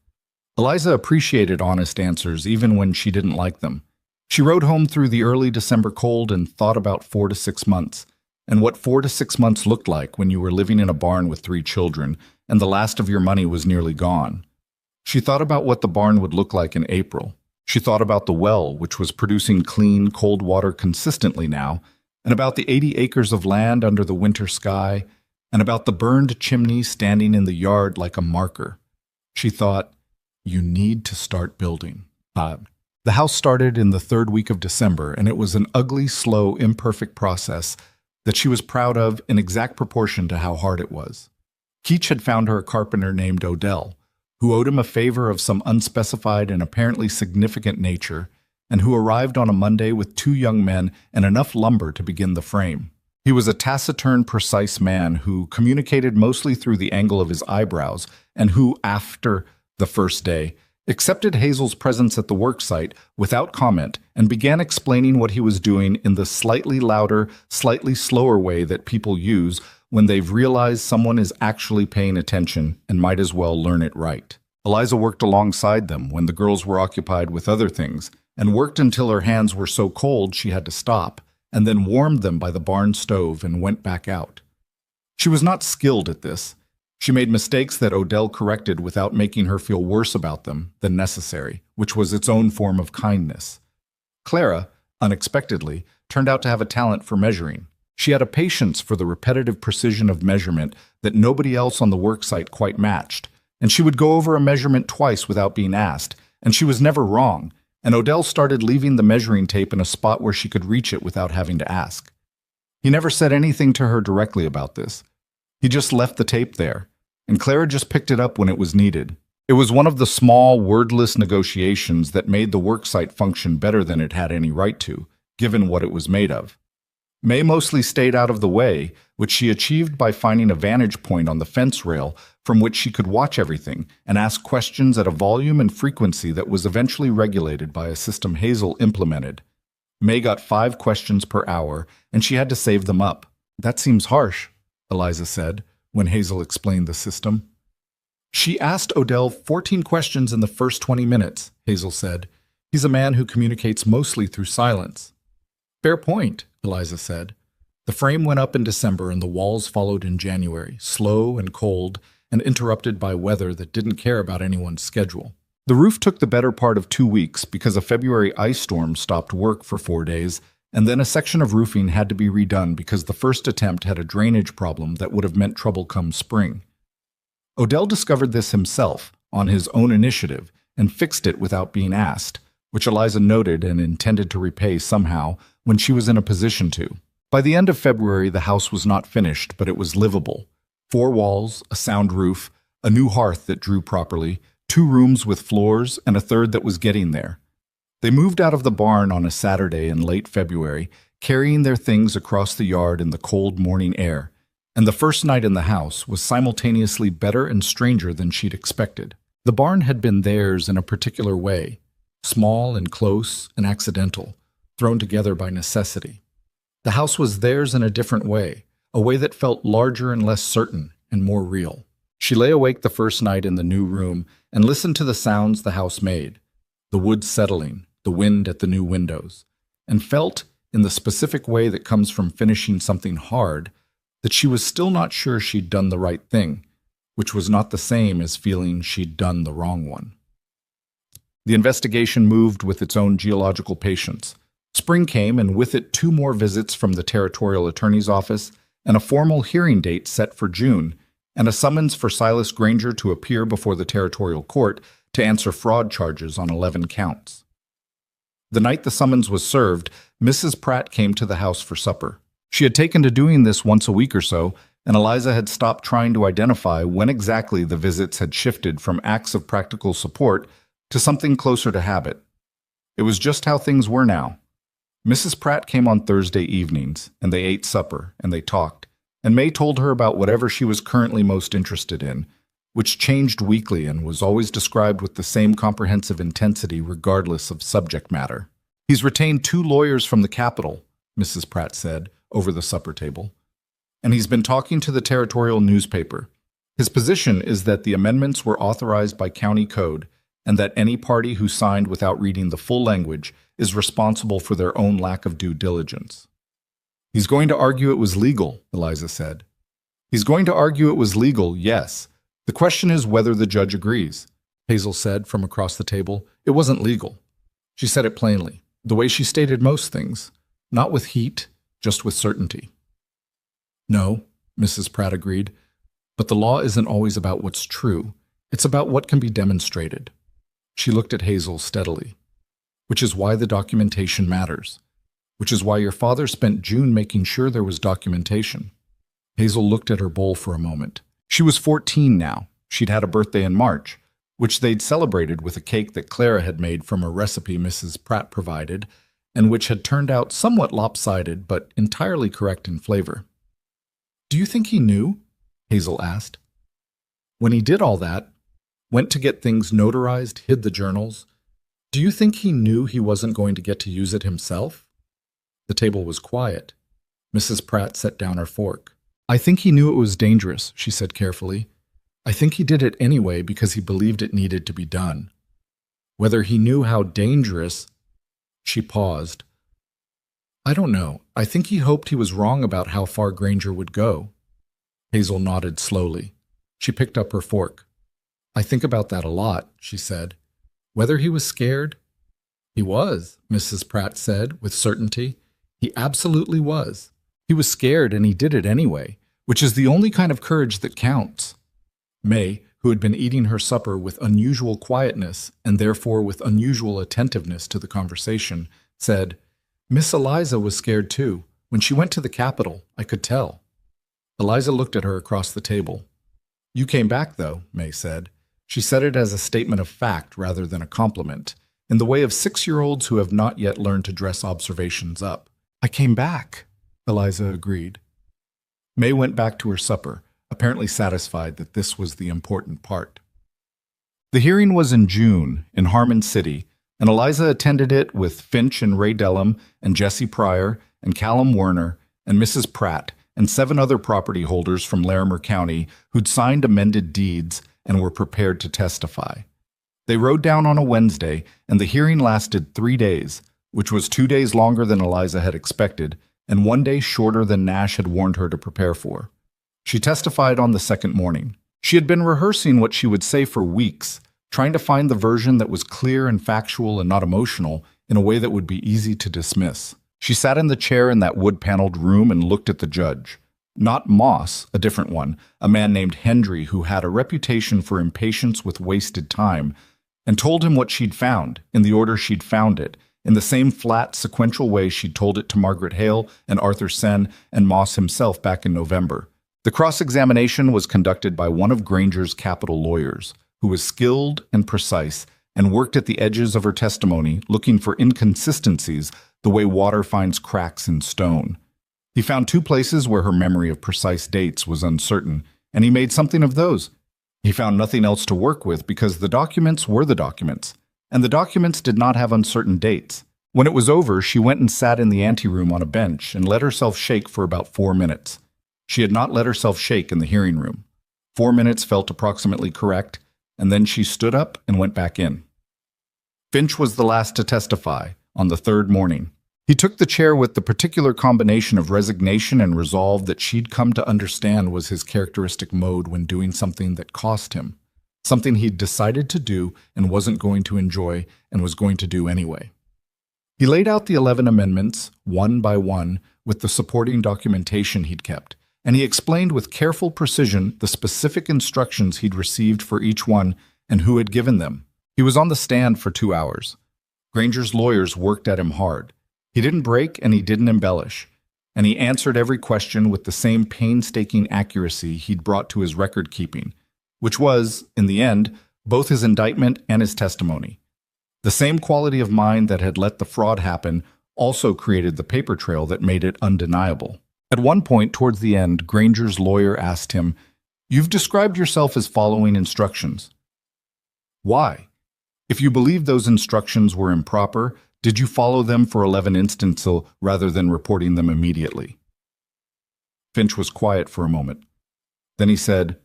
Eliza appreciated honest answers even when she didn't like them. She rode home through the early December cold and thought about 4 to 6 months, and what 4 to 6 months looked like when you were living in a barn with 3 children and the last of your money was nearly gone. She thought about what the barn would look like in April. She thought about the well, which was producing clean, cold water consistently now, and about the 80 acres of land under the winter sky, and about the burned chimney standing in the yard like a marker. She thought, you need to start building. The house started in the 3rd week of December, and it was an ugly, slow, imperfect process that she was proud of in exact proportion to how hard it was. Keach had found her a carpenter named Odell, who owed him a favor of some unspecified and apparently significant nature, and who arrived on a Monday with 2 young men and enough lumber to begin the frame. He was a taciturn, precise man who communicated mostly through the angle of his eyebrows, and who, after the first day, accepted Hazel's presence at the worksite without comment and began explaining what he was doing in the slightly louder, slightly slower way that people use when they've realized someone is actually paying attention and might as well learn it right. Eliza worked alongside them when the girls were occupied with other things, and worked until her hands were so cold she had to stop, and then warmed them by the barn stove and went back out. She was not skilled at this. She made mistakes that Odell corrected without making her feel worse about them than necessary, which was its own form of kindness. Clara, unexpectedly, turned out to have a talent for measuring. She had a patience for the repetitive precision of measurement that nobody else on the worksite quite matched, and she would go over a measurement twice without being asked, and she was never wrong, and Odell started leaving the measuring tape in a spot where she could reach it without having to ask. He never said anything to her directly about this. He just left the tape there, and Clara just picked it up when it was needed. It was one of the small, wordless negotiations that made the worksite function better than it had any right to, given what it was made of. May mostly stayed out of the way, which she achieved by finding a vantage point on the fence rail from which she could watch everything and ask questions at a volume and frequency that was eventually regulated by a system Hazel implemented. May got 5 questions per hour, and she had to save them up. That seems harsh, Eliza said, when Hazel explained the system. She asked Odell 14 questions in the first 20 minutes, Hazel said. He's a man who communicates mostly through silence. Fair point, Eliza said. The frame went up in December and the walls followed in January, slow and cold, and interrupted by weather that didn't care about anyone's schedule. The roof took the better part of 2 weeks because a February ice storm stopped work for 4 days, and then a section of roofing had to be redone because the first attempt had a drainage problem that would have meant trouble come spring. Odell discovered this himself, on his own initiative, and fixed it without being asked, which Eliza noted and intended to repay somehow when she was in a position to. By the end of February, the house was not finished, but it was livable. 4 walls, a sound roof, a new hearth that drew properly, 2 rooms with floors, and a third that was getting there. They moved out of the barn on a Saturday in late February, carrying their things across the yard in the cold morning air, and the first night in the house was simultaneously better and stranger than she'd expected. The barn had been theirs in a particular way, small and close and accidental, thrown together by necessity. The house was theirs in a different way, a way that felt larger and less certain and more real. She lay awake the first night in the new room and listened to the sounds the house made, the wood settling, the wind at the new windows, and felt, in the specific way that comes from finishing something hard, that she was still not sure she'd done the right thing, which was not the same as feeling she'd done the wrong one. The investigation moved with its own geological patience. Spring came, and with it 2 more visits from the territorial attorney's office and a formal hearing date set for June, and a summons for Silas Granger to appear before the territorial court to answer fraud charges on 11 counts. The night the summons was served, Mrs. Pratt came to the house for supper. She had taken to doing this once a week or so, and Eliza had stopped trying to identify when exactly the visits had shifted from acts of practical support to something closer to habit. It was just how things were now. Mrs. Pratt came on Thursday evenings, and they ate supper, and they talked, and May told her about whatever she was currently most interested in, which changed weekly and was always described with the same comprehensive intensity regardless of subject matter. He's retained 2 lawyers from the Capitol, Mrs. Pratt said, over the supper table, and he's been talking to the territorial newspaper. His position is that the amendments were authorized by county code and that any party who signed without reading the full language is responsible for their own lack of due diligence. He's going to argue it was legal, Eliza said. He's going to argue it was legal, yes. The question is whether the judge agrees, Hazel said from across the table. It wasn't legal. She said it plainly, the way she stated most things, not with heat, just with certainty. No, Mrs. Pratt agreed, but the law isn't always about what's true. It's about what can be demonstrated. She looked at Hazel steadily. Which is why the documentation matters. Which is why your father spent June making sure there was documentation. Hazel looked at her bowl for a moment. She was 14 now. She'd had a birthday in March, which they'd celebrated with a cake that Clara had made from a recipe Mrs. Pratt provided, and which had turned out somewhat lopsided but entirely correct in flavor. Do you think he knew? Hazel asked. When he did all that, went to get things notarized, hid the journals, do you think he knew he wasn't going to get to use it himself? The table was quiet. Mrs. Pratt set down her fork. I think he knew it was dangerous, she said carefully. I think he did it anyway because he believed it needed to be done. Whether he knew how dangerous... She paused. I don't know. I think he hoped he was wrong about how far Granger would go. Hazel nodded slowly. She picked up her fork. I think about that a lot, she said. Whether he was scared? He was, Mrs. Pratt said with certainty. He absolutely was. He was scared and he did it anyway, which is the only kind of courage that counts. May, who had been eating her supper with unusual quietness and therefore with unusual attentiveness to the conversation, said, Miss Eliza was scared too. When she went to the Capitol, I could tell. Eliza looked at her across the table. You came back, though, May said. She said it as a statement of fact rather than a compliment, in the way of 6-year-olds who have not yet learned to dress observations up. I came back, Eliza agreed. May went back to her supper, apparently satisfied that this was the important part. The hearing was in June, in Harmon City, and Eliza attended it with Finch and Ray Dellum and Jesse Pryor and Callum Werner and Mrs. Pratt and 7 other property holders from Larimer County who'd signed amended deeds and were prepared to testify. They rode down on a Wednesday, and the hearing lasted 3 days, which was 2 days longer than Eliza had expected and 1 day shorter than Nash had warned her to prepare for. She testified on the second morning. She had been rehearsing what she would say for weeks, trying to find the version that was clear and factual and not emotional in a way that would be easy to dismiss. She sat in the chair in that wood-paneled room and looked at the judge. Not Moss, a different one, a man named Hendry who had a reputation for impatience with wasted time, and told him what she'd found, in the order she'd found it, in the same flat, sequential way she'd told it to Margaret Hale and Arthur Senn and Moss himself back in November. The cross-examination was conducted by one of Granger's capital lawyers, who was skilled and precise and worked at the edges of her testimony, looking for inconsistencies the way water finds cracks in stone. He found 2 places where her memory of precise dates was uncertain, and he made something of those. He found nothing else to work with because the documents were the documents, and the documents did not have uncertain dates. When it was over, she went and sat in the anteroom on a bench and let herself shake for about 4 minutes. She had not let herself shake in the hearing room. 4 minutes felt approximately correct, and then she stood up and went back in. Finch was the last to testify, on the 3rd morning. He took the chair with the particular combination of resignation and resolve that she'd come to understand was his characteristic mode when doing something that cost him, something he'd decided to do and wasn't going to enjoy and was going to do anyway. He laid out the 11 amendments, one by one, with the supporting documentation he'd kept, and he explained with careful precision the specific instructions he'd received for each one and who had given them. He was on the stand for 2 hours. Granger's lawyers worked at him hard. He didn't break and he didn't embellish, and he answered every question with the same painstaking accuracy he'd brought to his record-keeping, which was, in the end, both his indictment and his testimony. The same quality of mind that had let the fraud happen also created the paper trail that made it undeniable. At one point towards the end, Granger's lawyer asked him, "You've described yourself as following instructions. Why? If you believe those instructions were improper, did you follow them for 11 instances rather than reporting them immediately?" Finch was quiet for a moment. Then he said,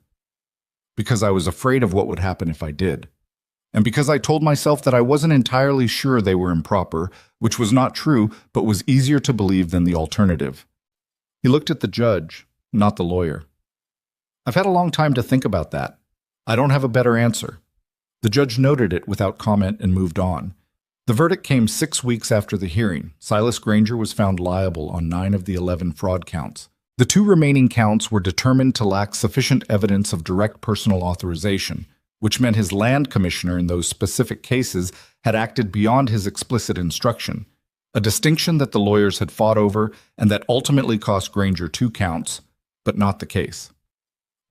"Because I was afraid of what would happen if I did. And because I told myself that I wasn't entirely sure they were improper, which was not true, but was easier to believe than the alternative." He looked at the judge, not the lawyer. "I've had a long time to think about that. I don't have a better answer." The judge noted it without comment and moved on. The verdict came 6 weeks after the hearing. Silas Granger was found liable on 9 of the 11 fraud counts. The 2 remaining counts were determined to lack sufficient evidence of direct personal authorization, which meant his land commissioner in those specific cases had acted beyond his explicit instruction, a distinction that the lawyers had fought over and that ultimately cost Granger 2 counts, but not the case.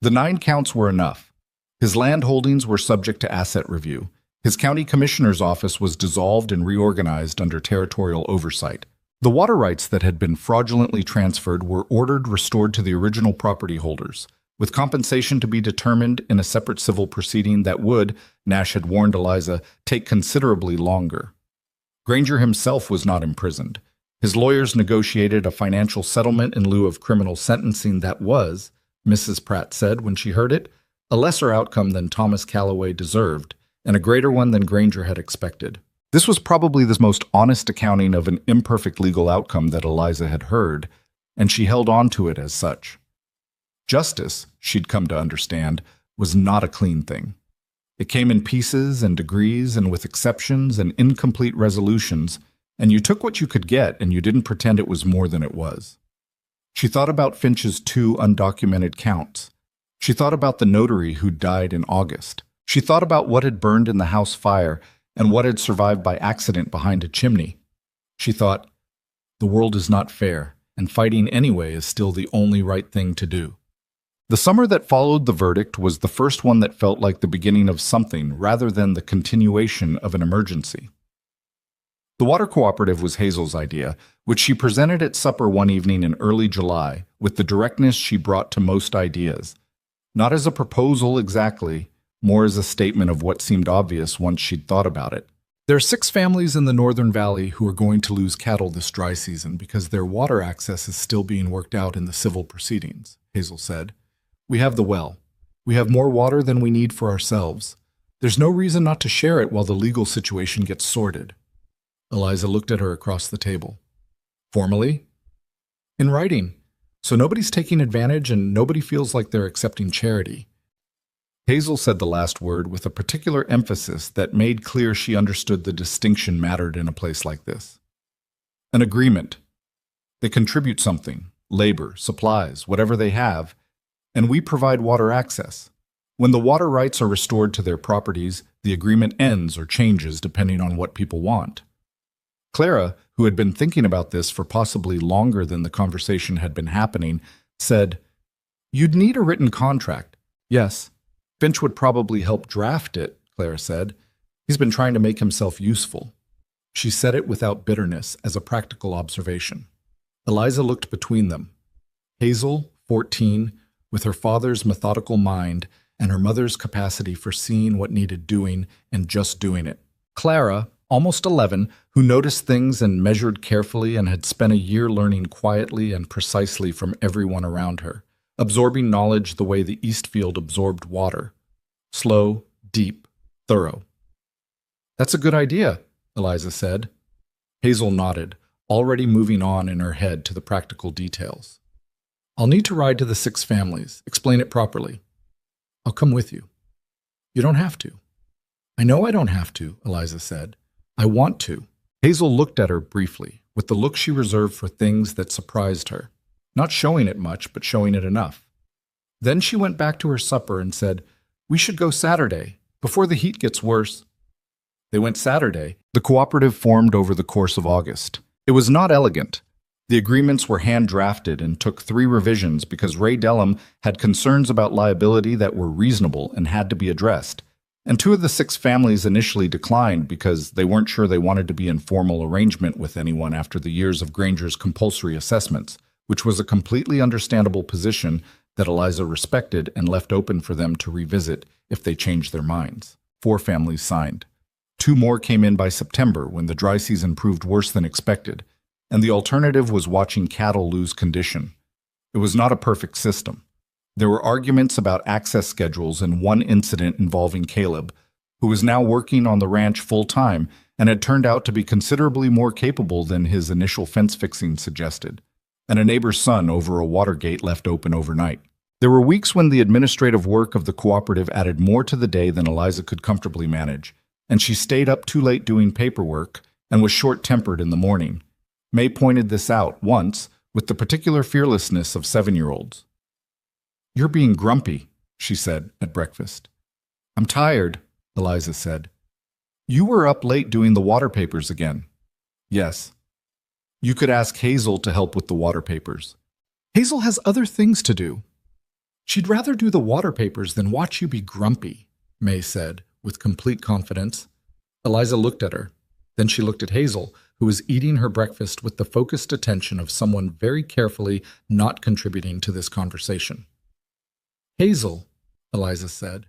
The 9 counts were enough. His land holdings were subject to asset review. His county commissioner's office was dissolved and reorganized under territorial oversight. The water rights that had been fraudulently transferred were ordered restored to the original property holders, with compensation to be determined in a separate civil proceeding that would, Nash had warned Eliza, take considerably longer. Granger himself was not imprisoned. His lawyers negotiated a financial settlement in lieu of criminal sentencing that was, Mrs. Pratt said when she heard it, a lesser outcome than Thomas Calloway deserved, and a greater one than Granger had expected. This was probably the most honest accounting of an imperfect legal outcome that Eliza had heard, and she held on to it as such. Justice, she'd come to understand, was not a clean thing. It came in pieces and degrees and with exceptions and incomplete resolutions, and you took what you could get and you didn't pretend it was more than it was. She thought about Finch's 2 undocumented counts. She thought about the notary who died in August. She thought about what had burned in the house fire and what had survived by accident behind a chimney. She thought, the world is not fair, and fighting anyway is still the only right thing to do. The summer that followed the verdict was the first one that felt like the beginning of something rather than the continuation of an emergency. The water cooperative was Hazel's idea, which she presented at supper one evening in early July with the directness she brought to most ideas. Not as a proposal exactly, more as a statement of what seemed obvious once she'd thought about it. There are 6 families in the Northern Valley who are going to lose cattle this dry season because their water access is still being worked out in the civil proceedings, Hazel said. We have the well. We have more water than we need for ourselves. There's no reason not to share it while the legal situation gets sorted. Eliza looked at her across the table. Formally? In writing. So nobody's taking advantage and nobody feels like they're accepting charity. Hazel said the last word with a particular emphasis that made clear she understood the distinction mattered in a place like this. An agreement. They contribute something, labor, supplies, whatever they have, and we provide water access. When the water rights are restored to their properties, the agreement ends or changes depending on what people want. Clara, who had been thinking about this for possibly longer than the conversation had been happening, said, You'd need a written contract. Yes. Finch would probably help draft it, Clara said. He's been trying to make himself useful. She said it without bitterness, as a practical observation. Eliza looked between them. Hazel, 14, with her father's methodical mind and her mother's capacity for seeing what needed doing and just doing it. Clara, almost 11, who noticed things and measured carefully and had spent a year learning quietly and precisely from everyone around her, absorbing knowledge the way the Eastfield absorbed water. Slow, deep, thorough. That's a good idea, Eliza said. Hazel nodded, already moving on in her head to the practical details. I'll need to ride to the 6 families, explain it properly. I'll come with you. You don't have to. I know I don't have to, Eliza said. I want to. Hazel looked at her briefly, with the look she reserved for things that surprised her, not showing it much, but showing it enough. Then she went back to her supper and said, We should go Saturday, before the heat gets worse. They went Saturday. The cooperative formed over the course of August. It was not elegant. The agreements were hand-drafted and took 3 revisions because Ray Dellum had concerns about liability that were reasonable and had to be addressed. And 2 of the 6 families initially declined because they weren't sure they wanted to be in formal arrangement with anyone after the years of Granger's compulsory assessments, which was a completely understandable position that Eliza respected and left open for them to revisit if they changed their minds. 4 families signed. 2 more came in by September when the dry season proved worse than expected, and the alternative was watching cattle lose condition. It was not a perfect system. There were arguments about access schedules and one incident involving Caleb, who was now working on the ranch full-time and had turned out to be considerably more capable than his initial fence-fixing suggested, and a neighbor's son over a water gate left open overnight. There were weeks when the administrative work of the cooperative added more to the day than Eliza could comfortably manage, and she stayed up too late doing paperwork and was short-tempered in the morning. May pointed this out once with the particular fearlessness of 7-year-olds. You're being grumpy, she said at breakfast. I'm tired, Eliza said. You were up late doing the water papers again. Yes. You could ask Hazel to help with the water papers. Hazel has other things to do. She'd rather do the water papers than watch you be grumpy, May said, with complete confidence. Eliza looked at her. Then she looked at Hazel, who was eating her breakfast with the focused attention of someone very carefully not contributing to this conversation. Hazel, Eliza said.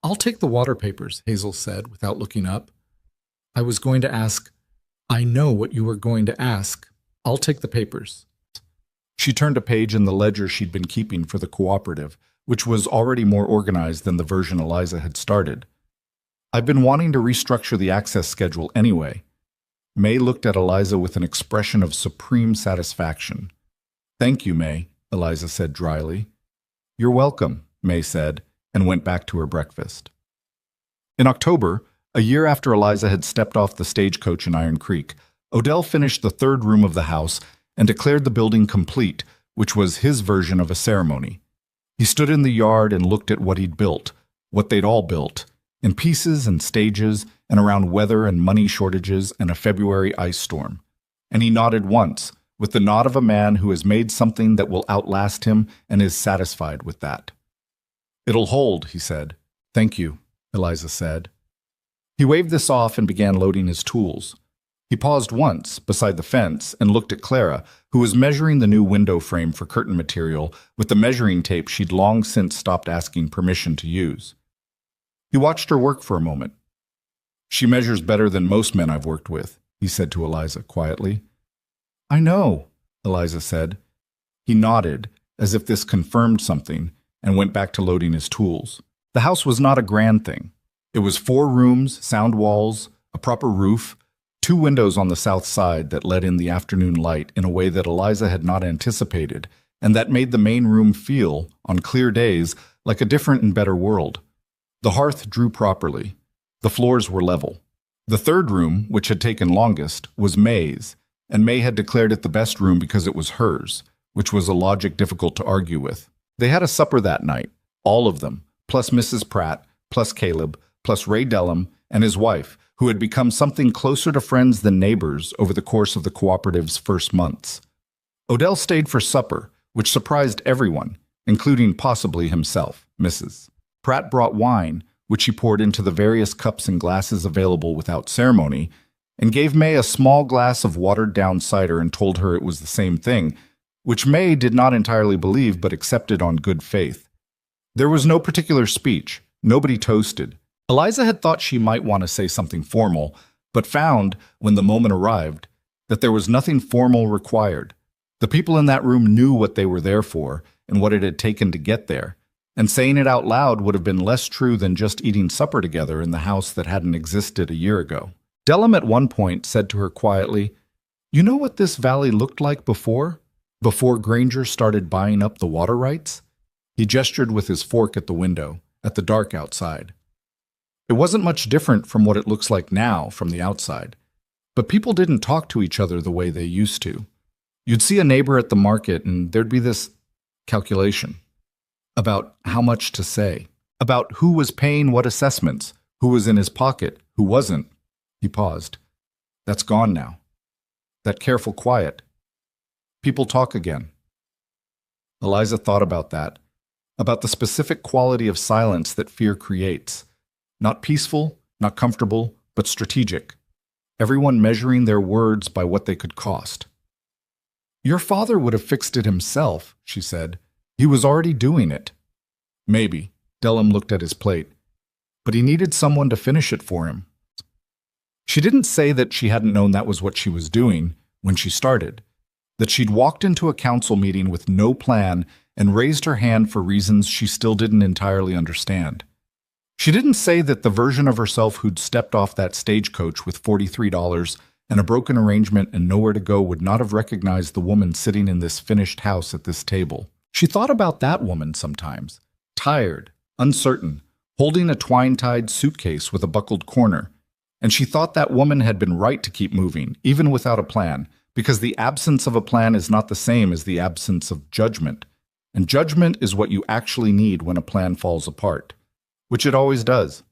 I'll take the water papers, Hazel said without looking up. I was going to ask. I know what you were going to ask. I'll take the papers. She turned a page in the ledger she'd been keeping for the cooperative, which was already more organized than the version Eliza had started. I've been wanting to restructure the access schedule anyway. May looked at Eliza with an expression of supreme satisfaction. Thank you, May, Eliza said dryly. You're welcome, May said, and went back to her breakfast. In October, a year after Eliza had stepped off the stagecoach in Iron Creek, Odell finished the 3rd room of the house and declared the building complete, which was his version of a ceremony. He stood in the yard and looked at what he'd built, what they'd all built, in pieces and stages and around weather and money shortages and a February ice storm. And he nodded once, with the nod of a man who has made something that will outlast him and is satisfied with that. It'll hold, he said. Thank you, Eliza said. He waved this off and began loading his tools. He paused once, beside the fence, and looked at Clara, who was measuring the new window frame for curtain material with the measuring tape she'd long since stopped asking permission to use. He watched her work for a moment. She measures better than most men I've worked with, he said to Eliza quietly. I know, Eliza said. He nodded, as if this confirmed something, and went back to loading his tools. The house was not a grand thing. It was 4 rooms, sound walls, a proper roof, 2 windows on the south side that let in the afternoon light in a way that Eliza had not anticipated, and that made the main room feel, on clear days, like a different and better world. The hearth drew properly. The floors were level. The 3rd room, which had taken longest, was May's, and May had declared it the best room because it was hers, which was a logic difficult to argue with. They had a supper that night, all of them, plus Mrs. Pratt, plus Caleb, plus Ray Dellum, and his wife, who had become something closer to friends than neighbors over the course of the cooperative's first months. Odell stayed for supper, which surprised everyone, including possibly himself, Mrs. Pratt brought wine, which she poured into the various cups and glasses available without ceremony, and gave May a small glass of watered-down cider and told her it was the same thing, which May did not entirely believe but accepted on good faith. There was no particular speech. Nobody toasted. Eliza had thought she might want to say something formal, but found, when the moment arrived, that there was nothing formal required. The people in that room knew what they were there for and what it had taken to get there, and saying it out loud would have been less true than just eating supper together in the house that hadn't existed a year ago. Dellum at one point said to her quietly, "You know what this valley looked like before? Before Granger started buying up the water rights?" He gestured with his fork at the window, at the dark outside. It wasn't much different from what it looks like now from the outside, but people didn't talk to each other the way they used to. You'd see a neighbor at the market and there'd be this calculation about how much to say, about who was paying what assessments, who was in his pocket, who wasn't. He paused. That's gone now. That careful quiet. People talk again. Eliza thought about that, about the specific quality of silence that fear creates. Not peaceful, not comfortable, but strategic. Everyone measuring their words by what they could cost. Your father would have fixed it himself, she said. He was already doing it. Maybe. Dellum looked at his plate. But he needed someone to finish it for him. She didn't say that she hadn't known that was what she was doing when she started, that she'd walked into a council meeting with no plan and raised her hand for reasons she still didn't entirely understand. She didn't say that the version of herself who'd stepped off that stagecoach with $43 and a broken arrangement and nowhere to go would not have recognized the woman sitting in this finished house at this table. She thought about that woman sometimes, tired, uncertain, holding a twine-tied suitcase with a buckled corner. And she thought that woman had been right to keep moving, even without a plan, because the absence of a plan is not the same as the absence of judgment. And judgment is what you actually need when a plan falls apart, which it always does.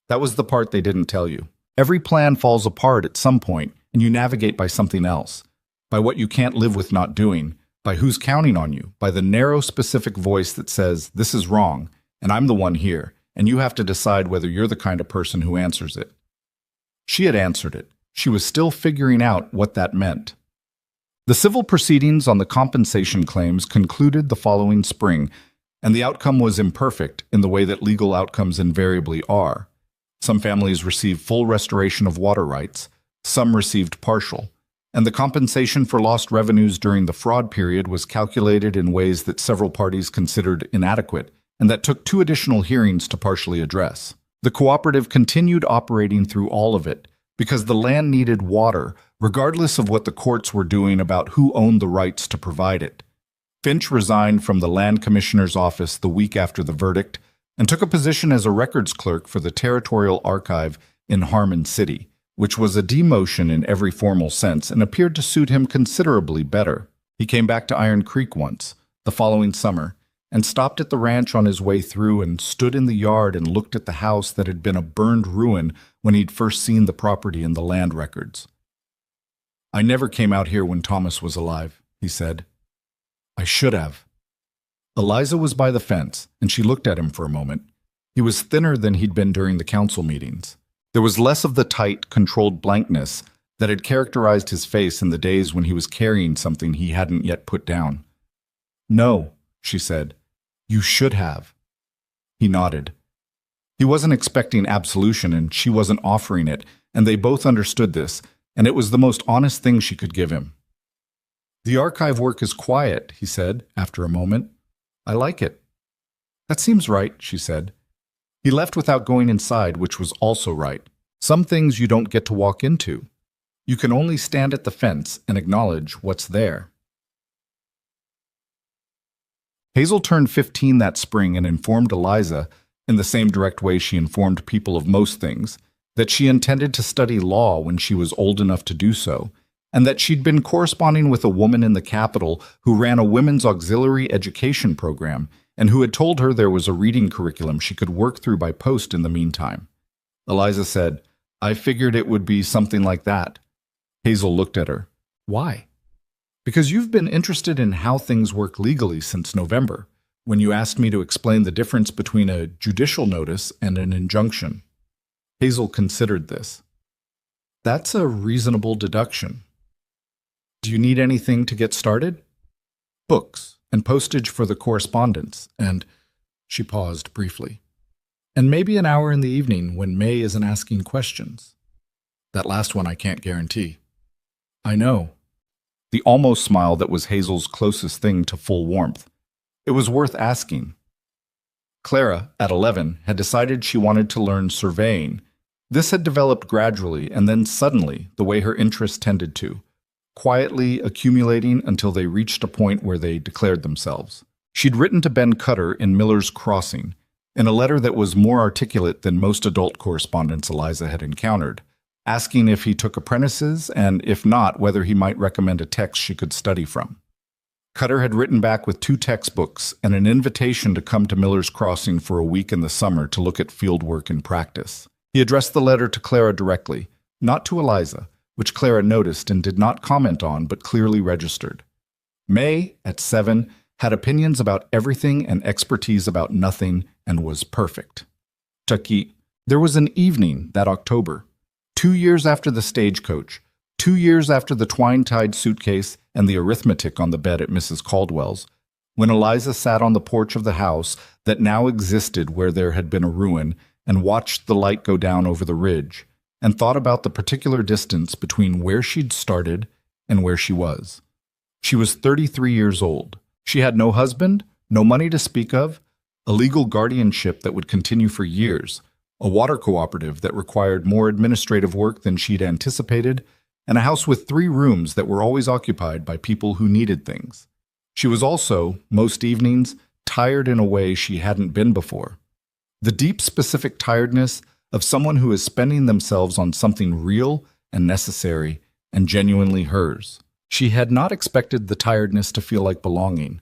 That was the part they didn't tell you. Every plan falls apart at some point, and you navigate by something else, by what you can't live with not doing, by who's counting on you, by the narrow, specific voice that says, this is wrong, and I'm the one here, and you have to decide whether you're the kind of person who answers it. She had answered it. She was still figuring out what that meant. The civil proceedings on the compensation claims concluded the following spring, and the outcome was imperfect in the way that legal outcomes invariably are. Some families received full restoration of water rights, some received partial, and the compensation for lost revenues during the fraud period was calculated in ways that several parties considered inadequate and that took 2 additional hearings to partially address. The cooperative continued operating through all of it because the land needed water, regardless of what the courts were doing about who owned the rights to provide it. Finch resigned from the land commissioner's office the week after the verdict and took a position as a records clerk for the Territorial Archive in Harmon City, which was a demotion in every formal sense and appeared to suit him considerably better. He came back to Iron Creek once, the following summer, and stopped at the ranch on his way through and stood in the yard and looked at the house that had been a burned ruin when he'd first seen the property in the land records. I never came out here when Thomas was alive, he said. I should have. Eliza was by the fence, and she looked at him for a moment. He was thinner than he'd been during the council meetings. There was less of the tight, controlled blankness that had characterized his face in the days when he was carrying something he hadn't yet put down. No, she said. You should have. He nodded. He wasn't expecting absolution, and she wasn't offering it, and they both understood this, and it was the most honest thing she could give him. "The archive work is quiet," he said, after a moment. "I like it." "That seems right," she said. He left without going inside, which was also right. Some things you don't get to walk into. You can only stand at the fence and acknowledge what's there. Hazel turned 15 that spring and informed Eliza, in the same direct way she informed people of most things, that she intended to study law when she was old enough to do so, and that she'd been corresponding with a woman in the capital who ran a women's auxiliary education program and who had told her there was a reading curriculum she could work through by post in the meantime. Eliza said, "I figured it would be something like that." Hazel looked at her. "Why?" "Because you've been interested in how things work legally since November, when you asked me to explain the difference between a judicial notice and an injunction." Hazel considered this. "That's a reasonable deduction. Do you need anything to get started?" "Books and postage for the correspondence, and—" She paused briefly. "And maybe an hour in the evening when May isn't asking questions." "That last one I can't guarantee." "I know." The almost smile that was Hazel's closest thing to full warmth. It was worth asking. Clara, at 11, had decided she wanted to learn surveying. This had developed gradually and then suddenly, the way her interests tended to, quietly accumulating until they reached a point where they declared themselves. She'd written to Ben Cutter in Miller's Crossing, in a letter that was more articulate than most adult correspondence Eliza had encountered, asking if he took apprentices and, if not, whether he might recommend a text she could study from. Cutter had written back with 2 textbooks and an invitation to come to Miller's Crossing for a week in the summer to look at fieldwork in practice. He addressed the letter to Clara directly, not to Eliza, which Clara noticed and did not comment on but clearly registered. May, at 7, had opinions about everything and expertise about nothing and was perfect. Tucky, there was an evening that October, 2 years after the stagecoach, 2 years after the twine-tied suitcase and the arithmetic on the bed at Mrs. Caldwell's, when Eliza sat on the porch of the house that now existed where there had been a ruin and watched the light go down over the ridge and thought about the particular distance between where she'd started and where she was. She was 33 years old. She had no husband, no money to speak of, a legal guardianship that would continue for years, a water cooperative that required more administrative work than she'd anticipated, and a house with 3 rooms that were always occupied by people who needed things. She was also, most evenings, tired in a way she hadn't been before. The deep, specific tiredness of someone who is spending themselves on something real and necessary and genuinely hers. She had not expected the tiredness to feel like belonging,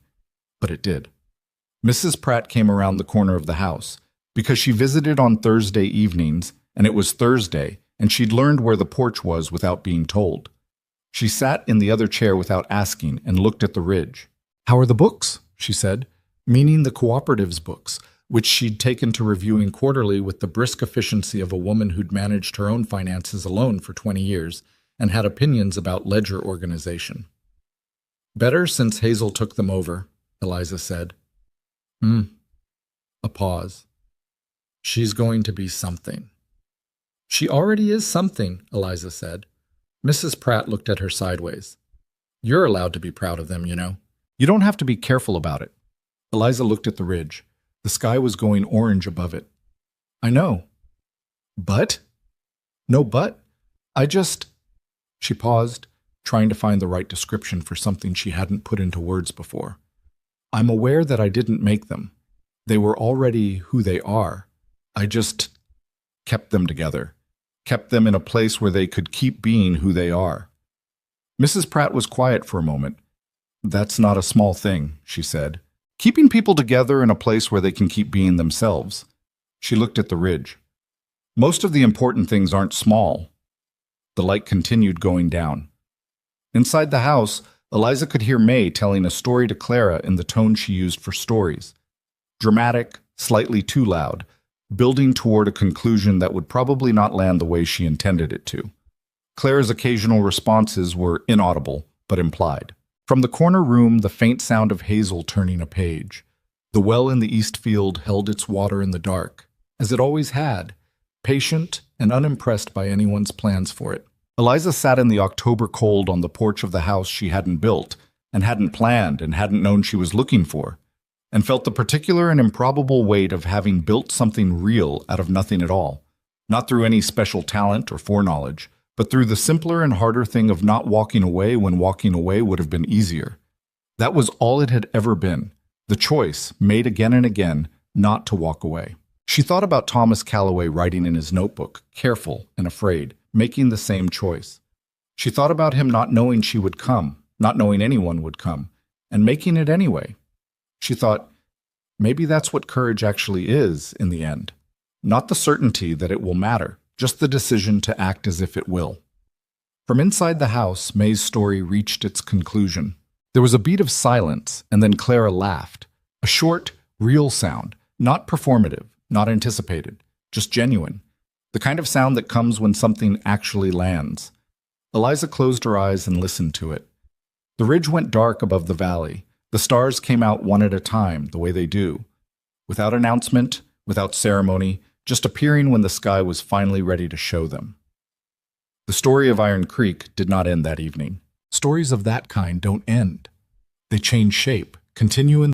but it did. Mrs. Pratt came around the corner of the house, because she visited on Thursday evenings, and it was Thursday, and she'd learned where the porch was without being told. She sat in the other chair without asking and looked at the ridge. "How are the books?" she said, meaning the cooperative's books, which she'd taken to reviewing quarterly with the brisk efficiency of a woman who'd managed her own finances alone for 20 years and had opinions about ledger organization. "Better since Hazel took them over," Eliza said. A pause. "She's going to be something." "She already is something," Eliza said. Mrs. Pratt looked at her sideways. "You're allowed to be proud of them, you know. You don't have to be careful about it." Eliza looked at the ridge. The sky was going orange above it. "I know." "But?" "No but. I just—" She paused, trying to find the right description for something she hadn't put into words before. "I'm aware that I didn't make them. They were already who they are. I just kept them together, kept them in a place where they could keep being who they are." Mrs. Pratt was quiet for a moment. "That's not a small thing," she said. "Keeping people together in a place where they can keep being themselves." She looked at the ridge. "Most of the important things aren't small." The light continued going down. Inside the house, Eliza could hear May telling a story to Clara in the tone she used for stories. Dramatic, slightly too loud, building toward a conclusion that would probably not land the way she intended it to. Clara's occasional responses were inaudible, but implied. From the corner room, the faint sound of Hazel turning a page. The well in the east field held its water in the dark. as it always had, patient and unimpressed by anyone's plans for it. Eliza sat in the October cold on the porch of the house she hadn't built, and hadn't planned, and hadn't known she was looking for, and felt the particular and improbable weight of having built something real out of nothing at all, not through any special talent or foreknowledge, but through the simpler and harder thing of not walking away when walking away would have been easier. That was all it had ever been, the choice, made again and again, not to walk away. She thought about Thomas Calloway writing in his notebook, careful and afraid, making the same choice. She thought about him not knowing she would come, not knowing anyone would come, and making it anyway. She thought, maybe that's what courage actually is in the end. Not the certainty that it will matter, just the decision to act as if it will. From inside the house, May's story reached its conclusion. There was a beat of silence, and then Clara laughed. A short, real sound, not performative, not anticipated, just genuine. The kind of sound that comes when something actually lands. Eliza closed her eyes and listened to it. The ridge went dark above the valley. The stars came out one at a time, the way they do. Without announcement, without ceremony, just appearing when the sky was finally ready to show them. The story of Iron Creek did not end that evening. Stories of that kind don't end. They change shape, continue in